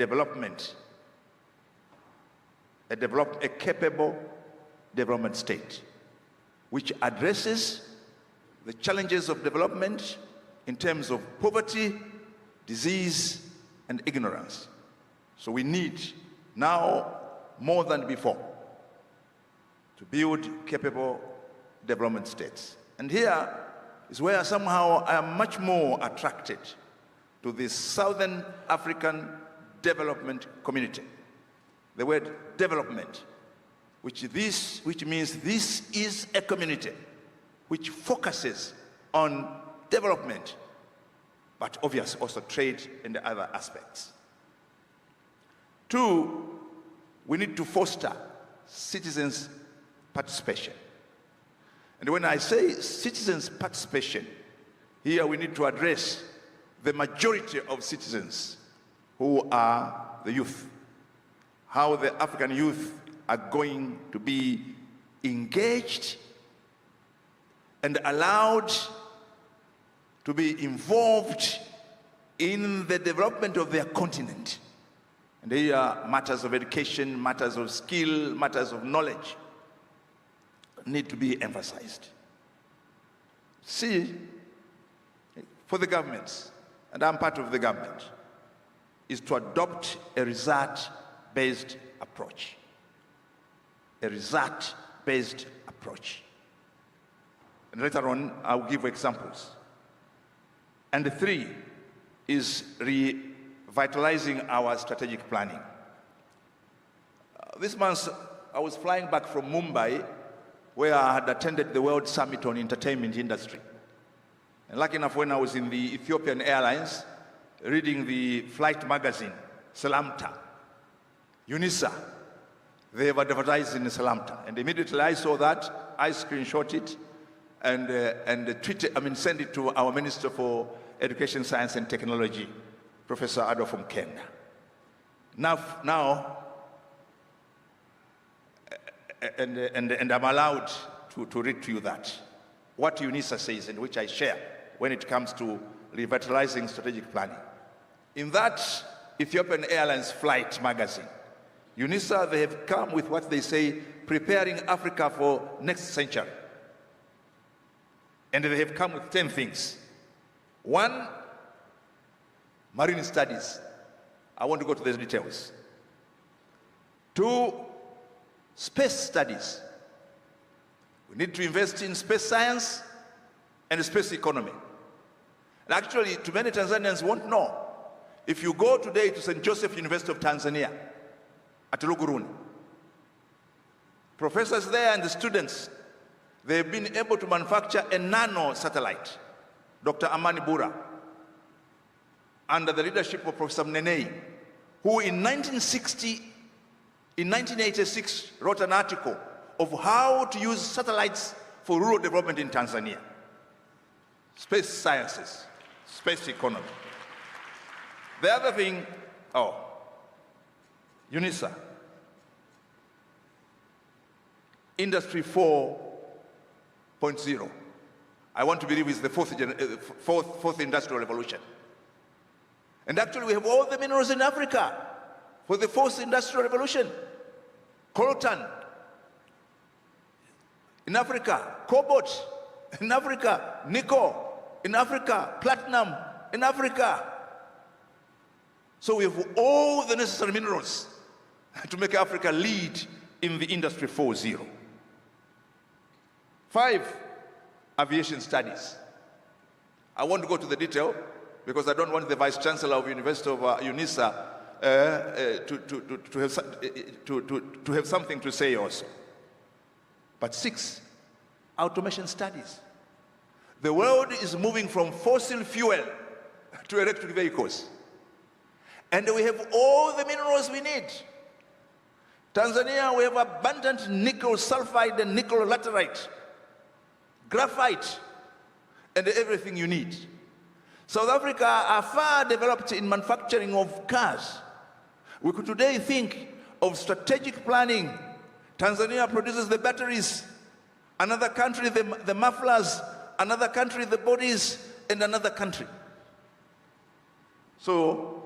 capable development state, which addresses the challenges of development in terms of poverty, disease, and ignorance. So we need now more than before to build capable development states. And here is where somehow I am much more attracted to the Southern African Development Community. The word development, which means this is a community which focuses on development, but obviously also trade and the other aspects. 2, we need to foster citizens' participation. And when I say citizens' participation, here we need to address the majority of citizens who are the youth. How the African youth are going to be engaged and allowed to be involved in the development of their continent. And here are matters of education, matters of skill, matters of knowledge need to be emphasized. C, for the governments, and I'm part of the government, is to adopt a result-based approach. A result-based approach. And later on, I'll give examples. And 3 is revitalizing our strategic planning. This month, I was flying back from Mumbai, where I had attended the World Summit on Entertainment Industry. And lucky enough, when I was in the Ethiopian Airlines, reading the flight magazine, Salamta, UNISA, they have advertised in Salamta. And immediately I saw that, I screenshot it, and send it to our Minister for Education, Science and Technology, Professor Ado from Kenya. Now, and I'm allowed to read to you that, what UNISA says, and which I share when it comes to revitalizing strategic planning. In that Ethiopian Airlines flight magazine, UNISA, they have come with what they say, preparing Africa for next century. And they have come with 10 things. 1, marine studies. I want to go to the details. 2, space studies. We need to invest in space science and space economy. And actually, too many Tanzanians won't know. If you go today to St. Joseph University of Tanzania at Luguruni, professors there and the students, they've been able to manufacture a nano satellite. Dr. Amani Bura, under the leadership of Professor Mnenei, who in 1986 wrote an article of how to use satellites for rural development in Tanzania. Space sciences, space economy. The other thing, UNISA, Industry 4.0. I want to believe it's the fourth industrial revolution. And actually we have all the minerals in Africa for the fourth industrial revolution. Coltan in Africa, cobalt in Africa, nickel in Africa, platinum in Africa. So we have all the necessary minerals to make Africa lead in the Industry 4.0. 5, aviation studies. I won't go to the detail because I don't want the Vice Chancellor of University of UNISA to have something to say also. But 6, automation studies. The world is moving from fossil fuel to electric vehicles. And we have all the minerals we need. Tanzania, we have abundant nickel sulfide and nickel laterite, graphite, and everything you need. South Africa are far developed in manufacturing of cars. We could today think of strategic planning. Tanzania produces the batteries, another country the mufflers, another country the bodies, and another country. So,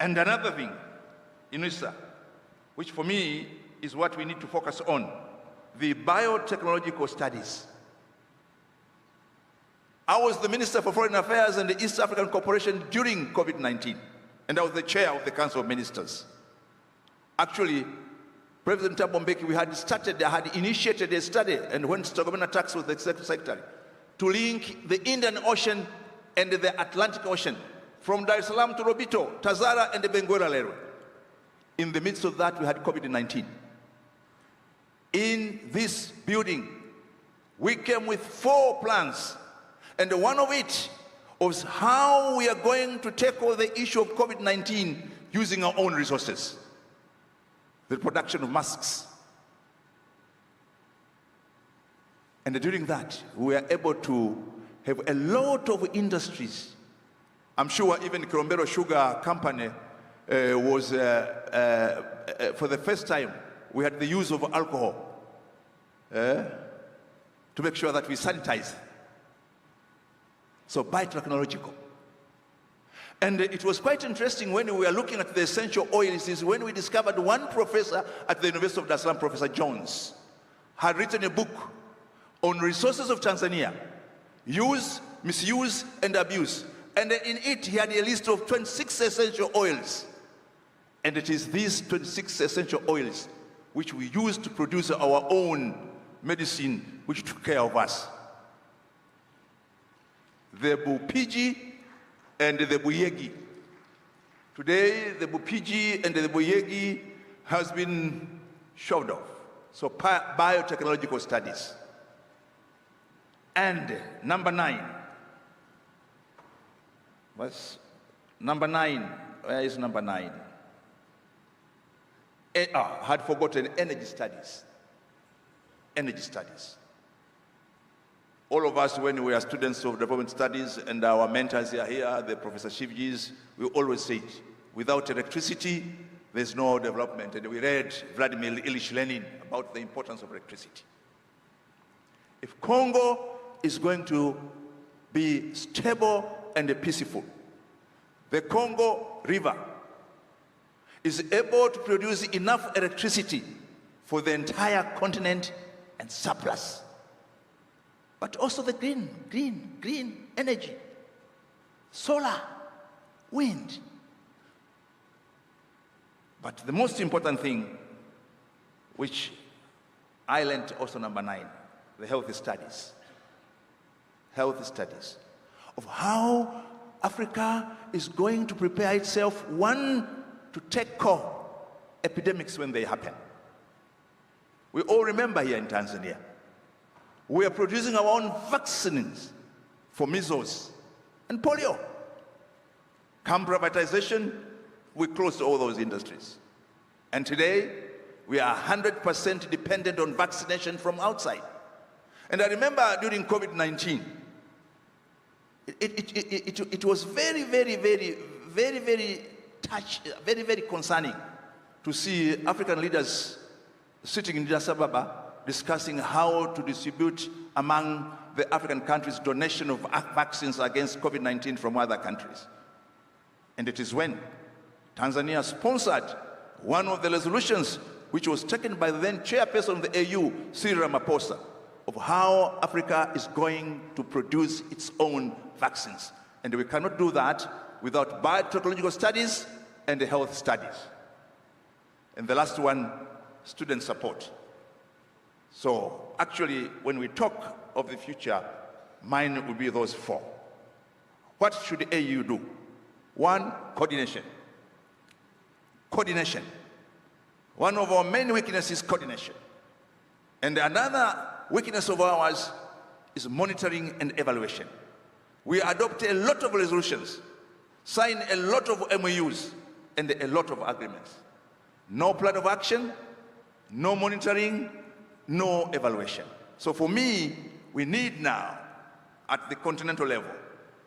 and another thing, UNISA, which for me is what we need to focus on, the biotechnological studies. I was the Minister for Foreign Affairs and the East African Cooperation during COVID-19, and I was the chair of the Council of Ministers. Actually, President Thabo Mbeki, I had initiated a study, and when Stogomena Tax was the Executive Secretary, to link the Indian Ocean and the Atlantic Ocean, from Dar es Salaam to Lobito, Tazara, and the Benguela Railway. In the midst of that, we had COVID-19. In this building, we came with 4 plans, and one of it was how we are going to tackle the issue of COVID-19 using our own resources. The production of masks. And during that, we were able to have a lot of industries. I'm sure even Kilombero Sugar Company was, for the first time, we had the use of alcohol to make sure that we sanitize. So biotechnological. And it was quite interesting when we were looking at the essential oils, is when we discovered one professor at the University of Dar es Salaam, Professor Jones, had written a book on resources of Tanzania, use, misuse, and abuse. And in it, he had a list of 26 essential oils. And it is these 26 essential oils which we use to produce our own medicine, which took care of us. The Bupiji and the Buyegi. Today, the Bupiji and the Buyegi has been shoved off. So biotechnological studies. And number 9. What's number 9? Where is number 9? Had forgotten energy studies. Energy studies. All of us, when we are students of development studies, and our mentors are here, the Professor Shivjis, we always say, without electricity, there's no development. And we read Vladimir Ilyich Lenin about the importance of electricity. If Congo is going to be stable and peaceful, the Congo River is able to produce enough electricity for the entire continent and surplus. But also the green energy, solar, wind. But the most important thing, which I learned also number 9, the health studies. Health studies of how Africa is going to prepare itself, one, to tackle epidemics when they happen. We all remember here in Tanzania, we are producing our own vaccines for measles and polio. Come privatization, we closed all those industries. And today, we are 100% dependent on vaccination from outside. And I remember during COVID-19, it was very concerning to see African leaders sitting in Addis Ababa discussing how to distribute among the African countries donation of vaccines against COVID-19 from other countries. And it is when Tanzania sponsored one of the resolutions which was taken by the then chairperson of the AU, Cyril Ramaphosa, of how Africa is going to produce its own vaccines. And we cannot do that without biotechnological studies and health studies. And the last one, student support. So actually, when we talk of the future, mine will be those 4. What should AU do? 1, coordination. Coordination. One of our main weaknesses is coordination. And another weakness of ours is monitoring and evaluation. We adopt a lot of resolutions, sign a lot of MOUs, and a lot of agreements. No plan of action, no monitoring, no evaluation. So for me, we need now, at the continental level,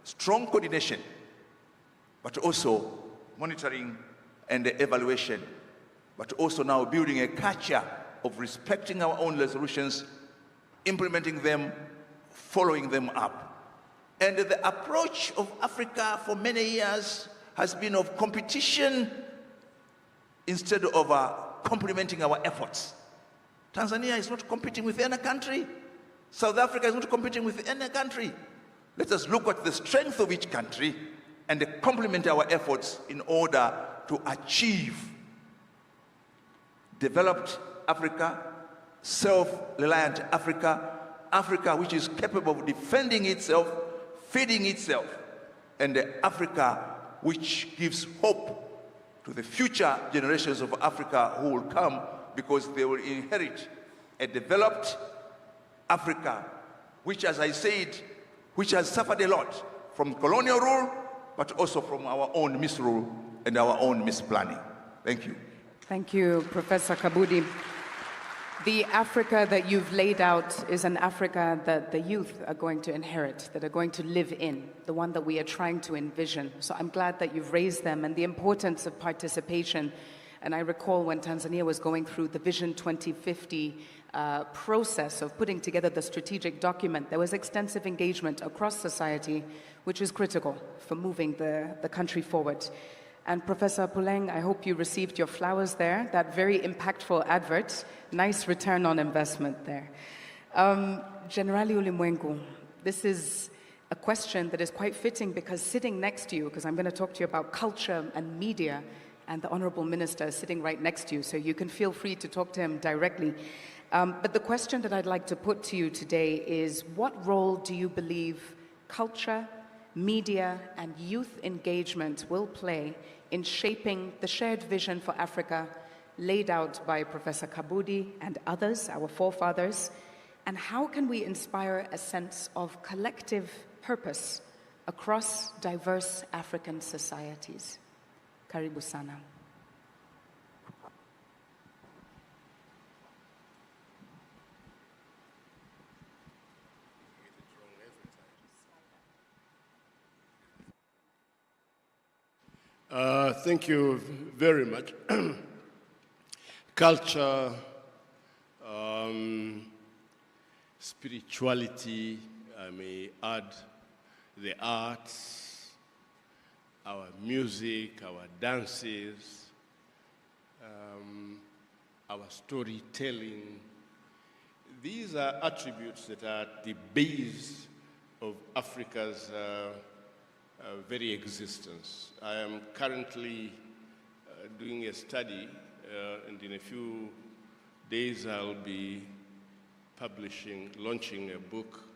strong coordination, but also monitoring and evaluation, but also now building a culture of respecting our own resolutions, implementing them, following them up. And the approach of Africa for many years has been of competition instead of complementing our efforts. Tanzania is not competing with any country. South Africa is not competing with any country. Let us look at the strength of each country and complement our efforts in order to achieve developed Africa, self-reliant Africa, Africa which is capable of defending itself, feeding itself, and the Africa which gives hope to the future generations of Africa who will come, because they will inherit a developed Africa, which, as I said, which has suffered a lot from colonial rule, but also from our own misrule and our own misplanning. Thank you. Thank you, Professor Kabudi. The Africa that you've laid out is an Africa that the youth are going to inherit, that are going to live in, the one that we are trying to envision. So I'm glad that you've raised them and the importance of participation. And I recall when Tanzania was going through the Vision 2050 process of putting together the strategic document, there was extensive engagement across society, which is critical for moving the country forward. And Professor Puleng, I hope you received your flowers there, that very impactful advert. Nice return on investment there. Generali Ulimwengu, this is a question that is quite fitting because sitting next to you, because I'm going to talk to you about culture and media, and the Honorable Minister is sitting right next to you, so you can feel free to talk to him directly. But the question that I'd like to put to you today is, what role do you believe culture, media, and youth engagement will play in shaping the shared vision for Africa laid out by Professor Kabudi and others, our forefathers, and how can we inspire a sense of collective purpose across diverse African societies? Karibu sana. Thank you very much. Culture, spirituality, I may add the arts, our music, our dances, our storytelling. These are attributes that are at the base of Africa's very existence. I am currently doing a study, and in a few days I'll be launching a book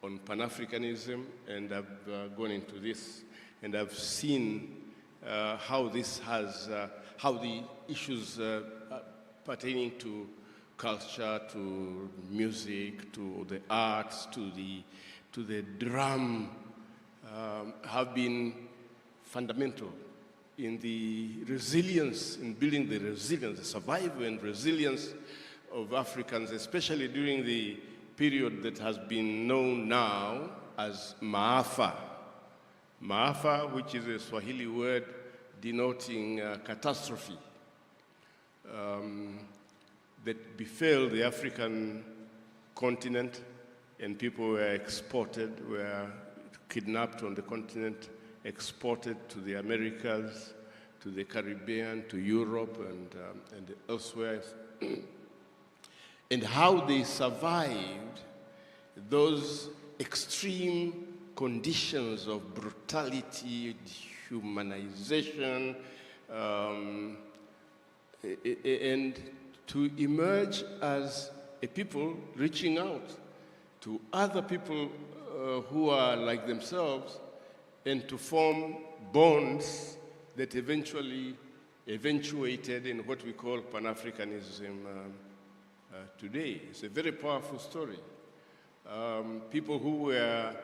on Pan-Africanism, and I've gone into this, and I've seen how this has, how the issues pertaining to culture, to music, to the arts, to the drum, have been fundamental in the resilience, in building the resilience, the survival and resilience of Africans, especially during the period that has been known now as Maafa. Maafa, which is a Swahili word denoting catastrophe, that befell the African continent, and people were exported, were kidnapped on the continent, exported to the Americas, to the Caribbean, to Europe, and elsewhere. And how they survived those extreme conditions of brutality, dehumanization, and to emerge as a people reaching out to other people who are like themselves, and to form bonds that eventuated in what we call Pan-Africanism today. It's a very powerful story. People who were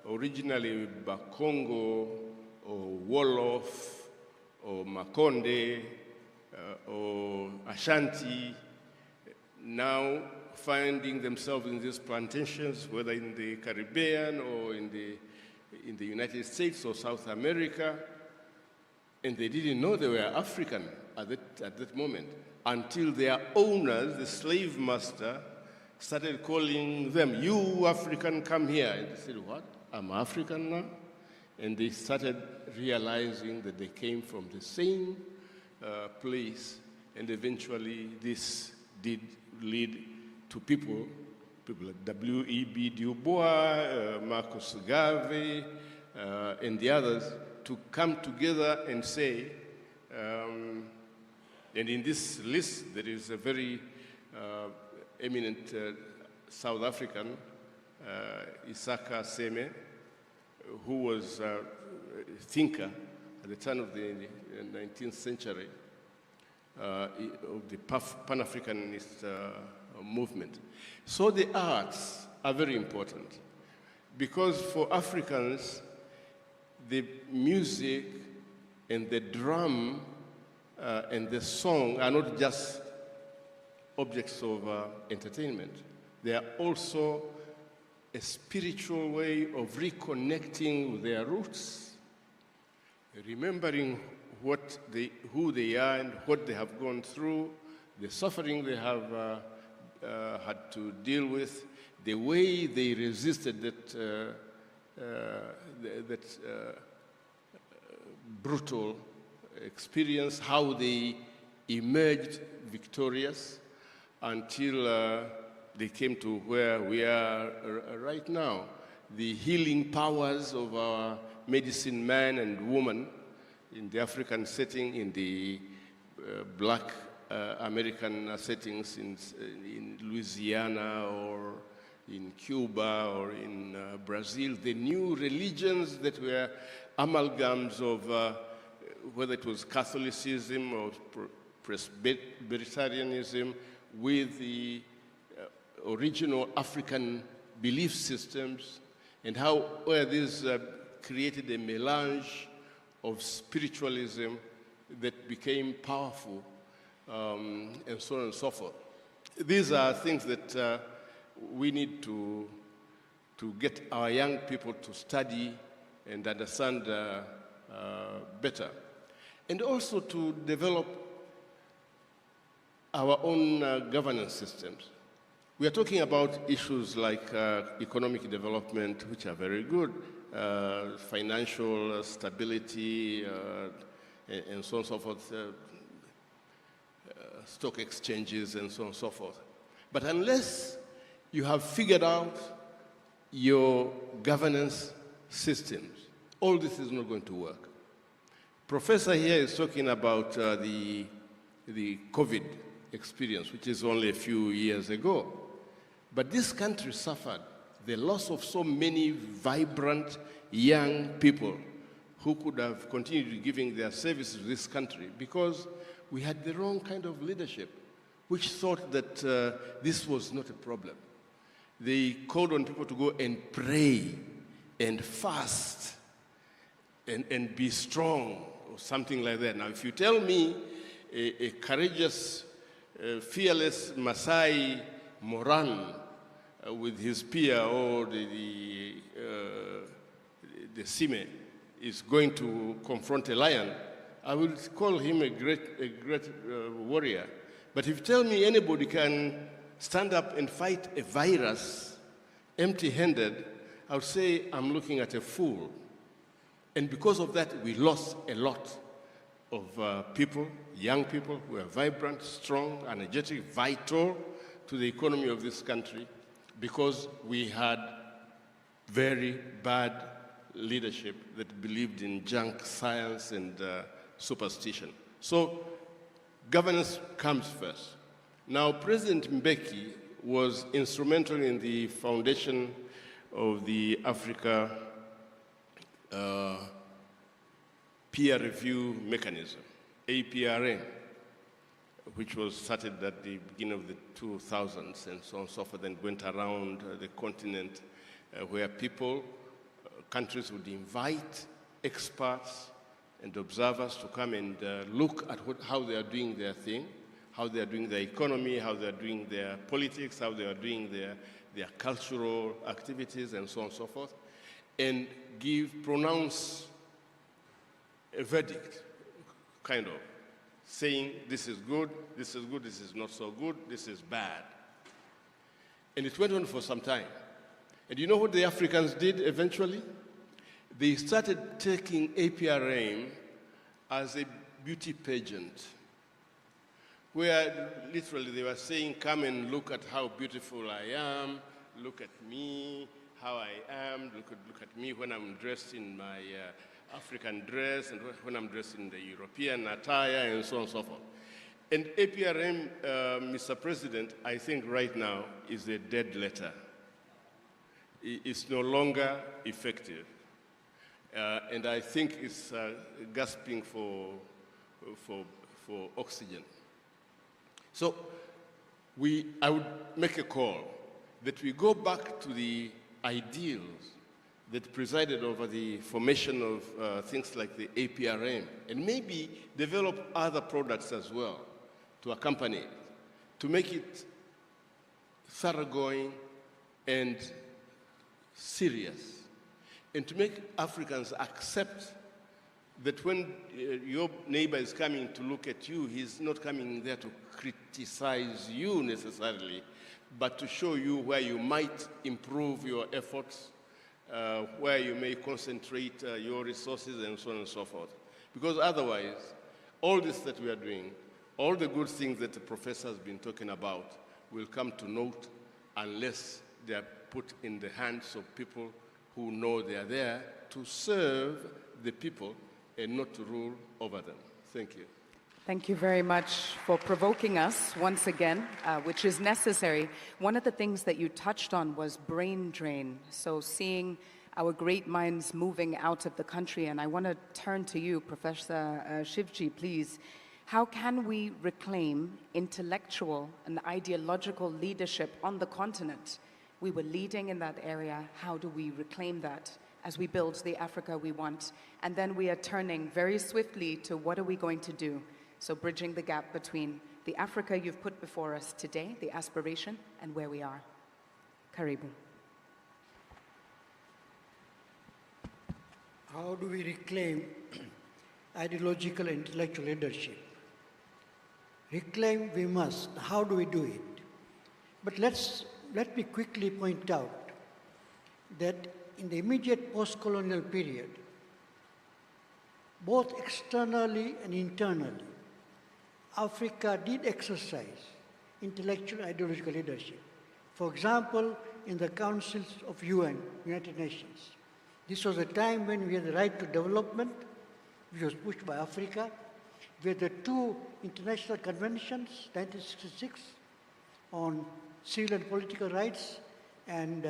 originally Bakongo or Wolof or Makonde or Ashanti, now finding themselves in these plantations, whether in the Caribbean or in the United States or South America, and they didn't know they were African at that moment, until their owners, the slave master, started calling them, "You African, come here." And they said, "What? I'm African now?" And they started realizing that they came from the same place, and eventually this did lead to people like W.E.B. Du Bois, Marcus Garvey, and the others, to come together and say, and in this list there is a very eminent South African, Isaka Seme, who was a thinker at the turn of the 19th century of the Pan-Africanist movement. So the arts are very important because for Africans, the music and the drum and the song are not just objects of entertainment. They are also a spiritual way of reconnecting with their roots, remembering who they are and what they have gone through, the suffering they have had to deal with, the way they resisted that brutal experience, how they emerged victorious until they came to where we are right now. The healing powers of our medicine man and woman in the African setting, in the black American settings in Louisiana or in Cuba or in Brazil, the new religions that were amalgams of whether it was Catholicism or Presbyterianism with the original African belief systems, and how these created a melange of spiritualism that became powerful, and so on and so forth. These are things that we need to get our young people to study and understand better, and also to develop our own governance systems. We are talking about issues like economic development, which are very good, financial stability, and so on and so forth, stock exchanges, and so on and so forth. But unless you have figured out your governance systems, all this is not going to work. Professor here is talking about the COVID experience, which is only a few years ago. But this country suffered the loss of so many vibrant young people who could have continued giving their services to this country because we had the wrong kind of leadership, which thought that this was not a problem. They called on people to go and pray and fast and be strong or something like that. Now, if you tell me a courageous, fearless Maasai Moran with his spear or the Sime is going to confront a lion, I will call him a great warrior. But if you tell me anybody can stand up and fight a virus empty-handed, I would say I'm looking at a fool. And because of that, we lost a lot of people, young people who are vibrant, strong, energetic, vital to the economy of this country, because we had very bad leadership that believed in junk science and superstition. So governance comes first. Now, President Mbeki was instrumental in the foundation of the Africa peer review mechanism, APRM, which was started at the beginning of the 2000s and so on and so forth, and went around the continent where people, countries would invite experts and observers to come and look at how they are doing their thing, how they are doing their economy, how they are doing their politics, how they are doing their cultural activities, and so on and so forth, and pronounce a verdict, kind of, saying this is good, this is good, this is not so good, this is bad. And it went on for some time. And you know what the Africans did eventually? They started taking APRM as a beauty pageant, where literally they were saying, come and look at how beautiful I am, look at me, how I am, look at me when I'm dressed in my African dress and when I'm dressed in the European attire and so on and so forth. And APRM, Mr. President, I think right now is a dead letter. It's no longer effective. And I think it's gasping for oxygen. So I would make a call that we go back to the ideals that presided over the formation of things like the APRM, and maybe develop other products as well to accompany it, to make it thoroughgoing and serious, and to make Africans accept that when your neighbor is coming to look at you, he's not coming there to criticize you necessarily, but to show you where you might improve your efforts, where you may concentrate your resources, and so on and so forth. Because otherwise, all this that we are doing, all the good things that the professor has been talking about will come to naught unless they are put in the hands of people who know they are there to serve the people and not to rule over them. Thank you. Thank you very much for provoking us once again, which is necessary. One of the things that you touched on was brain drain. So seeing our great minds moving out of the country, and I want to turn to you, Professor Shivji, please. How can we reclaim intellectual and ideological leadership on the continent? We were leading in that area. How do we reclaim that as we build the Africa we want? And then we are turning very swiftly to what are we going to do? So bridging the gap between the Africa you've put before us today, the aspiration, and where we are. Karibu. How do we reclaim ideological and intellectual leadership? Reclaim we must. How do we do it? But let me quickly point out that in the immediate post-colonial period, both externally and internally, Africa did exercise intellectual and ideological leadership. For example, in the councils of UN, United Nations. This was a time when we had the right to development, which was pushed by Africa. We had the two international conventions, 1966, on civil and political rights and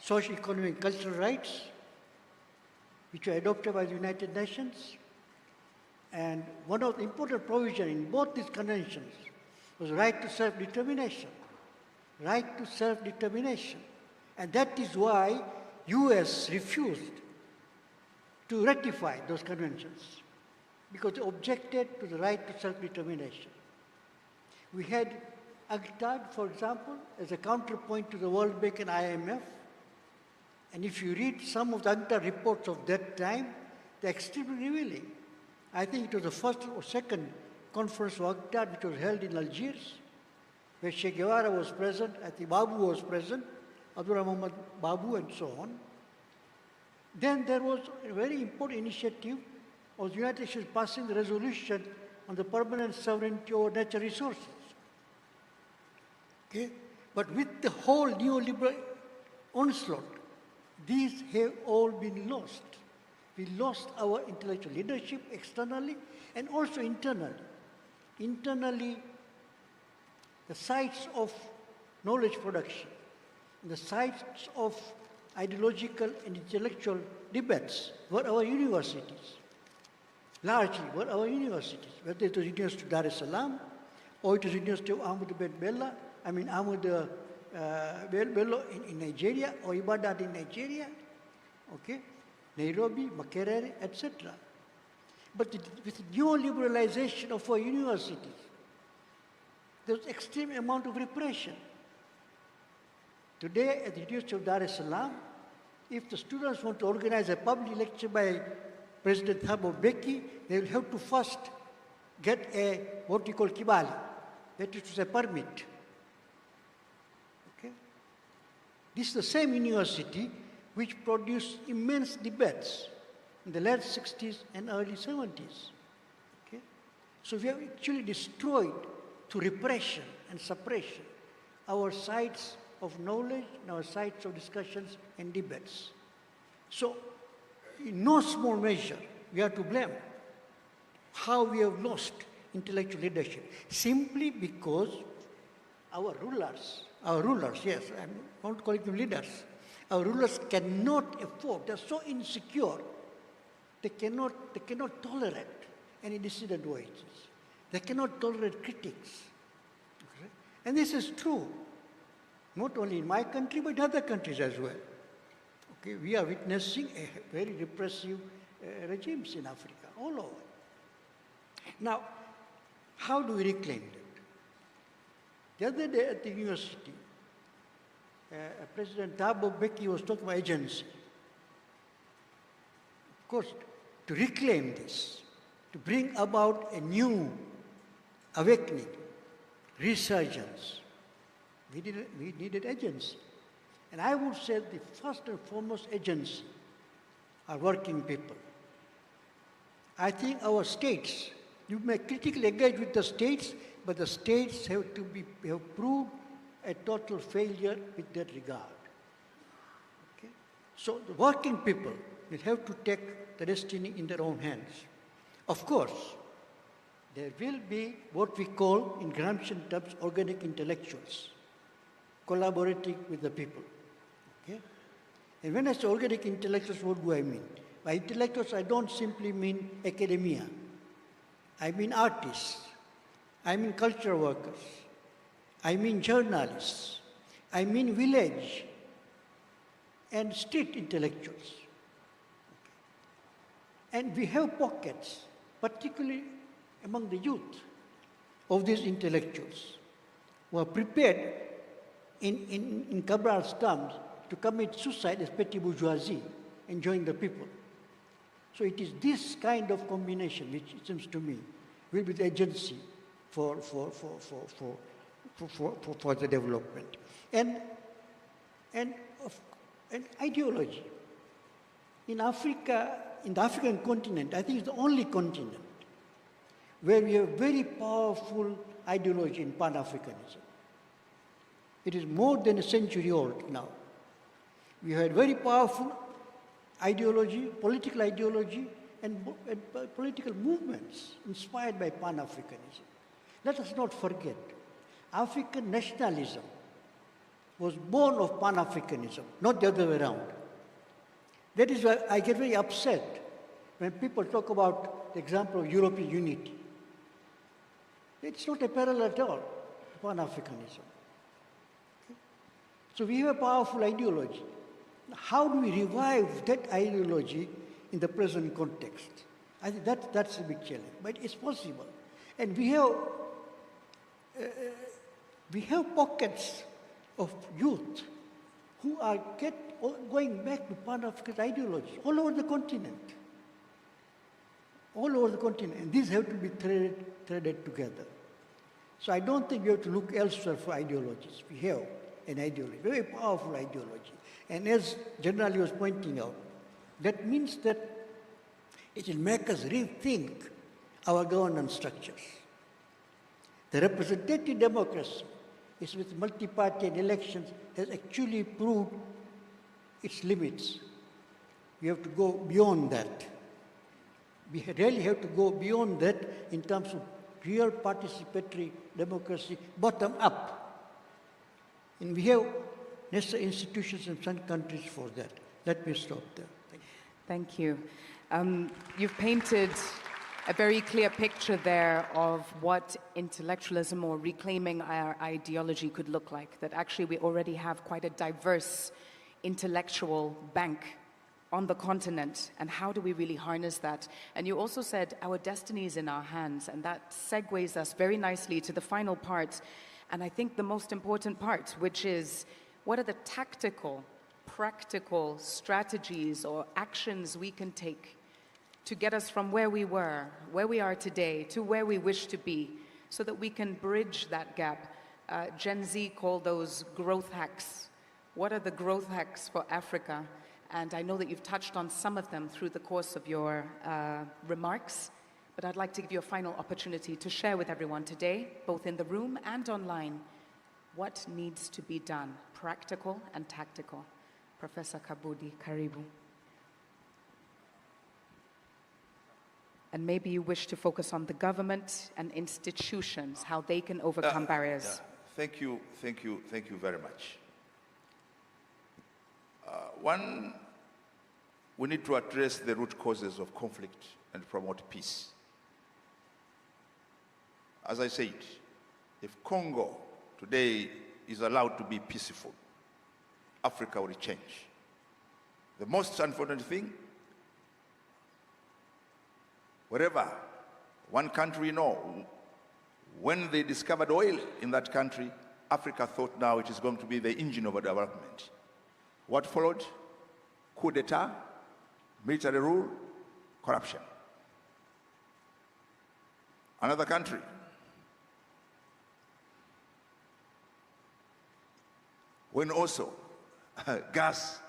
social, economic, and cultural rights, which were adopted by the United Nations. And one of the important provisions in both these conventions was right to self-determination. Right to self-determination. And that is why US refused to ratify those conventions, because they objected to the right to self-determination. We had UNCTAD, for example, as a counterpoint to the World Bank and IMF. And if you read some of the UNCTAD reports of that time, they're extremely revealing. I think it was the first or second conference of UNCTAD, which was held in Algiers, where Che Guevara was present, I think Babu was present, Abdullah Muhammad Babu, and so on. Then there was a very important initiative of the United Nations passing the resolution on the permanent sovereignty over natural resources. Okay? But with the whole neoliberal onslaught, these have all been lost. We lost our intellectual leadership externally and also internally. Internally, the sites of knowledge production, the sites of ideological and intellectual debates were our universities. Largely were our universities, whether it was University of Dar es Salaam or it was University of Ahmad Bello in Nigeria, or Ibadan in Nigeria, okay, Nairobi, Makerere, etc. But with neoliberalization of our universities, there was extreme amount of repression. Today, at the University of Dar es Salaam, if the students want to organize a public lecture by President Thabo Mbeki, they will have to first get a, what we call kibali, that is a permit. Okay? This is the same university which produced immense debates in the late 60s and early 70s. Okay? So we have actually destroyed through repression and suppression our sites of knowledge and our sites of discussions and debates. So in no small measure, we are to blame how we have lost intellectual leadership, simply because our rulers, yes, I won't call them leaders, our rulers cannot afford, they're so insecure, they cannot tolerate any dissident voices. They cannot tolerate critics. Okay? And this is true, not only in my country, but in other countries as well. Okay? We are witnessing a very repressive regimes in Africa, all over. Now, how do we reclaim that? The other day at the university, President Thabo Mbeki was talking about agency. Of course, to reclaim this, to bring about a new awakening, resurgence, we needed agency. And I would say the first and foremost agency are working people. I think our states, you may critically engage with the states, but the states have proved a total failure with that regard. Okay? So the working people will have to take the destiny in their own hands. Of course, there will be what we call, in Gramscian terms, organic intellectuals, collaborating with the people. Okay? And when I say organic intellectuals, what do I mean? By intellectuals, I don't simply mean academia. I mean artists. I mean cultural workers. I mean journalists. I mean village and street intellectuals. And we have pockets, particularly among the youth, of these intellectuals who are prepared, in Cabral's terms, to commit suicide as petty bourgeoisie and join the people. So it is this kind of combination, which it seems to me, will be the agency for the development. And ideology. In Africa, in the African continent, I think it's the only continent where we have very powerful ideology in Pan-Africanism. It is more than a century old now. We had very powerful ideology, political ideology, and political movements inspired by Pan-Africanism. Let us not forget, African nationalism was born of Pan-Africanism, not the other way around. That is why I get very upset when people talk about the example of European unity. It's not a parallel at all to Pan-Africanism. Okay? So we have a powerful ideology. How do we revive that ideology in the present context? I think that's a big challenge, but it's possible. And we have pockets of youth who are going back to Pan-African ideology all over the continent. All over the continent. And these have to be threaded together. So I don't think we have to look elsewhere for ideologies. We have an ideology, very powerful ideology. And as General was pointing out, that means that it will make us rethink our governance structures. The representative democracy is with multi-party and elections has actually proved its limits. We have to go beyond that. We really have to go beyond that in terms of real participatory democracy, bottom up. And we have necessary institutions in some countries for that. Let me stop there. Thank you. You've painted a very clear picture there of what intellectualism or reclaiming our ideology could look like, that actually we already have quite a diverse intellectual bank on the continent, and how do we really harness that? And you also said our destiny is in our hands, and that segues us very nicely to the final part, and I think the most important part, which is what are the tactical, practical strategies or actions we can take to get us from where we were, where we are today, to where we wish to be, so that we can bridge that gap. Gen Z call those growth hacks. What are the growth hacks for Africa? And I know that you've touched on some of them through the course of your remarks, but I'd like to give you a final opportunity to share with everyone today, both in the room and online, what needs to be done, practical and tactical. Professor Kabudi, karibu. And maybe you wish to focus on the government and institutions, how they can overcome barriers. Thank you very much. One, we need to address the root causes of conflict and promote peace. As I said, if Congo today is allowed to be peaceful, Africa will change. The most unfortunate thing, wherever one country when they discovered oil in that country, Africa thought now it is going to be the engine of development. What followed? Coup d'etat, military rule, corruption. Another country, when also gas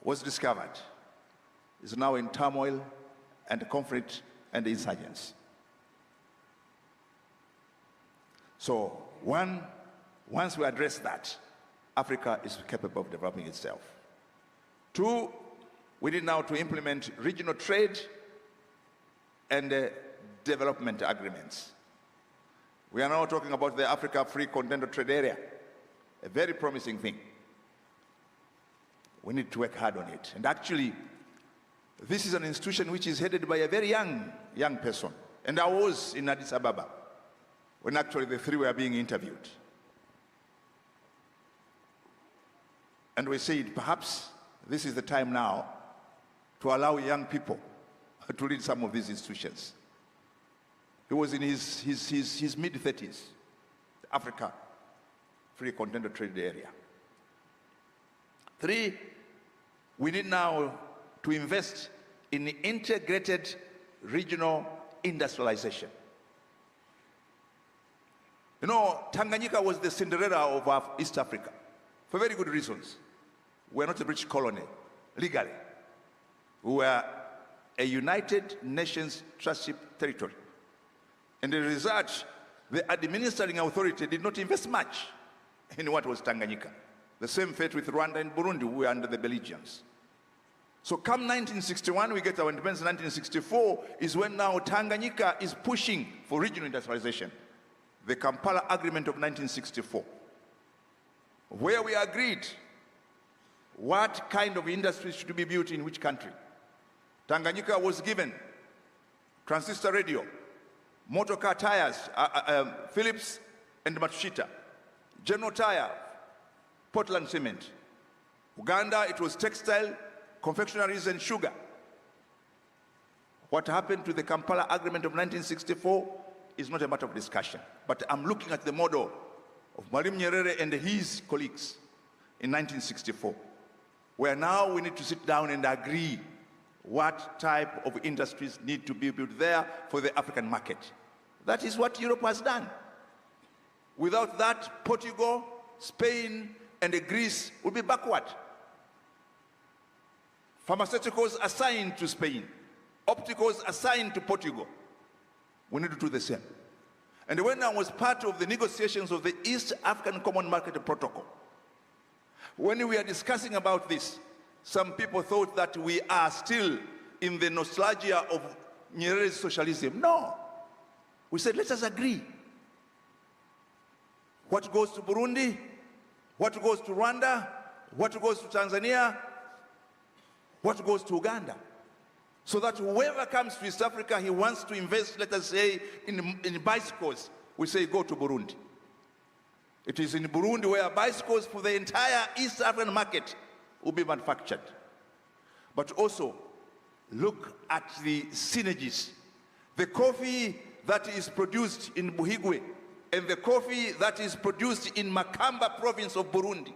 was discovered, is now in turmoil and conflict and insurgents. So once we address that, Africa is capable of developing itself. Two, we need now to implement regional trade and development agreements. We are now talking about the Africa Free Continental Trade Area, a very promising thing. We need to work hard on it. And actually, this is an institution which is headed by a very young person. And I was in Addis Ababa when actually the three were being interviewed. And we said, perhaps this is the time now to allow young people to lead some of these institutions. He was in his mid-30s, Africa Free Continental Trade Area. Three, we need now to invest in integrated regional industrialization. You know, Tanganyika was the Cinderella of East Africa for very good reasons. We are not a British colony, legally. We were a United Nations trustship territory. And the result, the administering authority did not invest much in what was Tanganyika. The same fate with Rwanda and Burundi, we were under the Belgians. So come 1961, we get our independence. 1964 is when now Tanganyika is pushing for regional industrialization. The Kampala Agreement of 1964, where we agreed what kind of industries should be built in which country. Tanganyika was given transistor radio, motor car tires, Philips and Matsushita, General Tire, Portland Cement. Uganda, it was textile, confectionaries and sugar. What happened to the Kampala Agreement of 1964 is not a matter of discussion. But I'm looking at the model of Mwalimu Nyerere and his colleagues in 1964, where now we need to sit down and agree what type of industries need to be built there for the African market. That is what Europe has done. Without that, Portugal, Spain, and Greece will be backward. Pharmaceuticals assigned to Spain, opticals assigned to Portugal. We need to do the same. And when I was part of the negotiations of the East African Common Market Protocol, when we are discussing about this, some people thought that we are still in the nostalgia of Nyerere's socialism. No. We said, let us agree. What goes to Burundi, what goes to Rwanda, what goes to Tanzania, what goes to Uganda. So that whoever comes to East Africa, he wants to invest, let us say, in bicycles, we say go to Burundi. It is in Burundi where bicycles for the entire East African market will be manufactured. But also, look at the synergies. The coffee that is produced in Buhigwe and the coffee that is produced in Makamba province of Burundi,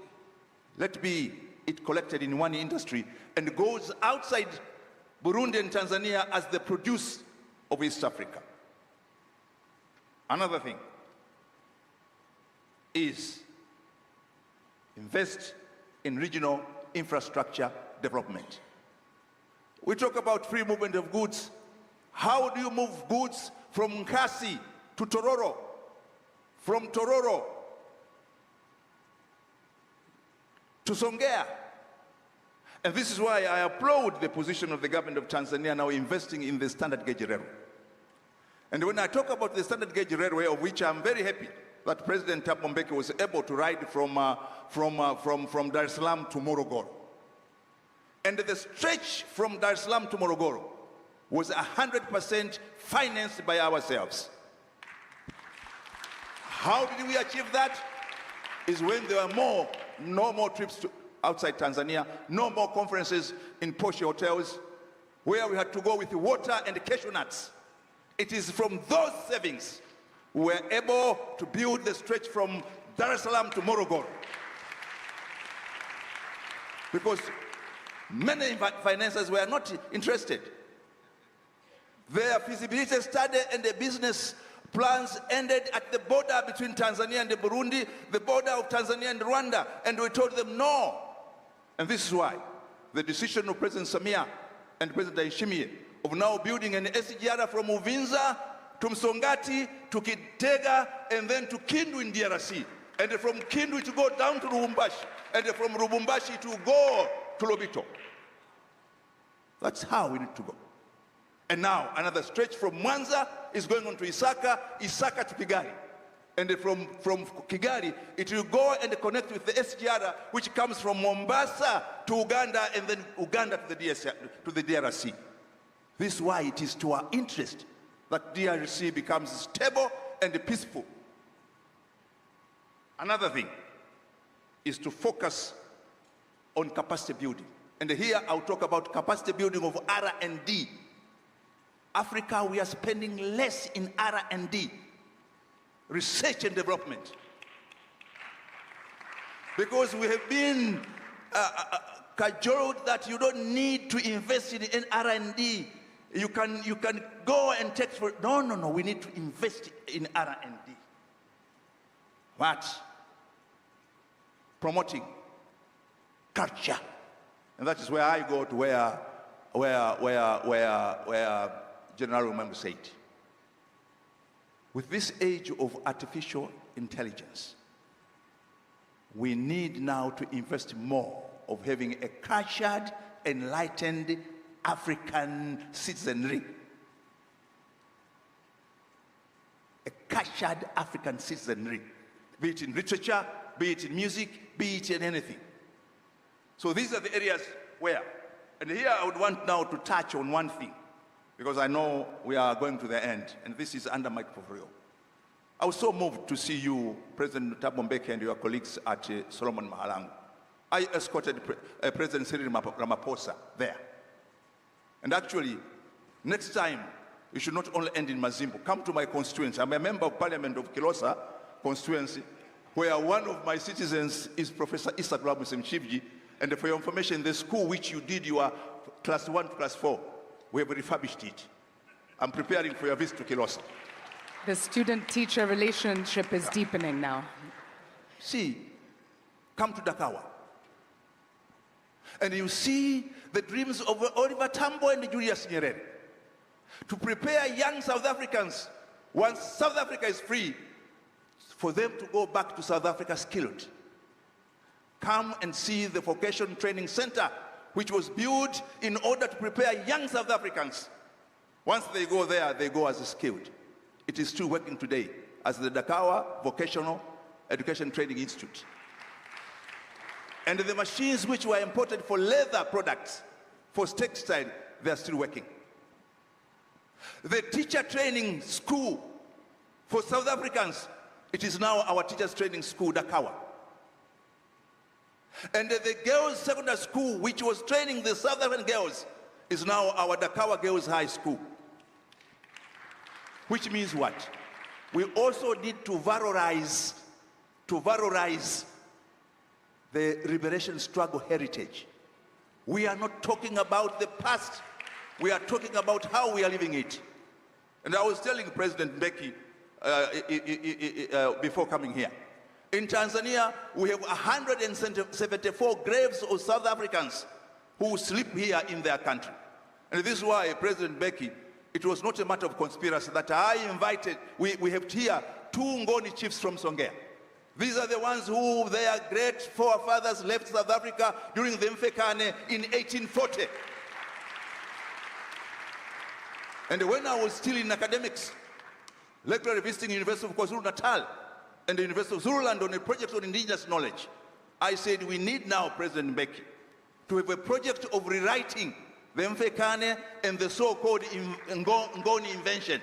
let be it collected in one industry and goes outside Burundi and Tanzania as the produce of East Africa. Another thing is invest in regional infrastructure development. We talk about free movement of goods. How do you move goods from Nkasi to Tororo, from Tororo to Songea? And this is why I applaud the position of the government of Tanzania now investing in the standard gauge railway. And when I talk about the standard gauge railway, of which I'm very happy that President Thabo Mbeki was able to ride from Dar es Salaam to Morogoro. And the stretch from Dar es Salaam to Morogoro was 100% financed by ourselves. How did we achieve that? Is when there were no more trips to outside Tanzania, no more conferences in posh hotels, where we had to go with water and cashew nuts. It is from those savings we were able to build the stretch from Dar es Salaam to Morogoro. Because many financiers were not interested. Their feasibility study and the business plans ended at the border between Tanzania and Burundi, the border of Tanzania and Rwanda, and we told them no. And this is why the decision of President Samia and President Ndayishimiye of now building an SGR from Uvinza to Msongati to Kitega and then to Kindu in DRC, and from Kindu to go down to Lubumbashi, and from Lubumbashi to go to Lobito. That's how we need to go. And now another stretch from Mwanza is going on to Isaka to Kigali. And from Kigali, it will go and connect with the SGR, which comes from Mombasa to Uganda, and then Uganda to the DRC. This is why it is to our interest that DRC becomes stable and peaceful. Another thing is to focus on capacity building. And here I'll talk about capacity building of R&D. Africa, we are spending less in R&D, research and development, because we have been cajoled that you don't need to invest in R&D. You can go and take for no. We need to invest in R&D. What? Promoting culture, and that is where I go to where General Member said, with this age of artificial intelligence, we need now to invest more of having a cultured, enlightened African citizenry. A cultured African citizenry, be it in literature, be it in music, be it in anything. So these are the areas where, and here I would want now to touch on one thing, because I know we are going to the end, and this is under my portfolio. I was so moved to see you, President Thabo Mbeki, and your colleagues at Solomon Mahalangu. I escorted President Cyril Ramaphosa there. And actually, next time, you should not only end in Mazimbu. Come to my constituency. I'm a member of Parliament of Kilosa constituency, where one of my citizens is Professor Issa Mchibji. And for your information, the school which you did your class 1 to class 4, we have refurbished it. I'm preparing for your visit to Kilosa. The student-teacher relationship is deepening now. See, come to Dakawa, and you see the dreams of Oliver Tambo and Julius Nyerere to prepare young South Africans, once South Africa is free, for them to go back to South Africa skilled. Come and see the Vocation Training Center, which was built in order to prepare young South Africans. Once they go there, they go as skilled. It is still working today as the Dakawa Vocational Education Training Institute. And the machines which were imported for leather products, for textile, they are still working. The teacher training school for South Africans, it is now our teachers training school, Dakawa. And the girls' secondary school, which was training the South African girls, is now our Dakawa Girls High School. Which means what? We also need to valorize the liberation struggle heritage. We are not talking about the past. We are talking about how we are living it. And I was telling President Mbeki before coming here, in Tanzania, we have 174 graves of South Africans who sleep here in their country. And this is why President Mbeki, it was not a matter of conspiracy that I invited, we have here 2 Ngoni chiefs from Songea. These are the ones who their great forefathers left South Africa during the Mfekane in 1840. And when I was still in academics, lecturer visiting University of KwaZulu-Natal and the University of Zululand on a project on indigenous knowledge, I said we need now, President Mbeki, to have a project of rewriting the Mfekane and the so-called Ngoni invention.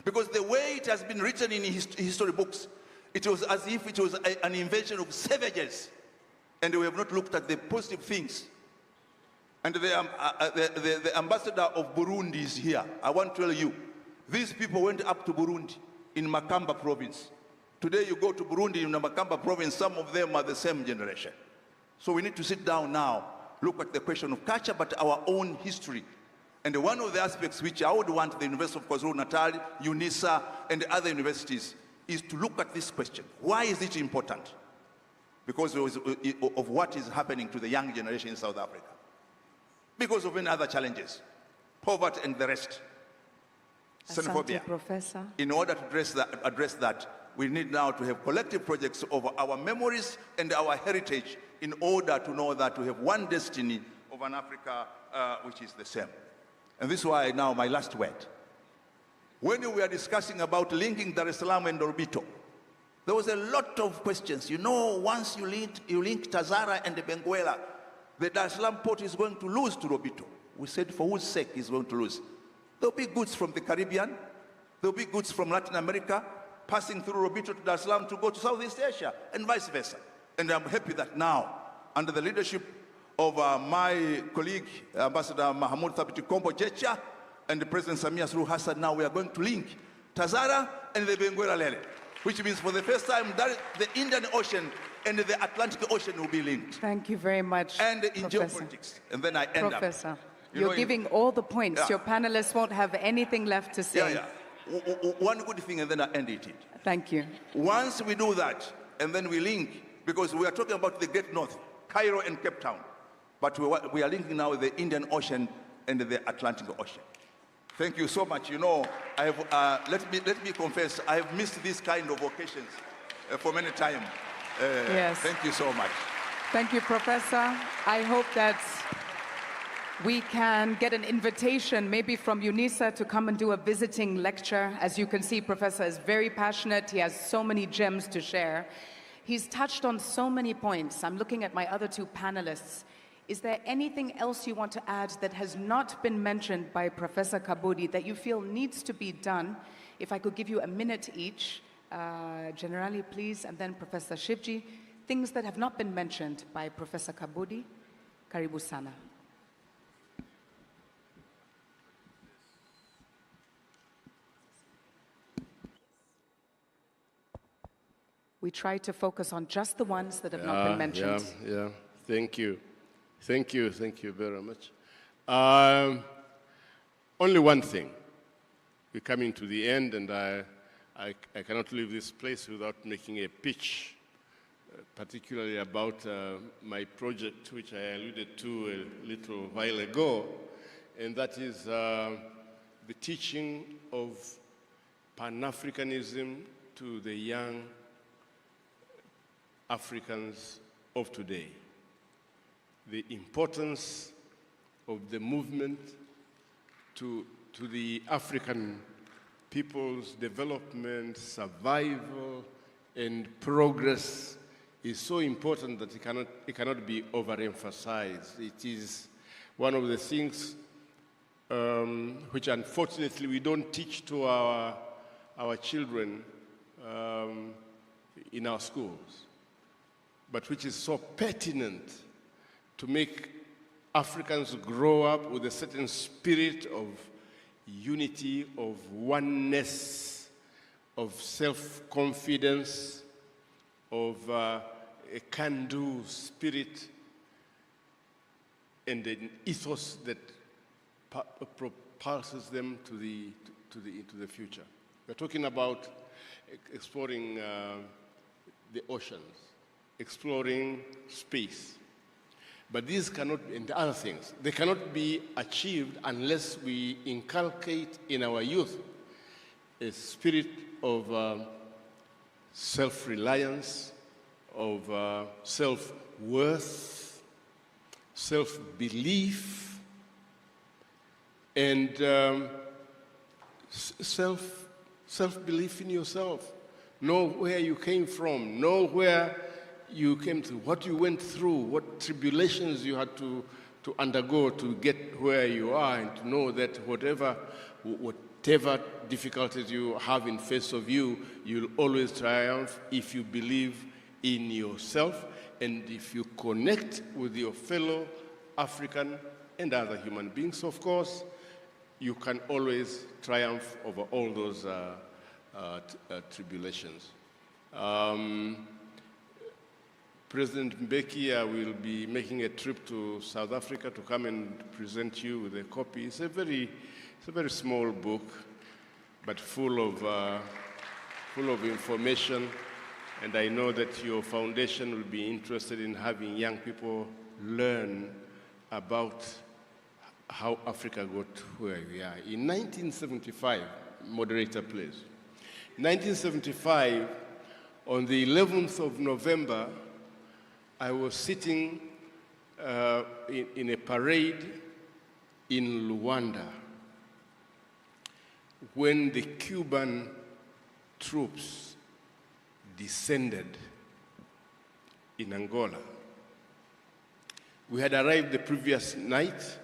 Because the way it has been written in history books, it was as if it was an invention of savages. And we have not looked at the positive things. And the ambassador of Burundi is here. I want to tell you, these people went up to Burundi in Makamba province. Today you go to Burundi in the Makamba province, some of them are the same generation. So we need to sit down now, look at the question of culture, but our own history. And one of the aspects which I would want the University of KwaZulu-Natal, UNISA, and the other universities is to look at this question. Why is it important? Because of what is happening to the young generation in South Africa. Because of many other challenges, poverty and the rest, xenophobia. Professor. In order to address that, we need now to have collective projects over our memories and our heritage in order to know that we have one destiny of an Africa which is the same. And this is why now my last word. When we are discussing about linking Dar es Salaam and Lobito, there was a lot of questions. You know, once you link Tazara and Benguela, the Dar es Salaam port is going to lose to Lobito. We said, for whose sake is going to lose? There'll be goods from the Caribbean, there'll be goods from Latin America, passing through Lobito to Dar es Salaam to go to Southeast Asia, and vice versa. And I'm happy that now, under the leadership of my colleague, Ambassador Mahmoud Thabit Kombo Jecha, and the President Samia Suluhu Hassan, now we are going to link Tazara and the Benguela Lele, which means for the first time that the Indian Ocean and the Atlantic Ocean will be linked. Thank you very much, and in Professor. Geopolitics. And then I end Professor, up. you're giving all the points. Yeah. Your panelists won't have anything left to say. One good thing, and then I end it. Thank you. Once we do that, and then we link, because we are talking about the Great North, Cairo and Cape Town, but we are linking now with the Indian Ocean and the Atlantic Ocean. Thank you so much. You know, I have, let me confess, I have missed these kind of occasions for many times. Yes. Thank you so much. Thank you, Professor. I hope that we can get an invitation maybe from UNISA to come and do a visiting lecture. As you can see, Professor is very passionate. He has so many gems to share. He's touched on so many points. I'm looking at my other two panelists. Is there anything else you want to add that has not been mentioned by Professor Kabudi that you feel needs to be done? If I could give you a minute each, Generali, please, and then Professor Shivji. Things that have not been mentioned by Professor Kabudi. Karibu sana. We try to focus on just the ones that have not been mentioned. Yeah. Thank you. Thank you very much. Only one thing. We're coming to the end, and I cannot leave this place without making a pitch, particularly about my project, which I alluded to a little while ago, and that is the teaching of Pan-Africanism to the young Africans of today. The importance of the movement to the African people's development, survival, and progress is so important that it cannot be overemphasized. It is one of the things which unfortunately we don't teach to our children in our schools, but which is so pertinent to make Africans grow up with a certain spirit of unity, of oneness, of self-confidence, of a can-do spirit, and an ethos that propulses them into the future. We're talking about exploring the oceans, exploring space. But these cannot, and other things, they cannot be achieved unless we inculcate in our youth a spirit of self-reliance, of self-worth, self-belief, and self-belief in yourself. Know where you came from, know where you came to, what you went through, what tribulations you had to undergo to get where you are, and to know that whatever difficulties you have in face of you, you'll always triumph if you believe in yourself and if you connect with your fellow African and other human beings. Of course, you can always triumph over all those tribulations. President Mbeki will be making a trip to South Africa to come and present you with a copy. It's a very small book, but full of information. And I know that your foundation will be interested in having young people learn about how Africa got where we are. In 1975, moderator please. 1975, on the 11th of November, I was sitting in a parade in Luanda when the Cuban troops descended in Angola. We had arrived the previous night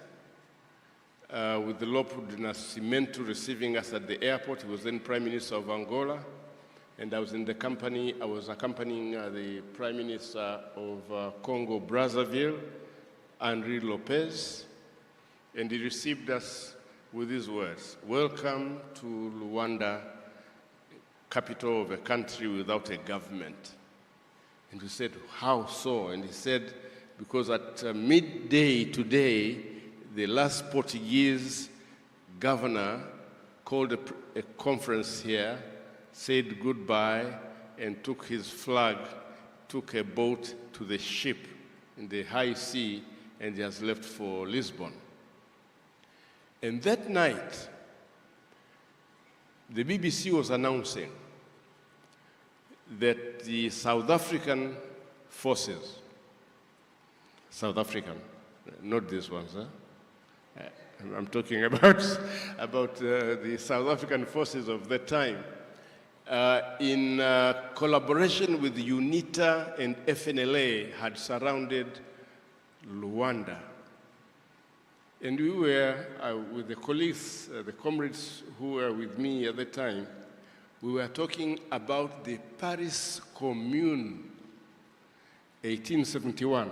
with the Lopud Nascimento receiving us at the airport. He was then Prime Minister of Angola. And I was accompanying the Prime Minister of Congo Brazzaville, Henri Lopez, and he received us with these words: "Welcome to Luanda, capital of a country without a government." And we said, "How so?" And he said, "Because at midday today, the last Portuguese governor called a conference here, said goodbye, and took his flag, took a boat to the ship in the high sea, and he has left for Lisbon." And that night, the BBC was announcing that the South African forces, South African, not these ones, huh? I'm talking about the South African forces of that time, in collaboration with UNITA and FNLA, had surrounded Luanda. And we were, with the colleagues, the comrades who were with me at the time, we were talking about the Paris Commune, 1871.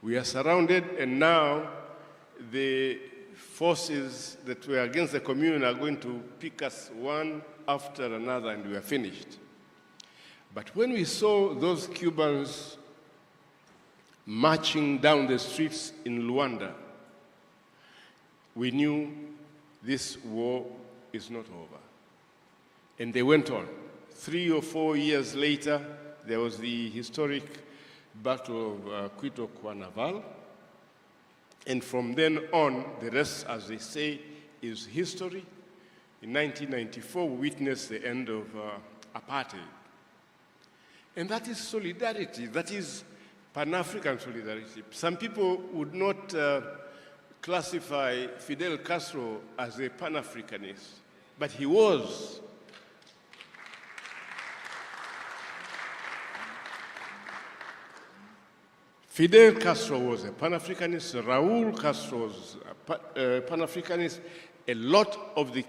We are surrounded, and now the forces that were against the Commune are going to pick us one after another, and we are finished. But when we saw those Cubans marching down the streets in Luanda, we knew this war is not over. And they went on. 3 or 4 years later, there was the historic Battle of Quito Cuanaval. And from then on, the rest, as they say, is history. In 1994, we witnessed the end of apartheid. And that is solidarity. That is Pan-African solidarity. Some people would not classify Fidel Castro as a Pan-Africanist, but he was. Fidel Castro was a Pan-Africanist, Raúl Castro was a Pan-Africanist. A lot of the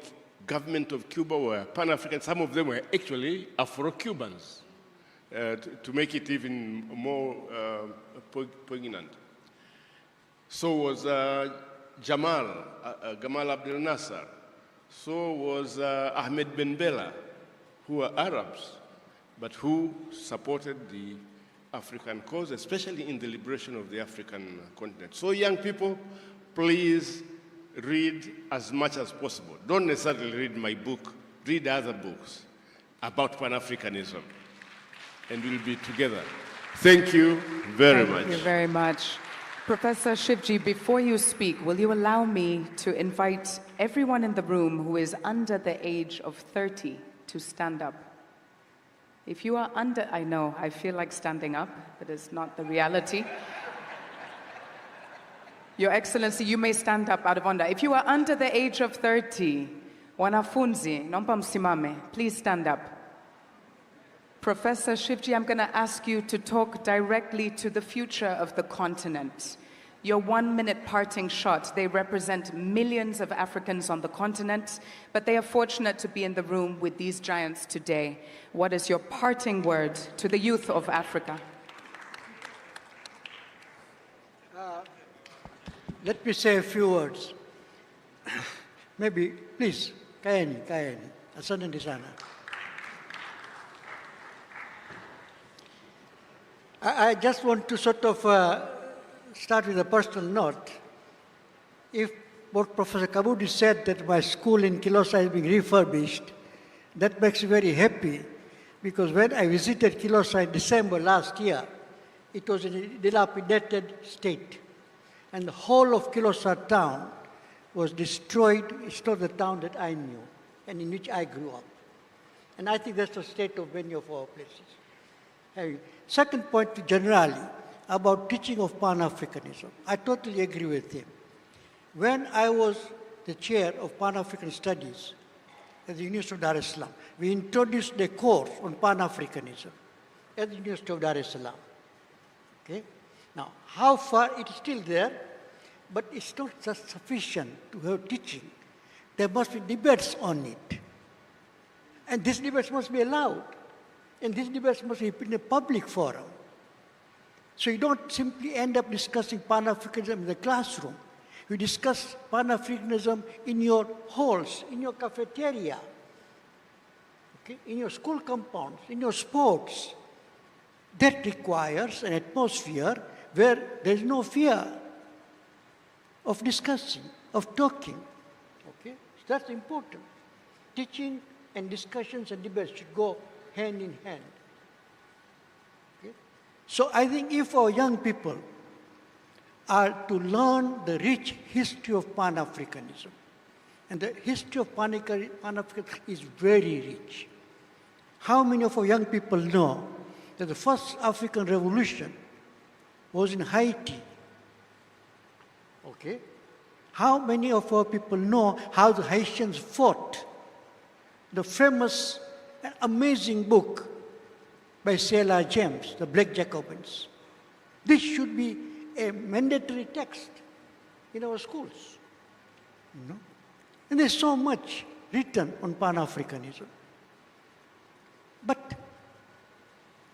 government of Cuba were Pan-African. Some of them were actually Afro-Cubans, to make it even more poignant. So was Gamal Abdel Nasser. So was Ahmed Ben Bella, who were Arabs, but who supported the African cause, especially in the liberation of the African continent. So young people, please read as much as possible. Don't necessarily read my book, read other books about Pan-Africanism, and we'll be together. Thank you very much. Thank you very much. Professor Shivji, before you speak, will you allow me to invite everyone in the room who is under the age of 30 to stand up? If you are under, I know, I feel like standing up, but it's not the reality. Your Excellency, you may stand up out of honor. If you are under the age of 30, wanafunzi, nomba msimame, please stand up. Professor Shivji, I'm going to ask you to talk directly to the future of the continent. Your 1-minute parting shot, they represent millions of Africans on the continent, but they are fortunate to be in the room with these giants today. What is your parting word to the youth of Africa? Let me say a few words. Maybe, please, kaeni, asante sana. I just want to sort of start with a personal note. If what Professor Kabudi said that my school in Kilosa is being refurbished, that makes me very happy, because when I visited Kilosa in December last year, it was in a dilapidated state. And the whole of Kilosa town was destroyed. It's not the town that I knew and in which I grew up. And I think that's the state of many of our places. Second point generally, about teaching of Pan-Africanism. I totally agree with him. When I was the chair of Pan-African Studies at the University of Dar es Salaam, we introduced a course on Pan-Africanism at the University of Dar es Salaam. Okay? Now, how far it is still there, but it's not just sufficient to have teaching. There must be debates on it. And these debates must be allowed. And these debates must be in a public forum. So you don't simply end up discussing Pan-Africanism in the classroom. You discuss Pan-Africanism in your halls, in your cafeteria, okay? In your school compounds, in your sports. That requires an atmosphere where there's no fear of discussing, of talking. Okay? So that's important. Teaching and discussions and debates should go hand in hand. Okay? So I think if our young people are to learn the rich history of Pan-Africanism, and the history of Pan-Africanism is very rich. How many of our young people know that the first African revolution was in Haiti? Okay? How many of our people know how the Haitians fought? The famous, amazing book by C.L.R. James, The Black Jacobins. This should be a mandatory text in our schools. You know? And there's so much written on Pan-Africanism. But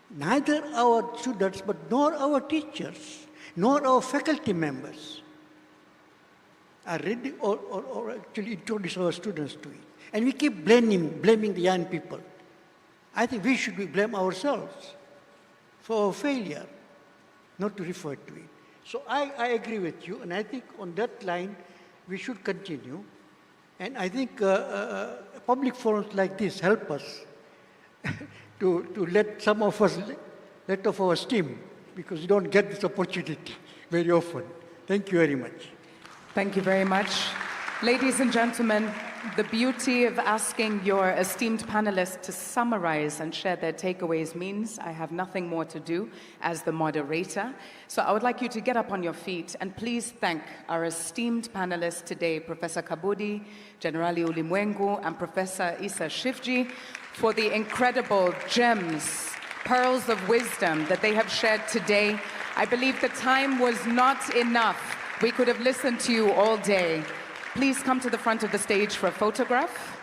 neither our students, but nor our teachers, nor our faculty members are ready or actually introduce our students to it. And we keep blaming the young people. I think we should blame ourselves for our failure not to refer to it. So I agree with you, and I think on that line we should continue. And I think public forums like this help us to let some of us let off our steam, because you don't get this opportunity very often. Thank you very much. Thank you very much. Ladies and gentlemen, the beauty of asking your esteemed panelists to summarize and share their takeaways means I have nothing more to do as the moderator. So I would like you to get up on your feet and please thank our esteemed panelists today, Professor Kabudi, Generali Ulimwengu, and Professor Issa Shivji, for the incredible gems, pearls of wisdom that they have shared today. I believe the time was not enough. We could have listened to you all day. Please come to the front of the stage for a photograph.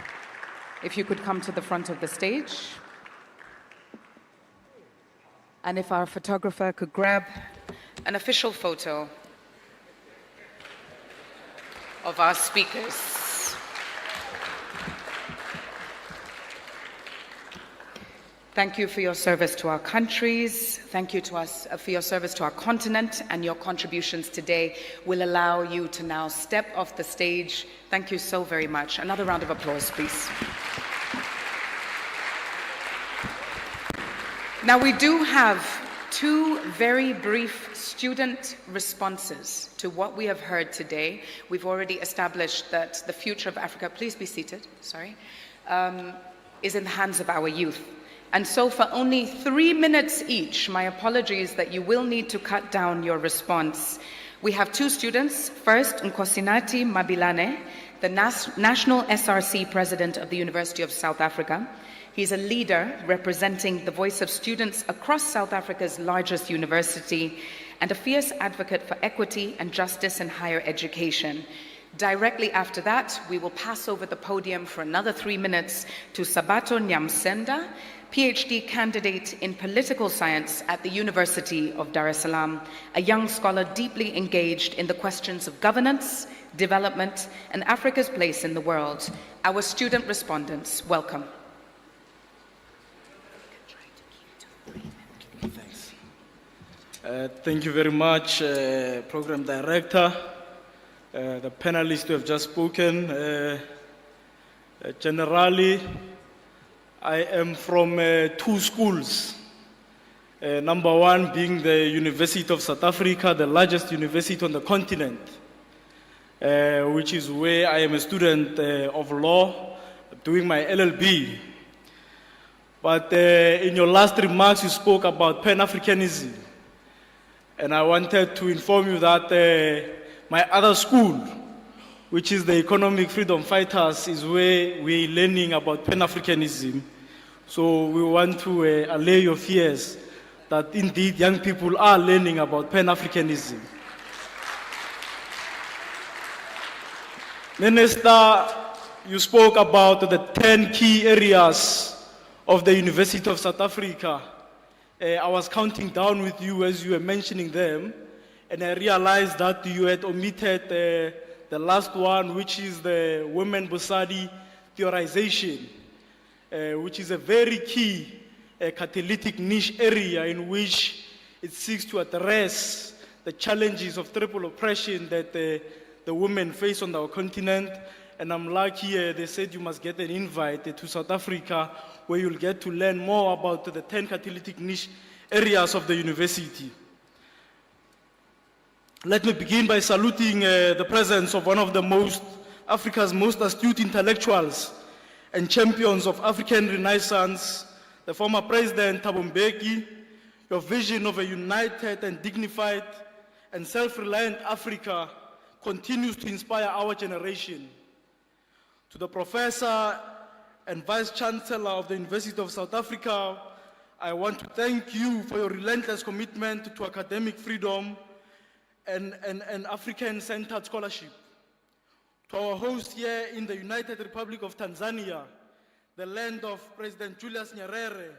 If you could come to the front of the stage. And if our photographer could grab an official photo of our speakers. Thank you for your service to our countries. Thank you to us for your service to our continent, and your contributions today will allow you to now step off the stage. Thank you so very much. Another round of applause, please. Now we do have two very brief student responses to what we have heard today. We've already established that the future of Africa, please be seated, sorry, is in the hands of our youth. And so for only 3 minutes each, my apologies that you will need to cut down your response. We have 2 students. First, Nkosinati Mabilane, the National SRC President of the University of South Africa. He's a leader representing the voice of students across South Africa's largest university and a fierce advocate for equity and justice in higher education. Directly after that, we will pass over the podium for another 3 minutes to Sabato Nyamsenda, PhD candidate in political science at the University of Dar es Salaam, a young scholar deeply engaged in the questions of governance, development, and Africa's place in the world. Our student respondents, welcome. Thanks. Thank you very much, Program Director, the panelists who have just spoken. Generally, I am from 2 schools. Number 1 being the University of South Africa, the largest university on the continent, which is where I am a student of law, doing my LLB. But in your last remarks, you spoke about Pan-Africanism. And I wanted to inform you that my other school, which is the Economic Freedom Fighters, is where we're learning about Pan-Africanism. So we want to allay your fears that indeed young people are learning about Pan-Africanism. Minister, you spoke about the 10 key areas of the University of South Africa. I was counting down with you as you were mentioning them, and I realized that you had omitted the last one, which is the women Bosadi theorization, which is a very key catalytic niche area in which it seeks to address the challenges of triple oppression that the women face on our continent. And I'm lucky they said you must get an invite to South Africa where you'll get to learn more about the 10 catalytic niche areas of the university. Let me begin by saluting the presence of one of Africa's most astute intellectuals and champions of African Renaissance, the former President Thabo Mbeki. Your vision of a united and dignified and self-reliant Africa continues to inspire our generation. To the Professor and Vice Chancellor of the University of South Africa, I want to thank you for your relentless commitment to academic freedom and African-centered scholarship. To our host here in the United Republic of Tanzania, the land of President Julius Nyerere,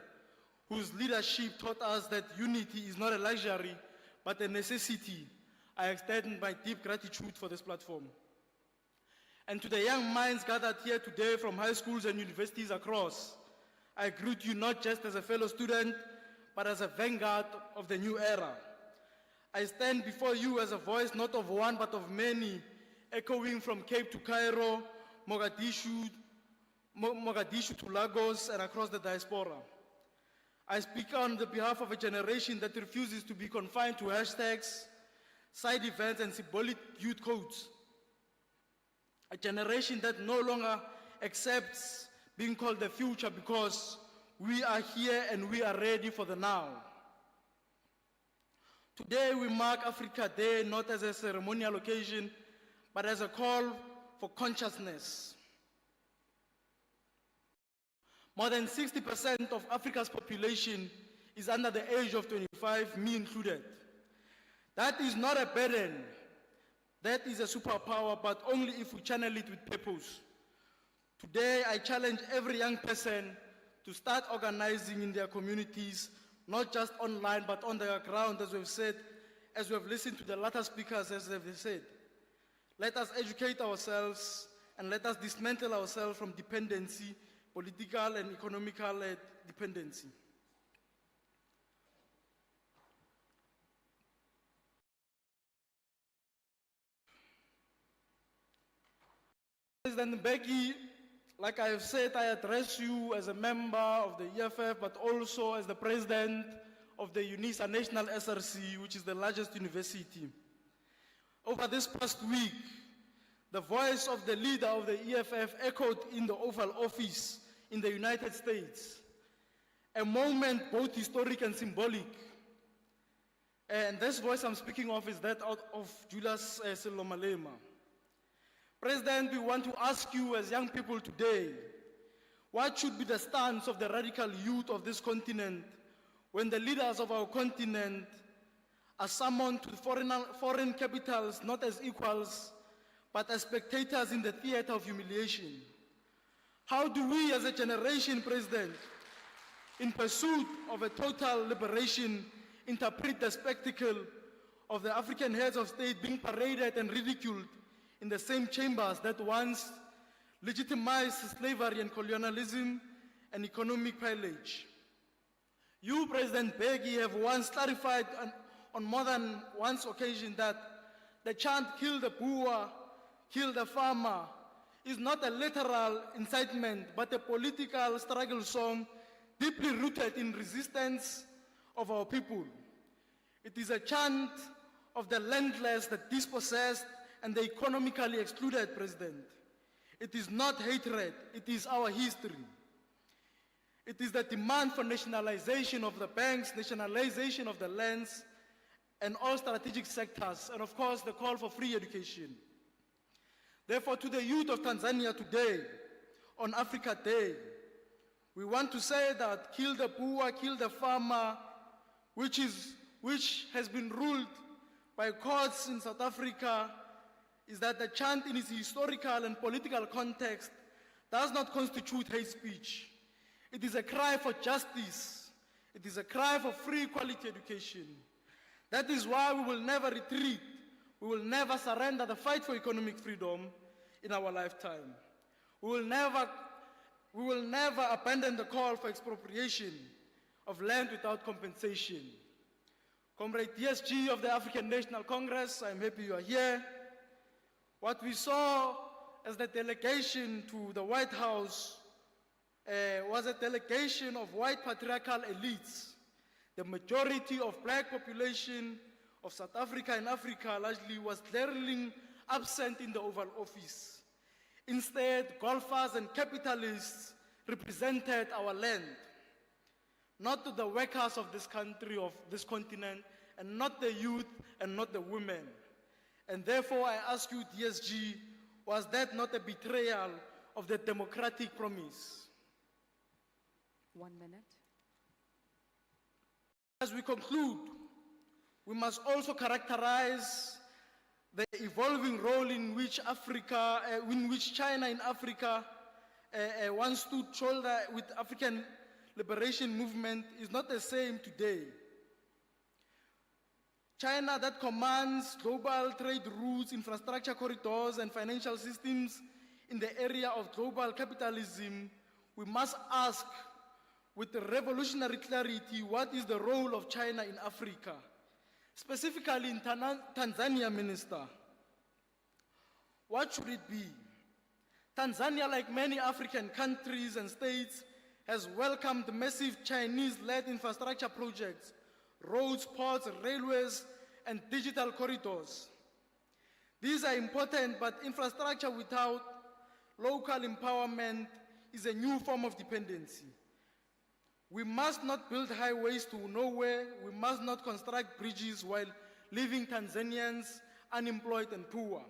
whose leadership taught us that unity is not a luxury, but a necessity, I extend my deep gratitude for this platform. And to the young minds gathered here today from high schools and universities across, I greet you not just as a fellow student, but as a vanguard of the new era. I stand before you as a voice not of one, but of many, echoing from Cape to Cairo, Mogadishu to Lagos, and across the diaspora. I speak on the behalf of a generation that refuses to be confined to hashtags, side events, and symbolic youth codes. A generation that no longer accepts being called the future because we are here and we are ready for the now. Today we mark Africa Day not as a ceremonial occasion, but as a call for consciousness. More than 60% of Africa's population is under the age of 25, me included. That is not a burden. That is a superpower, but only if we channel it with purpose. Today, I challenge every young person to start organizing in their communities, not just online, but on the ground, as we've said, as we've listened to the latter speakers, as they've said. Let us educate ourselves, and let us dismantle ourselves from dependency, political and economical dependency. President Mbeki, like I have said, I address you as a member of the EFF, but also as the president of the UNISA National SRC, which is the largest university. Over this past week, the voice of the leader of the EFF echoed in the Oval Office in the United States. a moment both historic and symbolic. And this voice I'm speaking of is that of Julius Sello Malema. President, we want to ask you as young people today, what should be the stance of the radical youth of this continent when the leaders of our continent are summoned to foreign capitals not as equals, but as spectators in the theater of humiliation? How do we as a generation, President, in pursuit of a total liberation, interpret the spectacle of the African heads of state being paraded and ridiculed in the same chambers that once legitimized slavery and colonialism and economic pillage? You, President Mbeki, have once clarified on more than once occasion that the chant "kill the Boer, kill the farmer" is not a literal incitement, but a political struggle song deeply rooted in resistance of our people. It is a chant of the landless, the dispossessed, and the economically excluded, President. It is not hatred, it is our history. It is the demand for nationalization of the banks, nationalization of the lands, and all strategic sectors, and of course the call for free education. Therefore, to the youth of Tanzania today, on Africa Day, we want to say that kill the Boer, kill the farmer, which has been ruled by courts in South Africa, is that the chant in its historical and political context does not constitute hate speech. It is a cry for justice. It is a cry for free quality education. That is why we will never retreat. We will never surrender the fight for economic freedom in our lifetime. We will never abandon the call for expropriation of land without compensation. Comrade DSG of the African National Congress, I'm happy you are here. What we saw as the delegation to the White House was a delegation of white patriarchal elites. The majority of black population of South Africa and Africa largely was glaringly absent in the Oval Office. Instead, golfers and capitalists represented our land, not the workers of this country, of this continent, and not the youth and not the women. And therefore, I ask you, DSG, was that not a betrayal of the democratic promise? 1 minute. As we conclude, we must also characterize the evolving role in which China in Africa once stood shoulder with African liberation movement is not the same today. China that commands global trade routes, infrastructure corridors, and financial systems in the area of global capitalism, we must ask with revolutionary clarity, what is the role of China in Africa? Specifically in Tanzania, Minister. What should it be? Tanzania, like many African countries and states, has welcomed massive Chinese-led infrastructure projects, roads, ports, railways, and digital corridors. These are important, but infrastructure without local empowerment is a new form of dependency. We must not build highways to nowhere. We must not construct bridges while leaving Tanzanians unemployed and poor.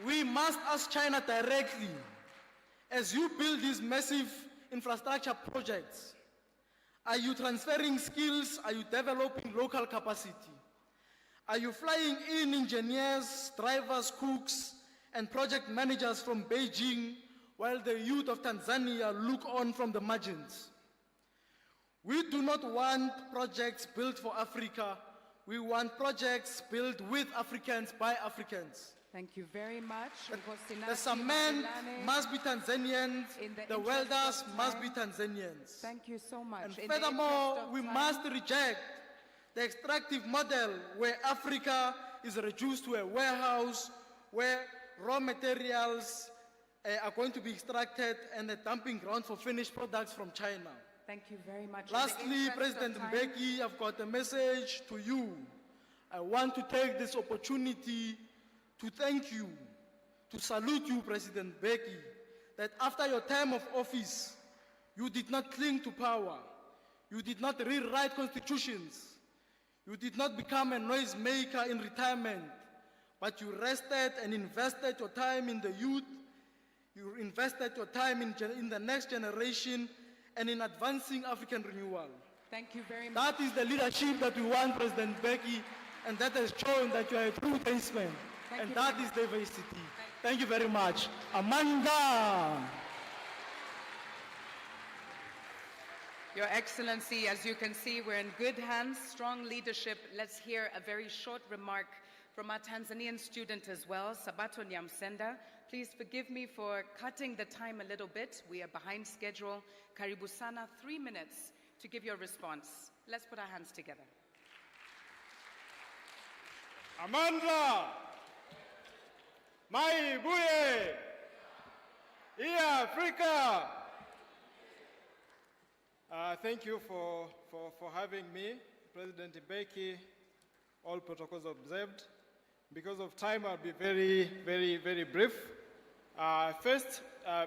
We must ask China directly, as you build these massive infrastructure projects, are you transferring skills? Are you developing local capacity? Are you flying in engineers, drivers, cooks, and project managers from Beijing while the youth of Tanzania look on from the margins? We do not want projects built for Africa. We want projects built with Africans by Africans. Thank you very much. The cement must be Tanzanians, the welders must be Tanzanians. Thank you so much. And furthermore, we must reject the extractive model where Africa is reduced to a warehouse where raw materials are going to be extracted and a dumping ground for finished products from China. Thank you very much. Lastly, President Mbeki, I've got a message to you. I want to take this opportunity to thank you, to salute you, President Mbeki, that after your term of office, you did not cling to power. You did not rewrite constitutions. You did not become a noisemaker in retirement, but you rested and invested your time in the youth. You invested your time in the next generation and in advancing African renewal. Thank you very much. That is the leadership that we want, President Mbeki, and that has shown that you are a true statesman. And that is diversity. Thank you very much. Amanda! Your Excellency, as you can see, we're in good hands, strong leadership. Let's hear a very short remark from our Tanzanian student as well, Sabato Nyamsenda. Please forgive me for cutting the time a little bit. We are behind schedule. Karibu sana, 3 minutes to give your response. Let's put our hands together. Amandla, Mai Buye, Iya Africa. Thank you for having me, President Mbeki. All protocols observed. Because of time, I'll be very brief. First,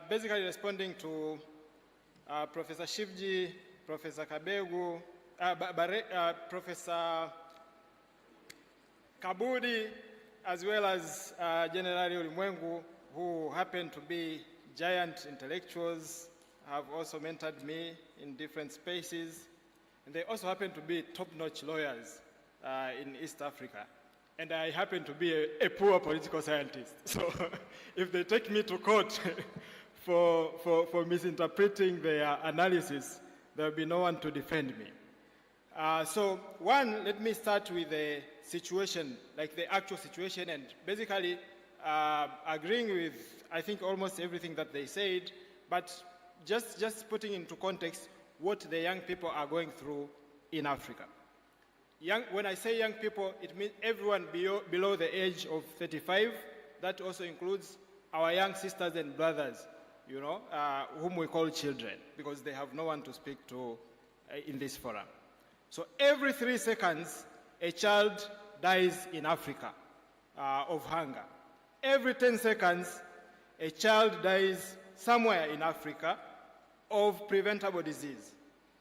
basically responding to Professor Shivji, Professor Kabegu, Professor Kabudi, as well as General Ulimwengu, who happen to be giant intellectuals, have also mentored me in different spaces. And they also happen to be top-notch lawyers in East Africa. And I happen to be a poor political scientist. So if they take me to court for misinterpreting their analysis, there will be no one to defend me. So one, let me start with the situation, like the actual situation, and basically agreeing with, I think, almost everything that they said, but just putting into context what the young people are going through in Africa. When I say young people, it means everyone below the age of 35. That also includes our young sisters and brothers, you know, whom we call children, because they have no one to speak to in this forum. So every 3 seconds, a child dies in Africa of hunger. Every 10 seconds, a child dies somewhere in Africa of preventable disease.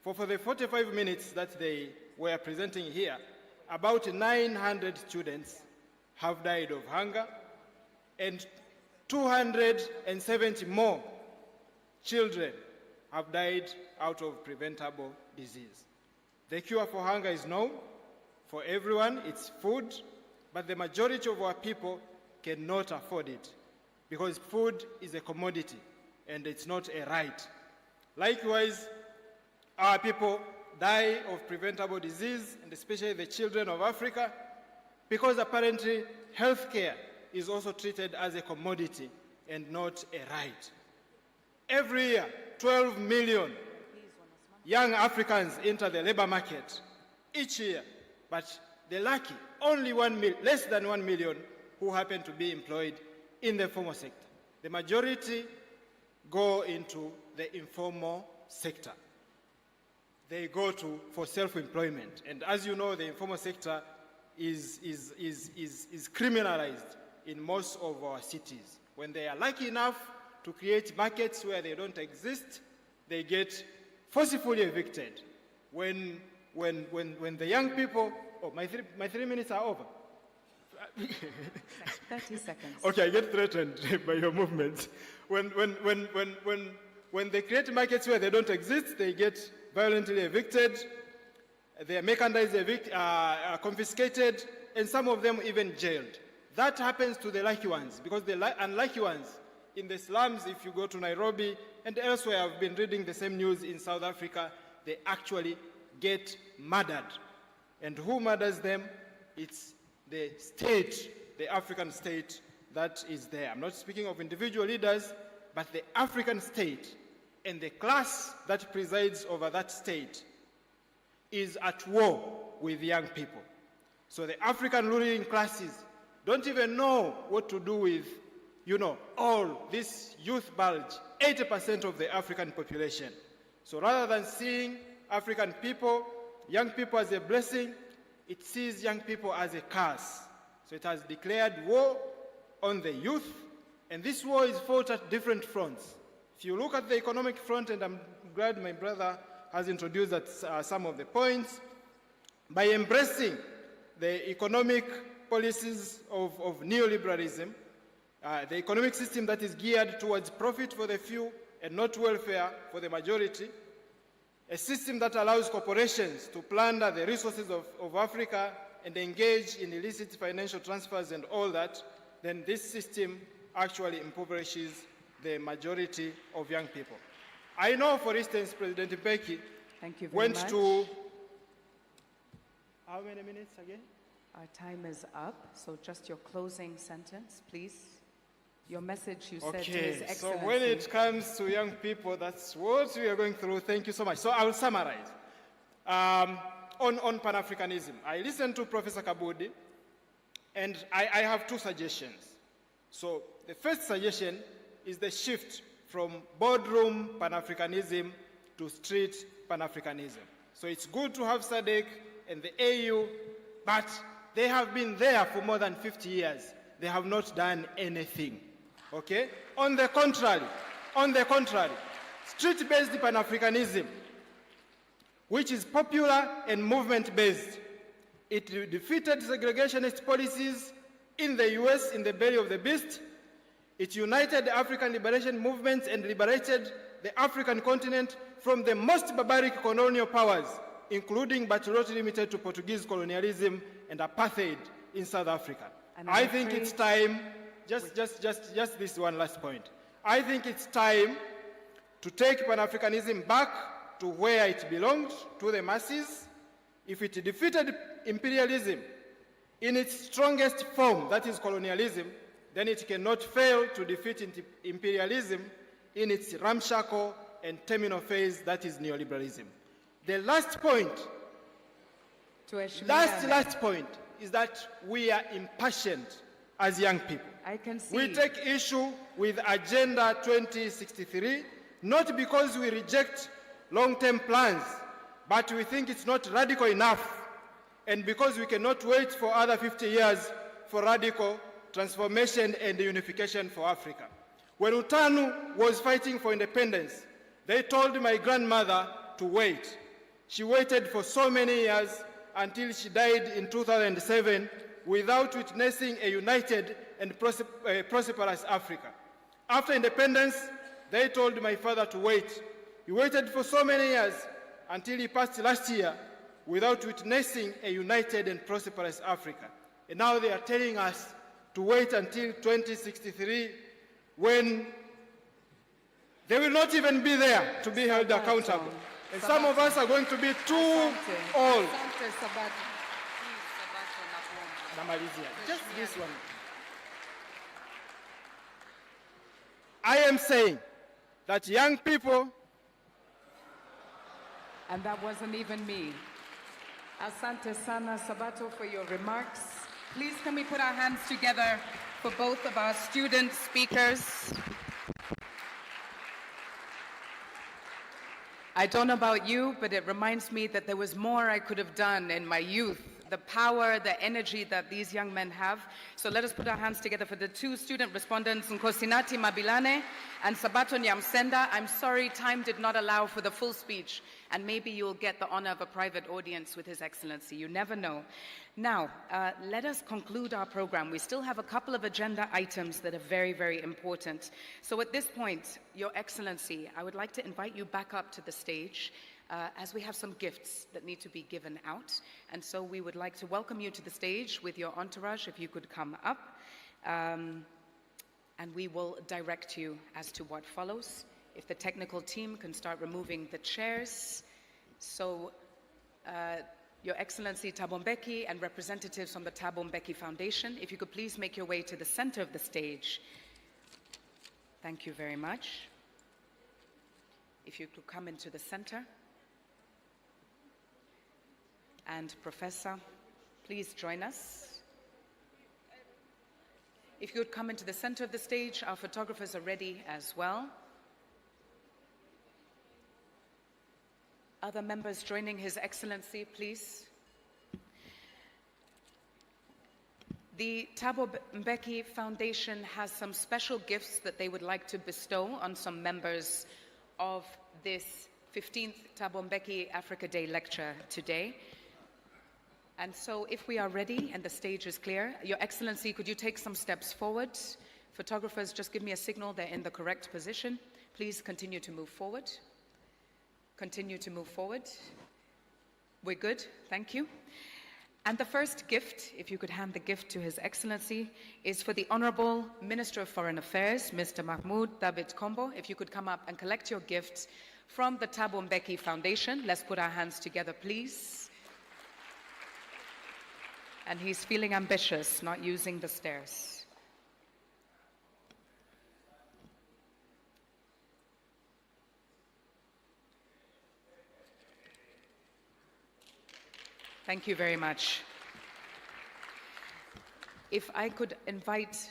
For the 45 minutes that they were presenting here, about 900 students have died of hunger, and 270 more children have died out of preventable disease. The cure for hunger is known. For everyone, it's food, but the majority of our people cannot afford it because food is a commodity and it's not a right. Likewise, our people die of preventable disease, and especially the children of Africa, because apparently healthcare is also treated as a commodity and not a right. Every year, 12 million young Africans enter the labor market each year, but the lucky, only less than 1 million who happen to be employed in the formal sector. The majority go into the informal sector. They go for self-employment. And as you know, the informal sector is criminalized in most of our cities. When they are lucky enough to create markets where they don't exist, they get forcibly evicted. When the young people, my 3 minutes are over. 30 seconds. Okay, I get threatened by your movements. When they create markets where they don't exist, they get violently evicted, their mechanized confiscated, and some of them even jailed. That happens to the lucky ones, because the unlucky ones in the slums, if you go to Nairobi and elsewhere, I've been reading the same news in South Africa, they actually get murdered. And who murders them? It's the state, the African state that is there. I'm not speaking of individual leaders, but the African state and the class that presides over that state is at war with young people. So the African ruling classes don't even know what to do with, all this youth bulge, 80% of the African population. So rather than seeing African people, young people as a blessing, it sees young people as a curse. So it has declared war on the youth, and this war is fought at different fronts. If you look at the economic front, and I'm glad my brother has introduced that, some of the points, by embracing the economic policies of neoliberalism, the economic system that is geared towards profit for the few and not welfare for the majority, a system that allows corporations to plunder the resources of Africa and engage in illicit financial transfers and all that, then this system actually impoverishes the majority of young people. I know, for instance, President Mbeki went to... How many minutes again? Our time is up, so just your closing sentence, please. Your message, you said, to His Excellency. So when it comes to young people, that's what we are going through. Thank you so much. So I will summarize. On Pan-Africanism, I listened to Professor Kabudi, and I have two suggestions. So the first suggestion is the shift from boardroom Pan-Africanism to street Pan-Africanism. So it's good to have SADC and the AU, but they have been there for more than 50 years. They have not done anything. Okay? On the contrary, street-based Pan-Africanism, which is popular and movement-based, it defeated segregationist policies in the US in the belly of the beast. It united the African liberation movements and liberated the African continent from the most barbaric colonial powers, including but not limited to Portuguese colonialism and apartheid in South Africa. I think it's time, just this one last point. I think it's time to take Pan-Africanism back to where it belonged, to the masses. If it defeated imperialism in its strongest form, that is colonialism, then it cannot fail to defeat imperialism in its ramshackle and terminal phase, that is neoliberalism. The last point, last point, is that we are impatient as young people. I can see. We take issue with Agenda 2063, not because we reject long-term plans, but we think it's not radical enough, and because we cannot wait for other 50 years for radical transformation and unification for Africa. When Utanu was fighting for independence, they told my grandmother to wait. She waited for so many years until she died in 2007 without witnessing a united and prosperous Africa. After independence, they told my father to wait. He waited for so many years until he passed last year without witnessing a united and prosperous Africa. And now they are telling us to wait until 2063 when they will not even be there to be held accountable. And some of us are going to be too old. Just this one. I am saying that young people... And that wasn't even me. Asante sana, Sabato, for your remarks. Please can we put our hands together for both of our student speakers. I don't know about you, but it reminds me that there was more I could have done in my youth. The power, the energy that these young men have. So let us put our hands together for the two student respondents, Nkosinati Mabilane and Sabato Nyamsenda. I'm sorry, time did not allow for the full speech, and maybe you'll get the honor of a private audience with His Excellency. You never know. Now, let us conclude our program. We still have a couple of agenda items that are very, very important. So at this point, Your Excellency, I would like to invite you back up to the stage as we have some gifts that need to be given out. And so we would like to welcome you to the stage with your entourage, if you could come up. And we will direct you as to what follows. If the technical team can start removing the chairs. So, Your Excellency Thabo Mbeki and representatives from the Thabo Mbeki Foundation, if you could please make your way to the center of the stage. Thank you very much. If you could come into the center. And Professor, please join us. If you would come into the center of the stage, our photographers are ready as well. Other members joining His Excellency, please. The Thabo Mbeki Foundation has some special gifts that they would like to bestow on some members of this 15th Thabo Mbeki Africa Day lecture today. And so if we are ready and the stage is clear, Your Excellency, could you take some steps forward? Photographers, just give me a signal they're in the correct position. Please continue to move forward. Continue to move forward. We're good, thank you. And the first gift, if you could hand the gift to His Excellency, is for the Honorable Minister of Foreign Affairs, Mr. Mahmoud David Kombo. If you could come up and collect your gifts from the Thabo Mbeki Foundation. Let's put our hands together, please. And he's feeling ambitious, not using the stairs. Thank you very much. If I could invite,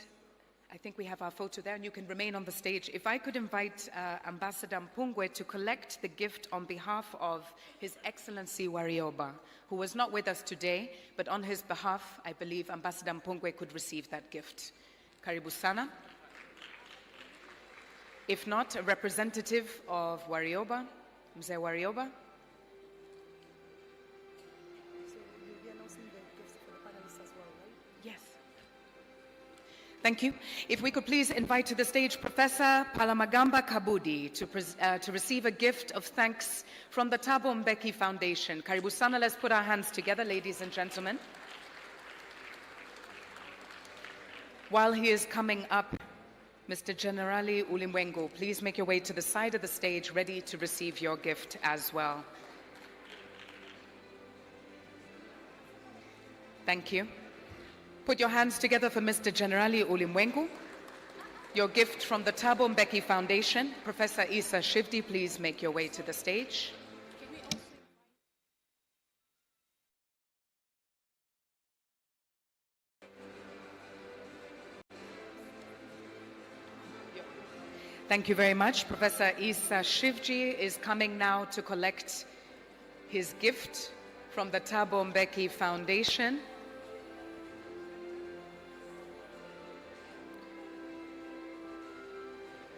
I think we have our photo there, and you can remain on the stage. If I could invite Ambassador Mpungwe to collect the gift on behalf of His Excellency Warioba, who was not with us today, but on his behalf, I believe Ambassador Mpungwe could receive that gift. Karibu sana. If not, a representative of Warioba, Mzee Warioba. Yes. Thank you. If we could please invite to the stage Professor Palamagamba Kabudi to receive a gift of thanks from the Thabo Mbeki Foundation. Karibu sana, let's put our hands together, ladies and gentlemen. While he is coming up, Mr. Generali Ulimwengu, please make your way to the side of the stage, ready to receive your gift as well. Thank you. Put your hands together for Mr. Generali Ulimwengu. Your gift from the Thabo Mbeki Foundation. Professor Isa Shivdi, please make your way to the stage. Thank you very much. Professor Isa Shivji is coming now to collect his gift from the Thabo Mbeki Foundation.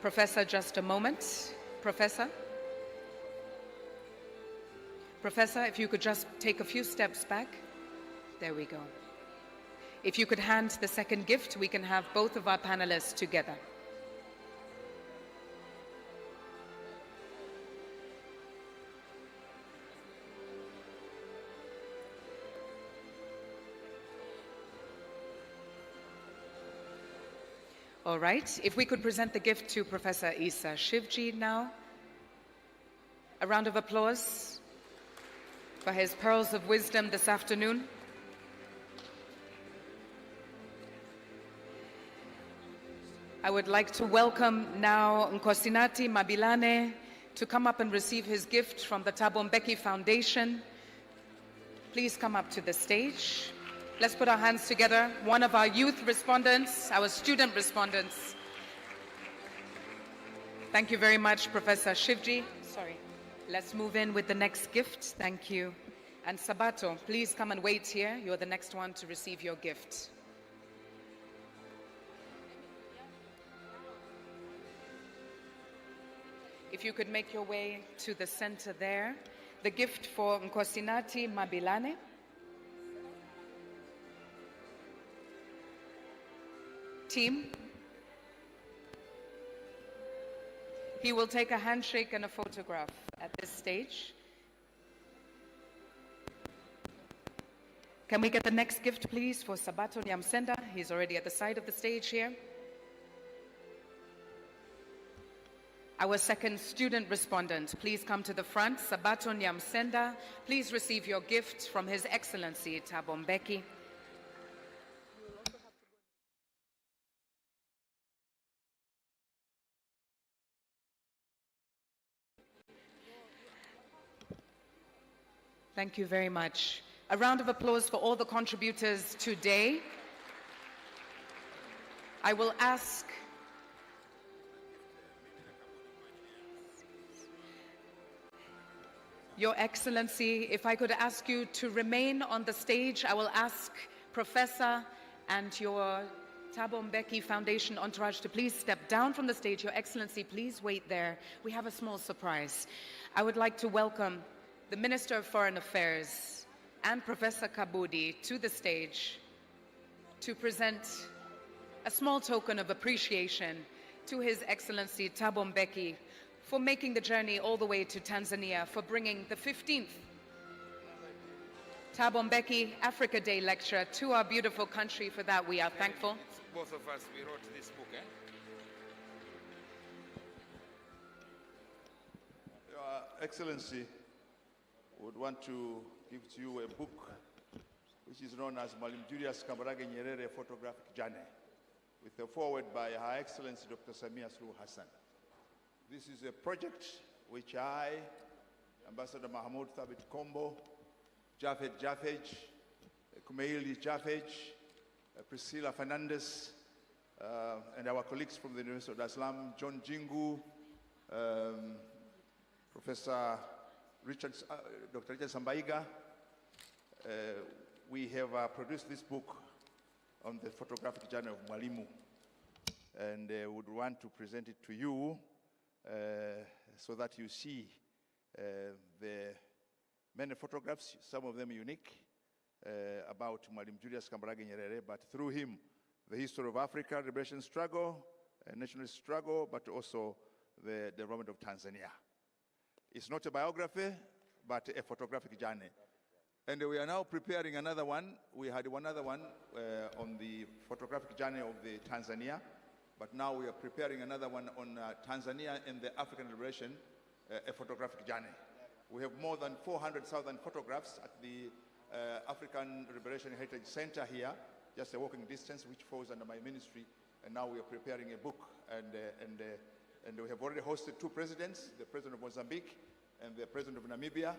Professor, just a moment. Professor? Professor, if you could just take a few steps back. There we go. If you could hand the second gift, we can have both of our panelists together. All right, if we could present the gift to Professor Isa Shivji now. A round of applause for his pearls of wisdom this afternoon. I would like to welcome now Nkosinati Mabilane to come up and receive his gift from the Thabo Mbeki Foundation. Please come up to the stage. Let's put our hands together. One of our youth respondents, our student respondents. Thank you very much, Professor Shivji. Sorry. Let's move in with the next gift. Thank you. And Sabato, please come and wait here. You're the next one to receive your gift. If you could make your way to the center there. The gift for Nkosinati Mabilane. Team. He will take a handshake and a photograph at this stage. Can we get the next gift, please, for Sabato Nyamsenda? He's already at the side of the stage here. Our second student respondent, please come to the front. Sabato Nyamsenda, please receive your gift from His Excellency Thabo Mbeki. Thank you very much. A round of applause for all the contributors today. I will ask Your Excellency, if I could ask you to remain on the stage, I will ask Professor and your Thabo Mbeki Foundation entourage to please step down from the stage. Your Excellency, please wait there. We have a small surprise. I would like to welcome the Minister of Foreign Affairs and Professor Kabudi to the stage to present a small token of appreciation to His Excellency Thabo Mbeki for making the journey all the way to Tanzania, for bringing the 15th Thabo Mbeki Africa Day lecture to our beautiful country. For that, we are thankful. It's both of us, we wrote this book, eh? Your Excellency would want to give to you a book which is known as Mwalimu Julius Kambarage Nyerere Photographic Journey, with a foreword by Her Excellency Dr. Samia Suluhu Hassan. This is a project which I, Ambassador Mahmoud Thabit Kombo, Jafet Jafej, Kumeili Jafej, Priscilla Fernandez, and our colleagues from the University of Dar es Salaam, John Jingu, Professor Richard, Dr. Richard Sambaiga. We have produced this book on the photographic journey of Mwalimu, and would want to present it to you so that you see the many photographs, some of them unique, about Mwalimu Julius Kambarage Nyerere, but through him, the history of Africa, liberation struggle, nationalist struggle, but also the development of Tanzania. It's not a biography, but a photographic journey. And we are now preparing another one. We had another one on the photographic journey of the Tanzania, but now we are preparing another one on Tanzania and the African liberation, a photographic journey. We have more than 400,000 photographs at the African Liberation Heritage Center here, just a walking distance, which falls under my ministry. And now we are preparing a book, and we have already hosted two presidents, the president of Mozambique and the president of Namibia.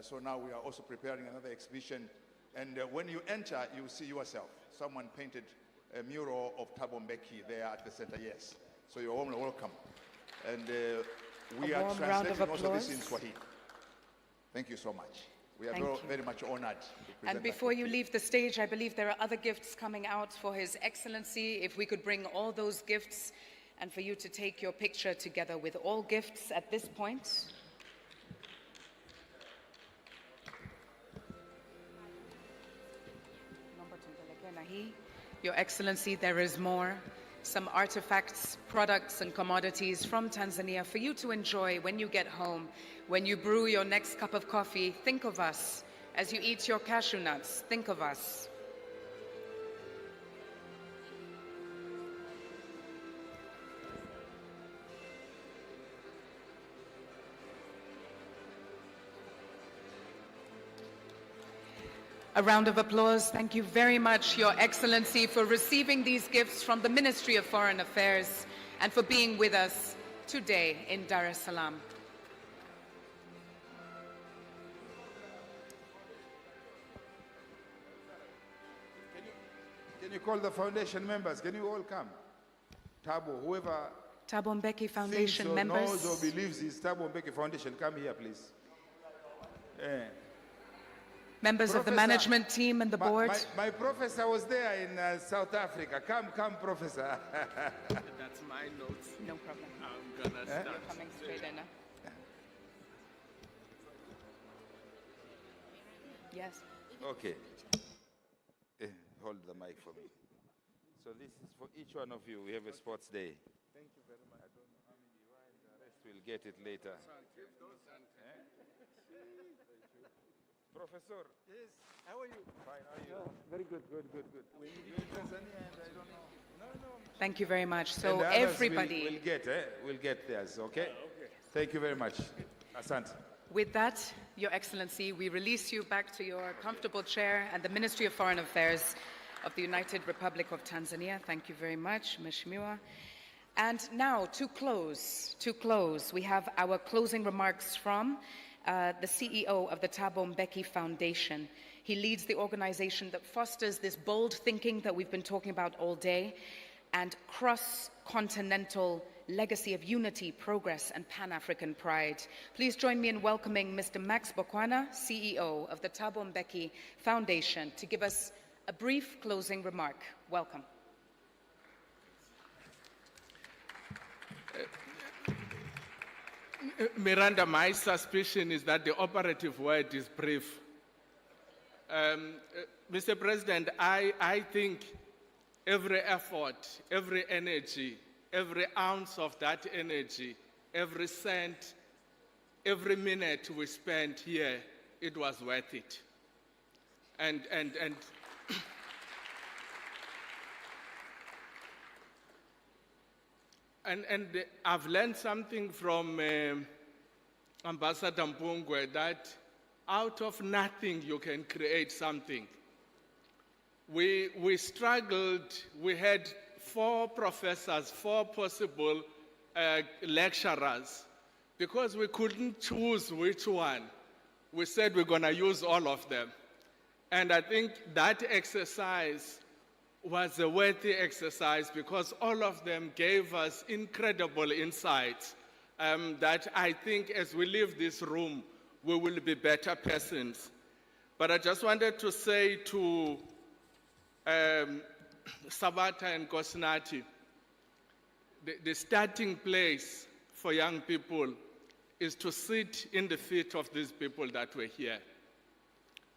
So now we are also preparing another exhibition. And when you enter, you see yourself. Someone painted a mural of Thabo Mbeki there at the center, yes. So you're warmly welcome. And we are translating also this in Swahili. Thank you so much. We are very much honored to present. And before you leave the stage, I believe there are other gifts coming out for His Excellency. If we could bring all those gifts and for you to take your picture together with all gifts at this point. Your Excellency, there is more. Some artifacts, products, and commodities from Tanzania for you to enjoy when you get home. When you brew your next cup of coffee, think of us. As you eat your cashew nuts, think of us. A round of applause. Thank you very much, Your Excellency, for receiving these gifts from the Ministry of Foreign Affairs and for being with us today in Dar es Salaam. Can you call the foundation members? Can you all come? Thabo, whoever Thabo Mbeki Foundation thinks or members. knows or believes is Thabo Mbeki Foundation, come here, please. Members of the management team and the board. My professor was there in South Africa. Come, professor. That's my notes. No problem. I'm gonna start. You're coming straight in. Yes. Okay. Hold the mic for me. So this is for each one of you. We have a sports day. Thank you very much. I don't know how many you are, and the rest will get it later. Professor. Yes. How are you? Fine. How are you? Very good. When you in Tanzania, and I don't know. No. Thank you very much. So And the others everybody. We'll get theirs. Okay. Thank you very much. Asante. With that, Your Excellency, we release you back to your comfortable chair and the Ministry of Foreign Affairs of the United Republic of Tanzania. Thank you very much, Mheshimiwa. And now, to close, we have our closing remarks from the CEO of the Thabo Mbeki Foundation. He leads the organization that fosters this bold thinking that we've been talking about all day and cross-continental legacy of unity, progress, and Pan-African pride. Please join me in welcoming Mr. Max Bokwana, CEO of the Thabo Mbeki Foundation, to give us a brief closing remark. Welcome. Miranda, my suspicion is that the operative word is brief. Mr. President, I think every effort, every energy, every ounce of that energy, every cent, every minute we spent here, it was worth it. And I've learned something from Ambassador Mpungwe, that out of nothing you can create something. We struggled, we had 4 professors, 4 possible lecturers. Because we couldn't choose which one, we said we're going to use all of them. And I think that exercise was a worthy exercise because all of them gave us incredible insights that I think as we leave this room, we will be better persons. But I just wanted to say to Sabata and Kosnati, the starting place for young people is to sit in the feet of these people that were here.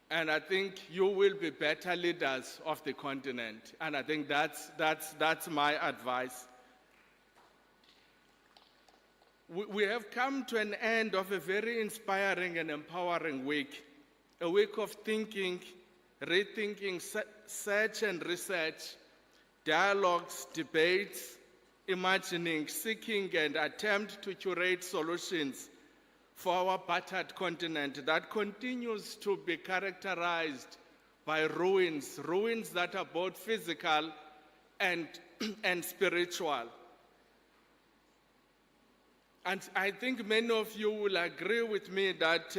And I think you will be better leaders of the continent. And I think that's my advice. We have come to an end of a very inspiring and empowering week. A week of thinking, rethinking, search and research, dialogues, debates, imagining, seeking, and attempt to curate solutions for our battered continent that continues to be characterized by ruins that are both physical and spiritual. And I think many of you will agree with me that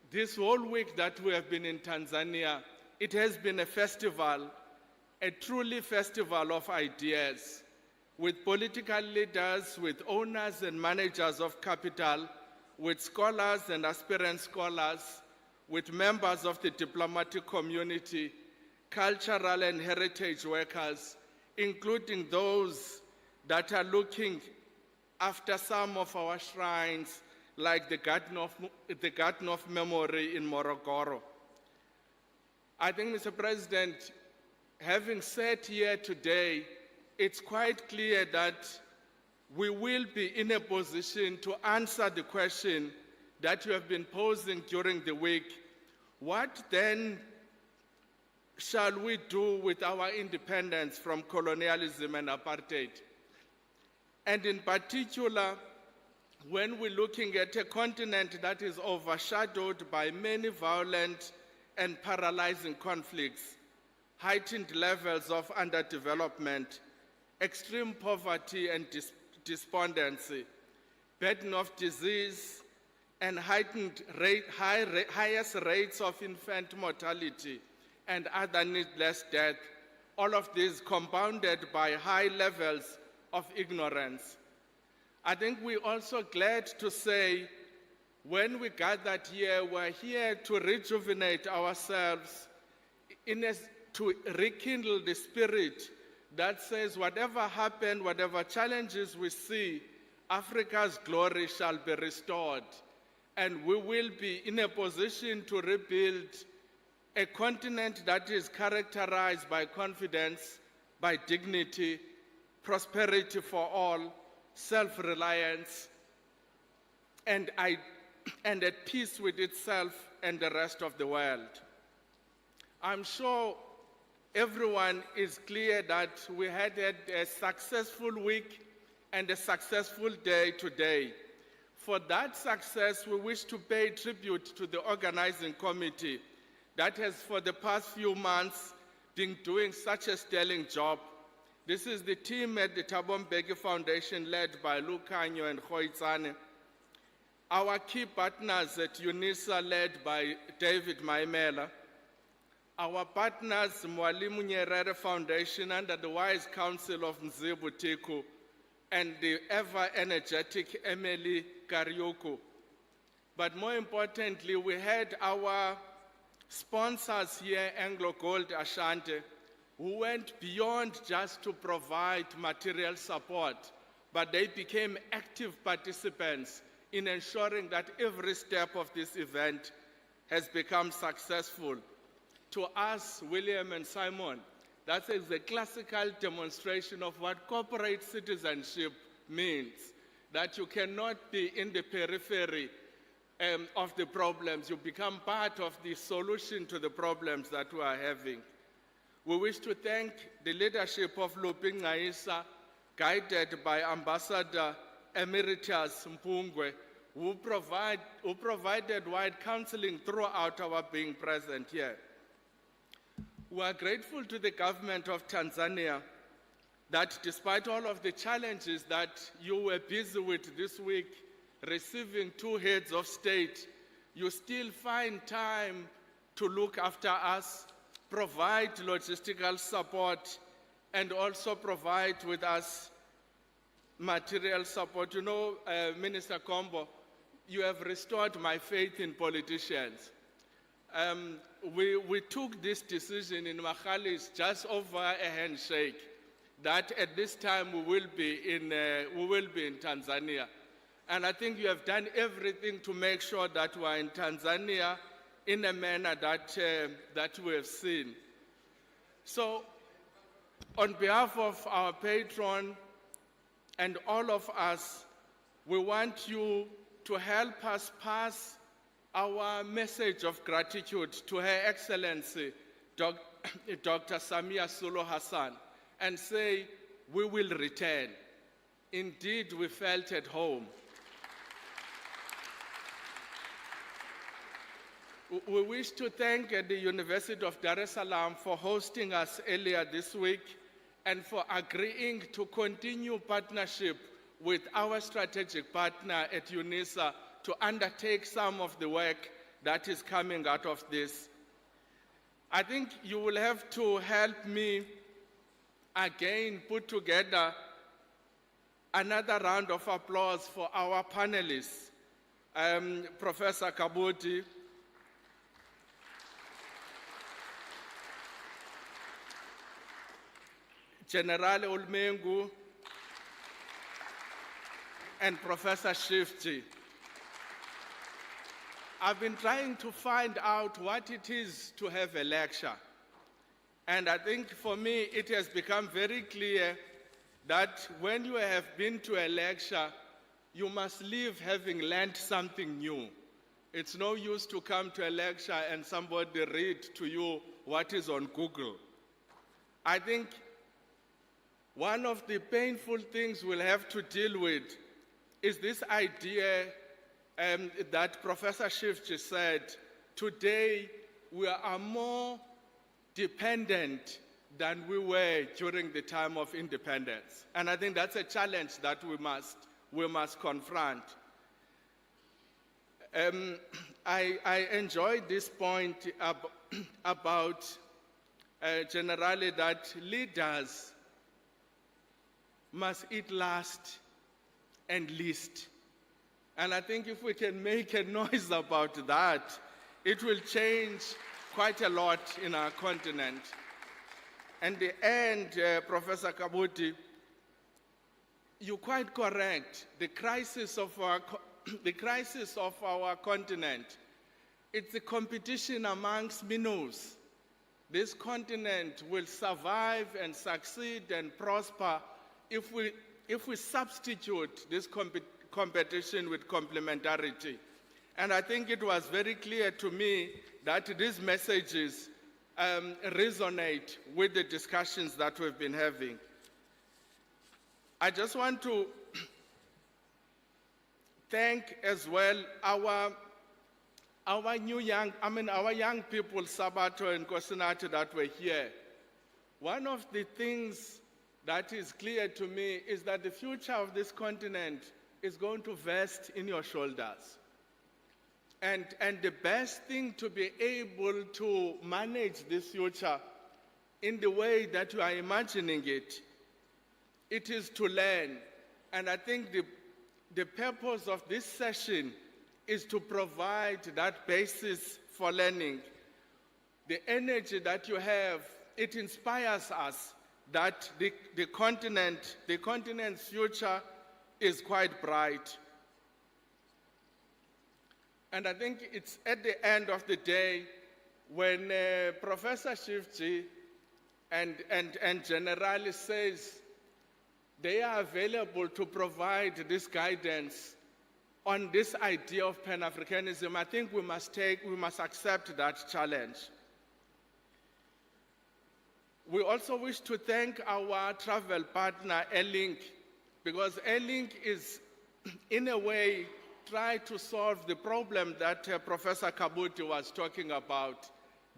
this whole week that we have been in Tanzania, it has been a festival, a truly festival of ideas, with political leaders, with owners and managers of capital, with scholars and aspirant scholars, with members of the diplomatic community, cultural and heritage workers, including those that are looking after some of our shrines, like the Garden of Memory in Morogoro. I think, Mr. President, having sat here today, it's quite clear that we will be in a position to answer the question that you have been posing during the week. What then shall we do with our independence from colonialism and apartheid? And in particular, when we're looking at a continent that is overshadowed by many violent and paralyzing conflicts, heightened levels of underdevelopment, extreme poverty and despondency, burden of disease, and highest rates of infant mortality and other needless death, all of these compounded by high levels of ignorance. I think we're also glad to say when we gathered here, we're here to rejuvenate ourselves, to rekindle the spirit that says whatever happened, whatever challenges we see, Africa's glory shall be restored. And we will be in a position to rebuild a continent that is characterized by confidence, by dignity, prosperity for all, self-reliance, and at peace with itself and the rest of the world. I'm sure everyone is clear that we had a successful week and a successful day today. For that success, we wish to pay tribute to the organizing committee that has for the past few months been doing such a sterling job. This is the team at the Thabo Mbeki Foundation led by Lucanyo and Khoitsane. Our key partners at UNISA led by David Maimela. Our partners, Mwalimu Nyerere Foundation under the wise counsel of Mzibu Tiku and the ever-energetic Emily Karyuku. But more importantly, we had our sponsors here, Anglo Gold Ashanti, who went beyond just to provide material support, but they became active participants in ensuring that every step of this event has become successful. To us, William and Simon, that is a classical demonstration of what corporate citizenship means, that you cannot be in the periphery of the problems. You become part of the solution to the problems that we are having. We wish to thank the leadership of Lupin Ngaisa, guided by Ambassador Emeritus Mpungwe, who provided wide counseling throughout our being present here. We are grateful to the government of Tanzania that despite all of the challenges that you were busy with this week, receiving 2 heads of state, you still find time to look after us, provide logistical support, and also provide with us material support. You know, Minister Kombo, you have restored my faith in politicians. We took this decision in Makhalis just over a handshake that at this time we will be in Tanzania. And I think you have done everything to make sure that we are in Tanzania in a manner that we have seen. So, on behalf of our patron and all of us, we want you to help us pass our message of gratitude to Her Excellency, Dr. Samia Suluhu Hassan, and say, we will return. Indeed, we felt at home. We wish to thank the University of Dar es Salaam for hosting us earlier this week and for agreeing to continue partnership with our strategic partner at UNISA to undertake some of the work that is coming out of this. I think you will have to help me again put together another round of applause for our panelists. Professor Kabuti, General Ulmengu, and Professor Shifty. I've been trying to find out what it is to have a lecture. And I think for me, it has become very clear that when you have been to a lecture, you must leave having learned something new. It's no use to come to a lecture and somebody read to you what is on Google. I think one of the painful things we'll have to deal with is this idea that Professor Schiff just said, today we are more dependent than we were during the time of independence. And I think that's a challenge that we must confront. I enjoyed this point about generally that leaders must eat last and least. And I think if we can make a noise about that, it will change quite a lot in our continent. And the end, Professor Kabuti, you're quite correct. The crisis of our continent, it's the competition amongst minnows. This continent will survive and succeed and prosper if we substitute this competition with complementarity. And I think it was very clear to me that these messages resonate with the discussions that we've been having. I just want to thank as well our young people, Sabato and Kosinati, that were here. One of the things that is clear to me is that the future of this continent is going to vest in your shoulders. And the best thing to be able to manage this future in the way that you are imagining it, it is to learn. And I think the purpose of this session is to provide that basis for learning. the energy that you have, it inspires us that the continent's future is quite bright. And I think it's at the end of the day when Professor Shivji and Generali says they are available to provide this guidance on this idea of Pan-Africanism. I think we must accept that challenge. We also wish to thank our travel partner, Airlink, because Airlink is, in a way, try to solve the problem that Professor Kabuti was talking about,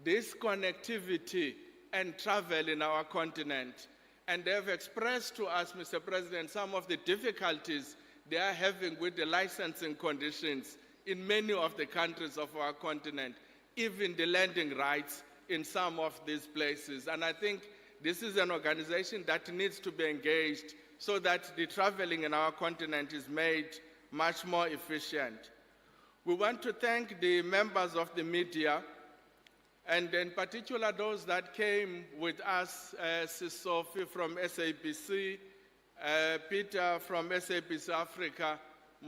this connectivity and travel in our continent. And they've expressed to us, Mr. President, some of the difficulties they are having with the licensing conditions in many of the countries of our continent, even the landing rights in some of these places. And I think this is an organization that needs to be engaged so that the traveling in our continent is made much more efficient. We want to thank the members of the media, and in particular those that came with us, Sis Sophie from SABC, Peter from SABC Africa,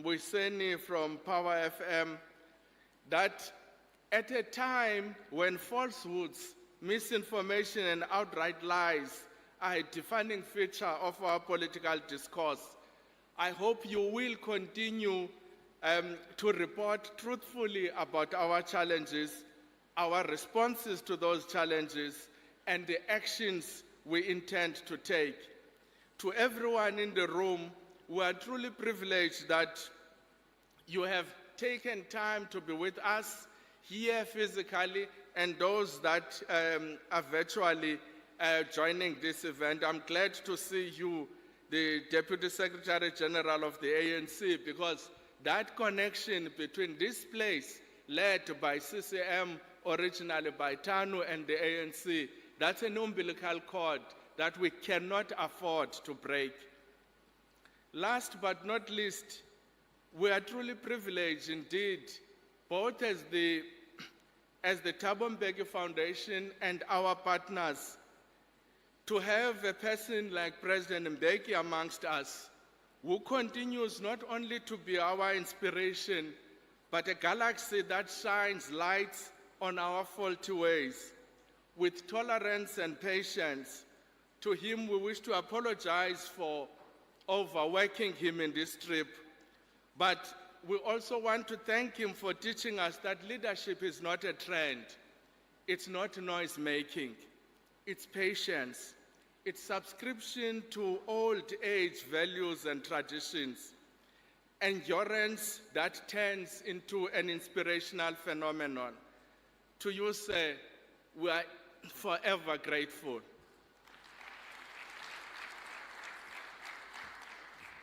Mwiseni from Power FM, that at a time when falsehoods, misinformation, and outright lies are a defining feature of our political discourse, I hope you will continue to report truthfully about our challenges, our responses to those challenges, and the actions we intend to take. To everyone in the room, we are truly privileged that you have taken time to be with us here physically and those that are virtually joining this event. I'm glad to see you, the Deputy Secretary General of the ANC, because that connection between this place, led by CCM, originally by TANU and the ANC, that's an umbilical cord that we cannot afford to break. Last but not least, we are truly privileged indeed, both as the Thabo Mbeki Foundation and our partners, to have a person like President Mbeki amongst us, who continues not only to be our inspiration, but a galaxy that shines lights on our faulty ways. With tolerance and patience, to him we wish to apologize for overworking him in this trip, but we also want to thank him for teaching us that leadership is not a trend, it's not noise-making, it's patience, it's subscription to old age values and traditions, endurance that turns into an inspirational phenomenon. To you, sir, we are forever grateful.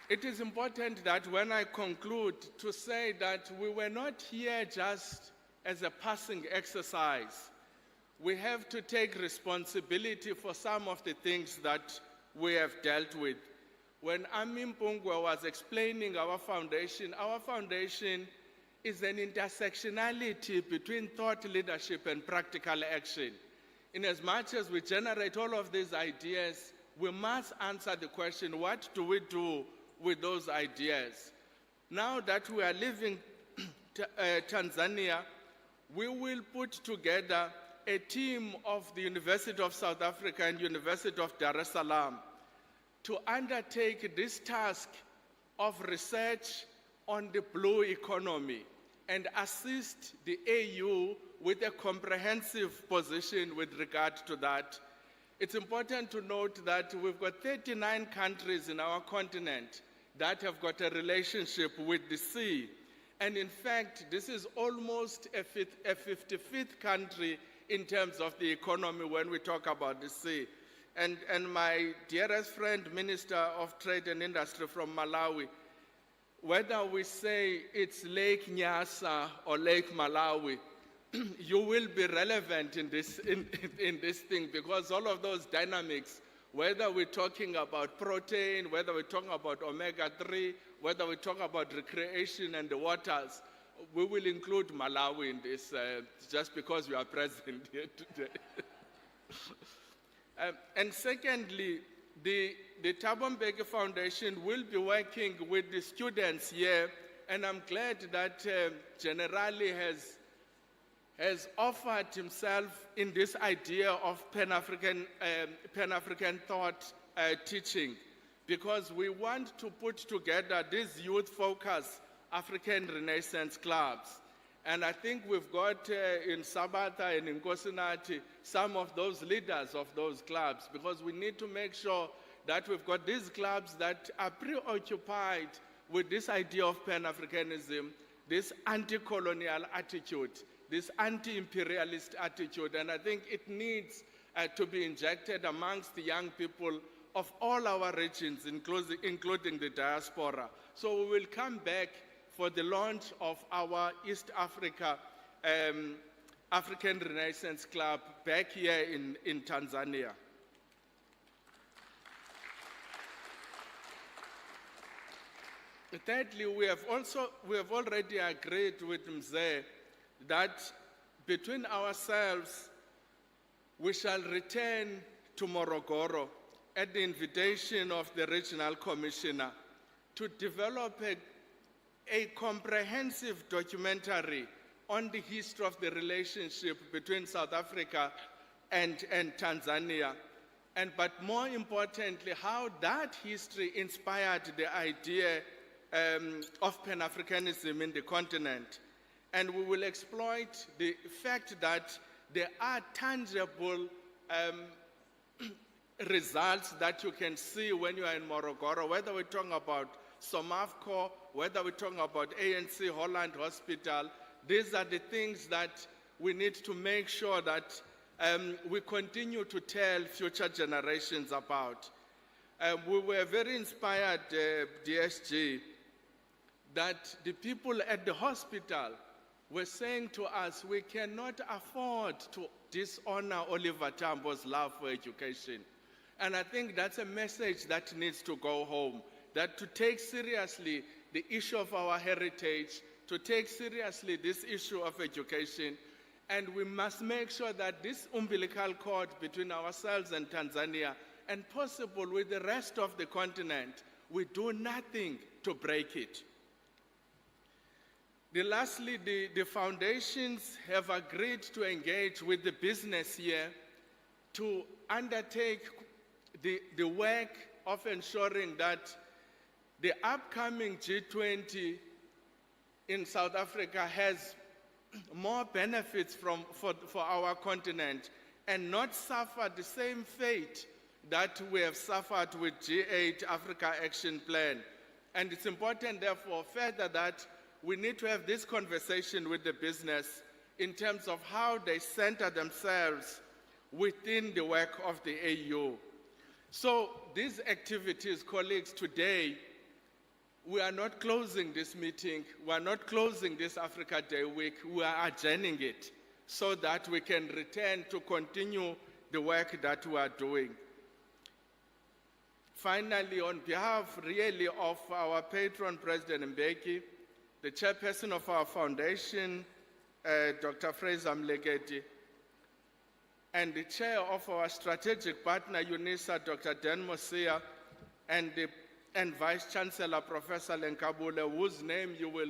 It is important that when I conclude to say that we were not here just as a passing exercise. We have to take responsibility for some of the things that we have dealt with. When Ami Mpungwe was explaining our foundation is an intersectionality between thought leadership and practical action. In as much as we generate all of these ideas, we must answer the question, what do we do with those ideas? Now that we are leaving Tanzania, we will put together a team of the University of South Africa and University of Dar es Salaam to undertake this task of research on the blue economy and assist the AU with a comprehensive position with regard to that. It's important to note that we've got 39 countries in our continent that have got a relationship with the sea. And in fact, this is almost a 55th country in terms of the economy when we talk about the sea. And my dearest friend, Minister of Trade and Industry from Malawi, whether we say it's Lake Nyasa or Lake Malawi, you will be relevant in this thing, because all of those dynamics, whether we're talking about protein, whether we're talking about omega-3, whether we talk about recreation and the waters, we will include Malawi in this just because you are present here today. And secondly, the Thabo Mbeki Foundation will be working with the students here, and I'm glad that Generali has offered himself in this idea of Pan-African thought teaching, because we want to put together these youth-focused African Renaissance clubs. And I think we've got in Sabata and in Kosinati some of those leaders of those clubs, because we need to make sure that we've got these clubs that are preoccupied with this idea of Pan-Africanism, this anti-colonial attitude, this anti-imperialist attitude. And I think it needs to be injected amongst the young people of all our regions, including the diaspora. So we will come back for the launch of our East Africa African Renaissance Club back here in Tanzania. Thirdly, we have already agreed with Mzee that between ourselves we shall return to Morogoro at the invitation of the Regional Commissioner to develop a comprehensive documentary on the history of the relationship between South Africa and Tanzania, but more importantly, how that history inspired the idea of Pan-Africanism in the continent. And we will exploit the fact that there are tangible results that you can see when you are in Morogoro, whether we're talking about SOMAFCO, whether we're talking about ANC Holland Hospital. These are the things that we need to make sure that we continue to tell future generations about. We were very inspired, DSG, that the people at the hospital were saying to us, we cannot afford to dishonor Oliver Tambo's love for education. And I think that's a message that needs to go home, that to take seriously the issue of our heritage, to take seriously this issue of education, and we must make sure that this umbilical cord between ourselves and Tanzania, and possible with the rest of the continent, we do nothing to break it. Lastly, the foundations have agreed to engage with the business here to undertake the work of ensuring that the upcoming G20 in South Africa has more benefits for our continent and not suffer the same fate that we have suffered with G8 Africa Action Plan. And it's important, therefore, further that we need to have this conversation with the business in terms of how they center themselves within the work of the AU. So these activities, colleagues, today, we are not closing this meeting, we are not closing this Africa Day week, we are adjourning it so that we can return to continue the work that we are doing. Finally, on behalf really of our patron, President Mbeki, the chairperson of our foundation, Dr. Fraser Mlegeti, and the chair of our strategic partner, UNISA, Dr. Dan Mosia, and Vice Chancellor, Professor Lenkabule, whose name you will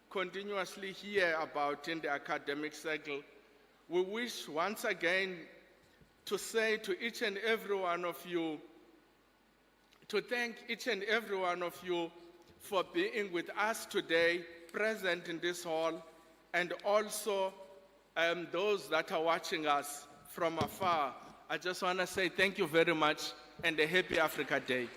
continuously hear about in the academic circle, we wish once again to say to each and every one of you, to thank each and every one of you for being with us today, present in this hall, and also those that are watching us from afar. I just want to say thank you very much and a happy Africa Day.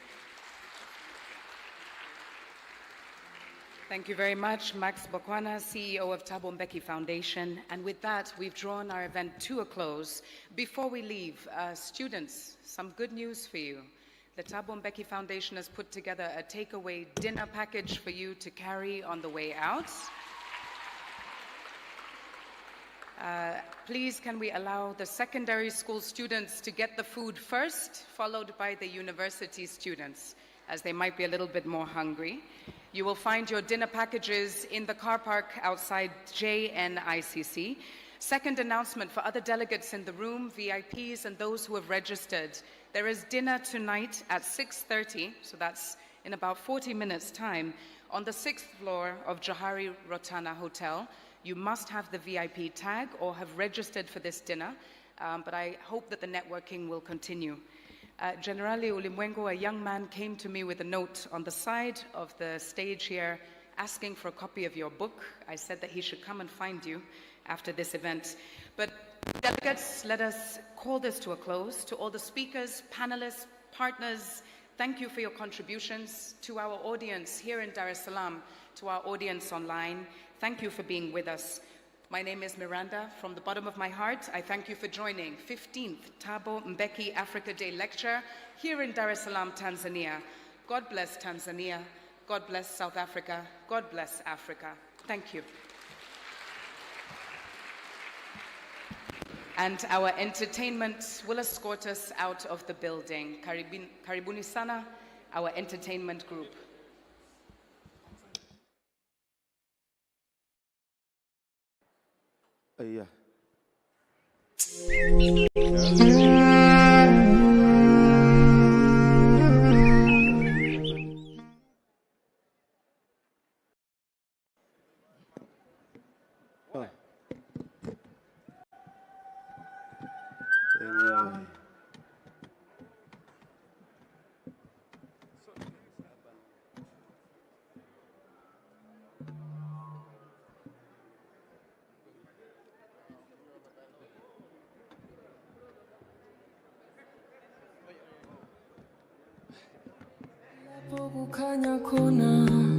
Thank you very much, Max Bokwana, CEO of Thabo Mbeki Foundation. And with that, we've drawn our event to a close. Before we leave, students, some good news for you. The Thabo Mbeki Foundation has put together a takeaway dinner package for you to carry on the way out. Please, can we allow the secondary school students to get the food first, followed by the university students? as they might be a little bit more hungry. You will find your dinner packages in the car park outside JNICC. Second announcement for other delegates in the room, VIPs and those who have registered. There is dinner tonight at 6:30, so that's in about 40 minutes' time, on the 6th floor of Johari Rotana Hotel. You must have the VIP tag or have registered for this dinner, but I hope that the networking will continue. Generali Ulimwengu, a young man, came to me with a note on the side of the stage here asking for a copy of your book. I said that he should come and find you after this event. But delegates, let us call this to a close. To all the speakers, panelists, partners, thank you for your contributions. To our audience here in Dar es Salaam, to our audience online, thank you for being with us. My name is Miranda. From the bottom of my heart, I thank you for joining 15th Thabo Mbeki Africa Day Lecture here in Dar es Salaam, Tanzania. God bless Tanzania. God bless South Africa. God bless Africa. Thank you. And our entertainment will escort us out of the building. Karibuni sana, our entertainment group. Yeah. Kukhanya khona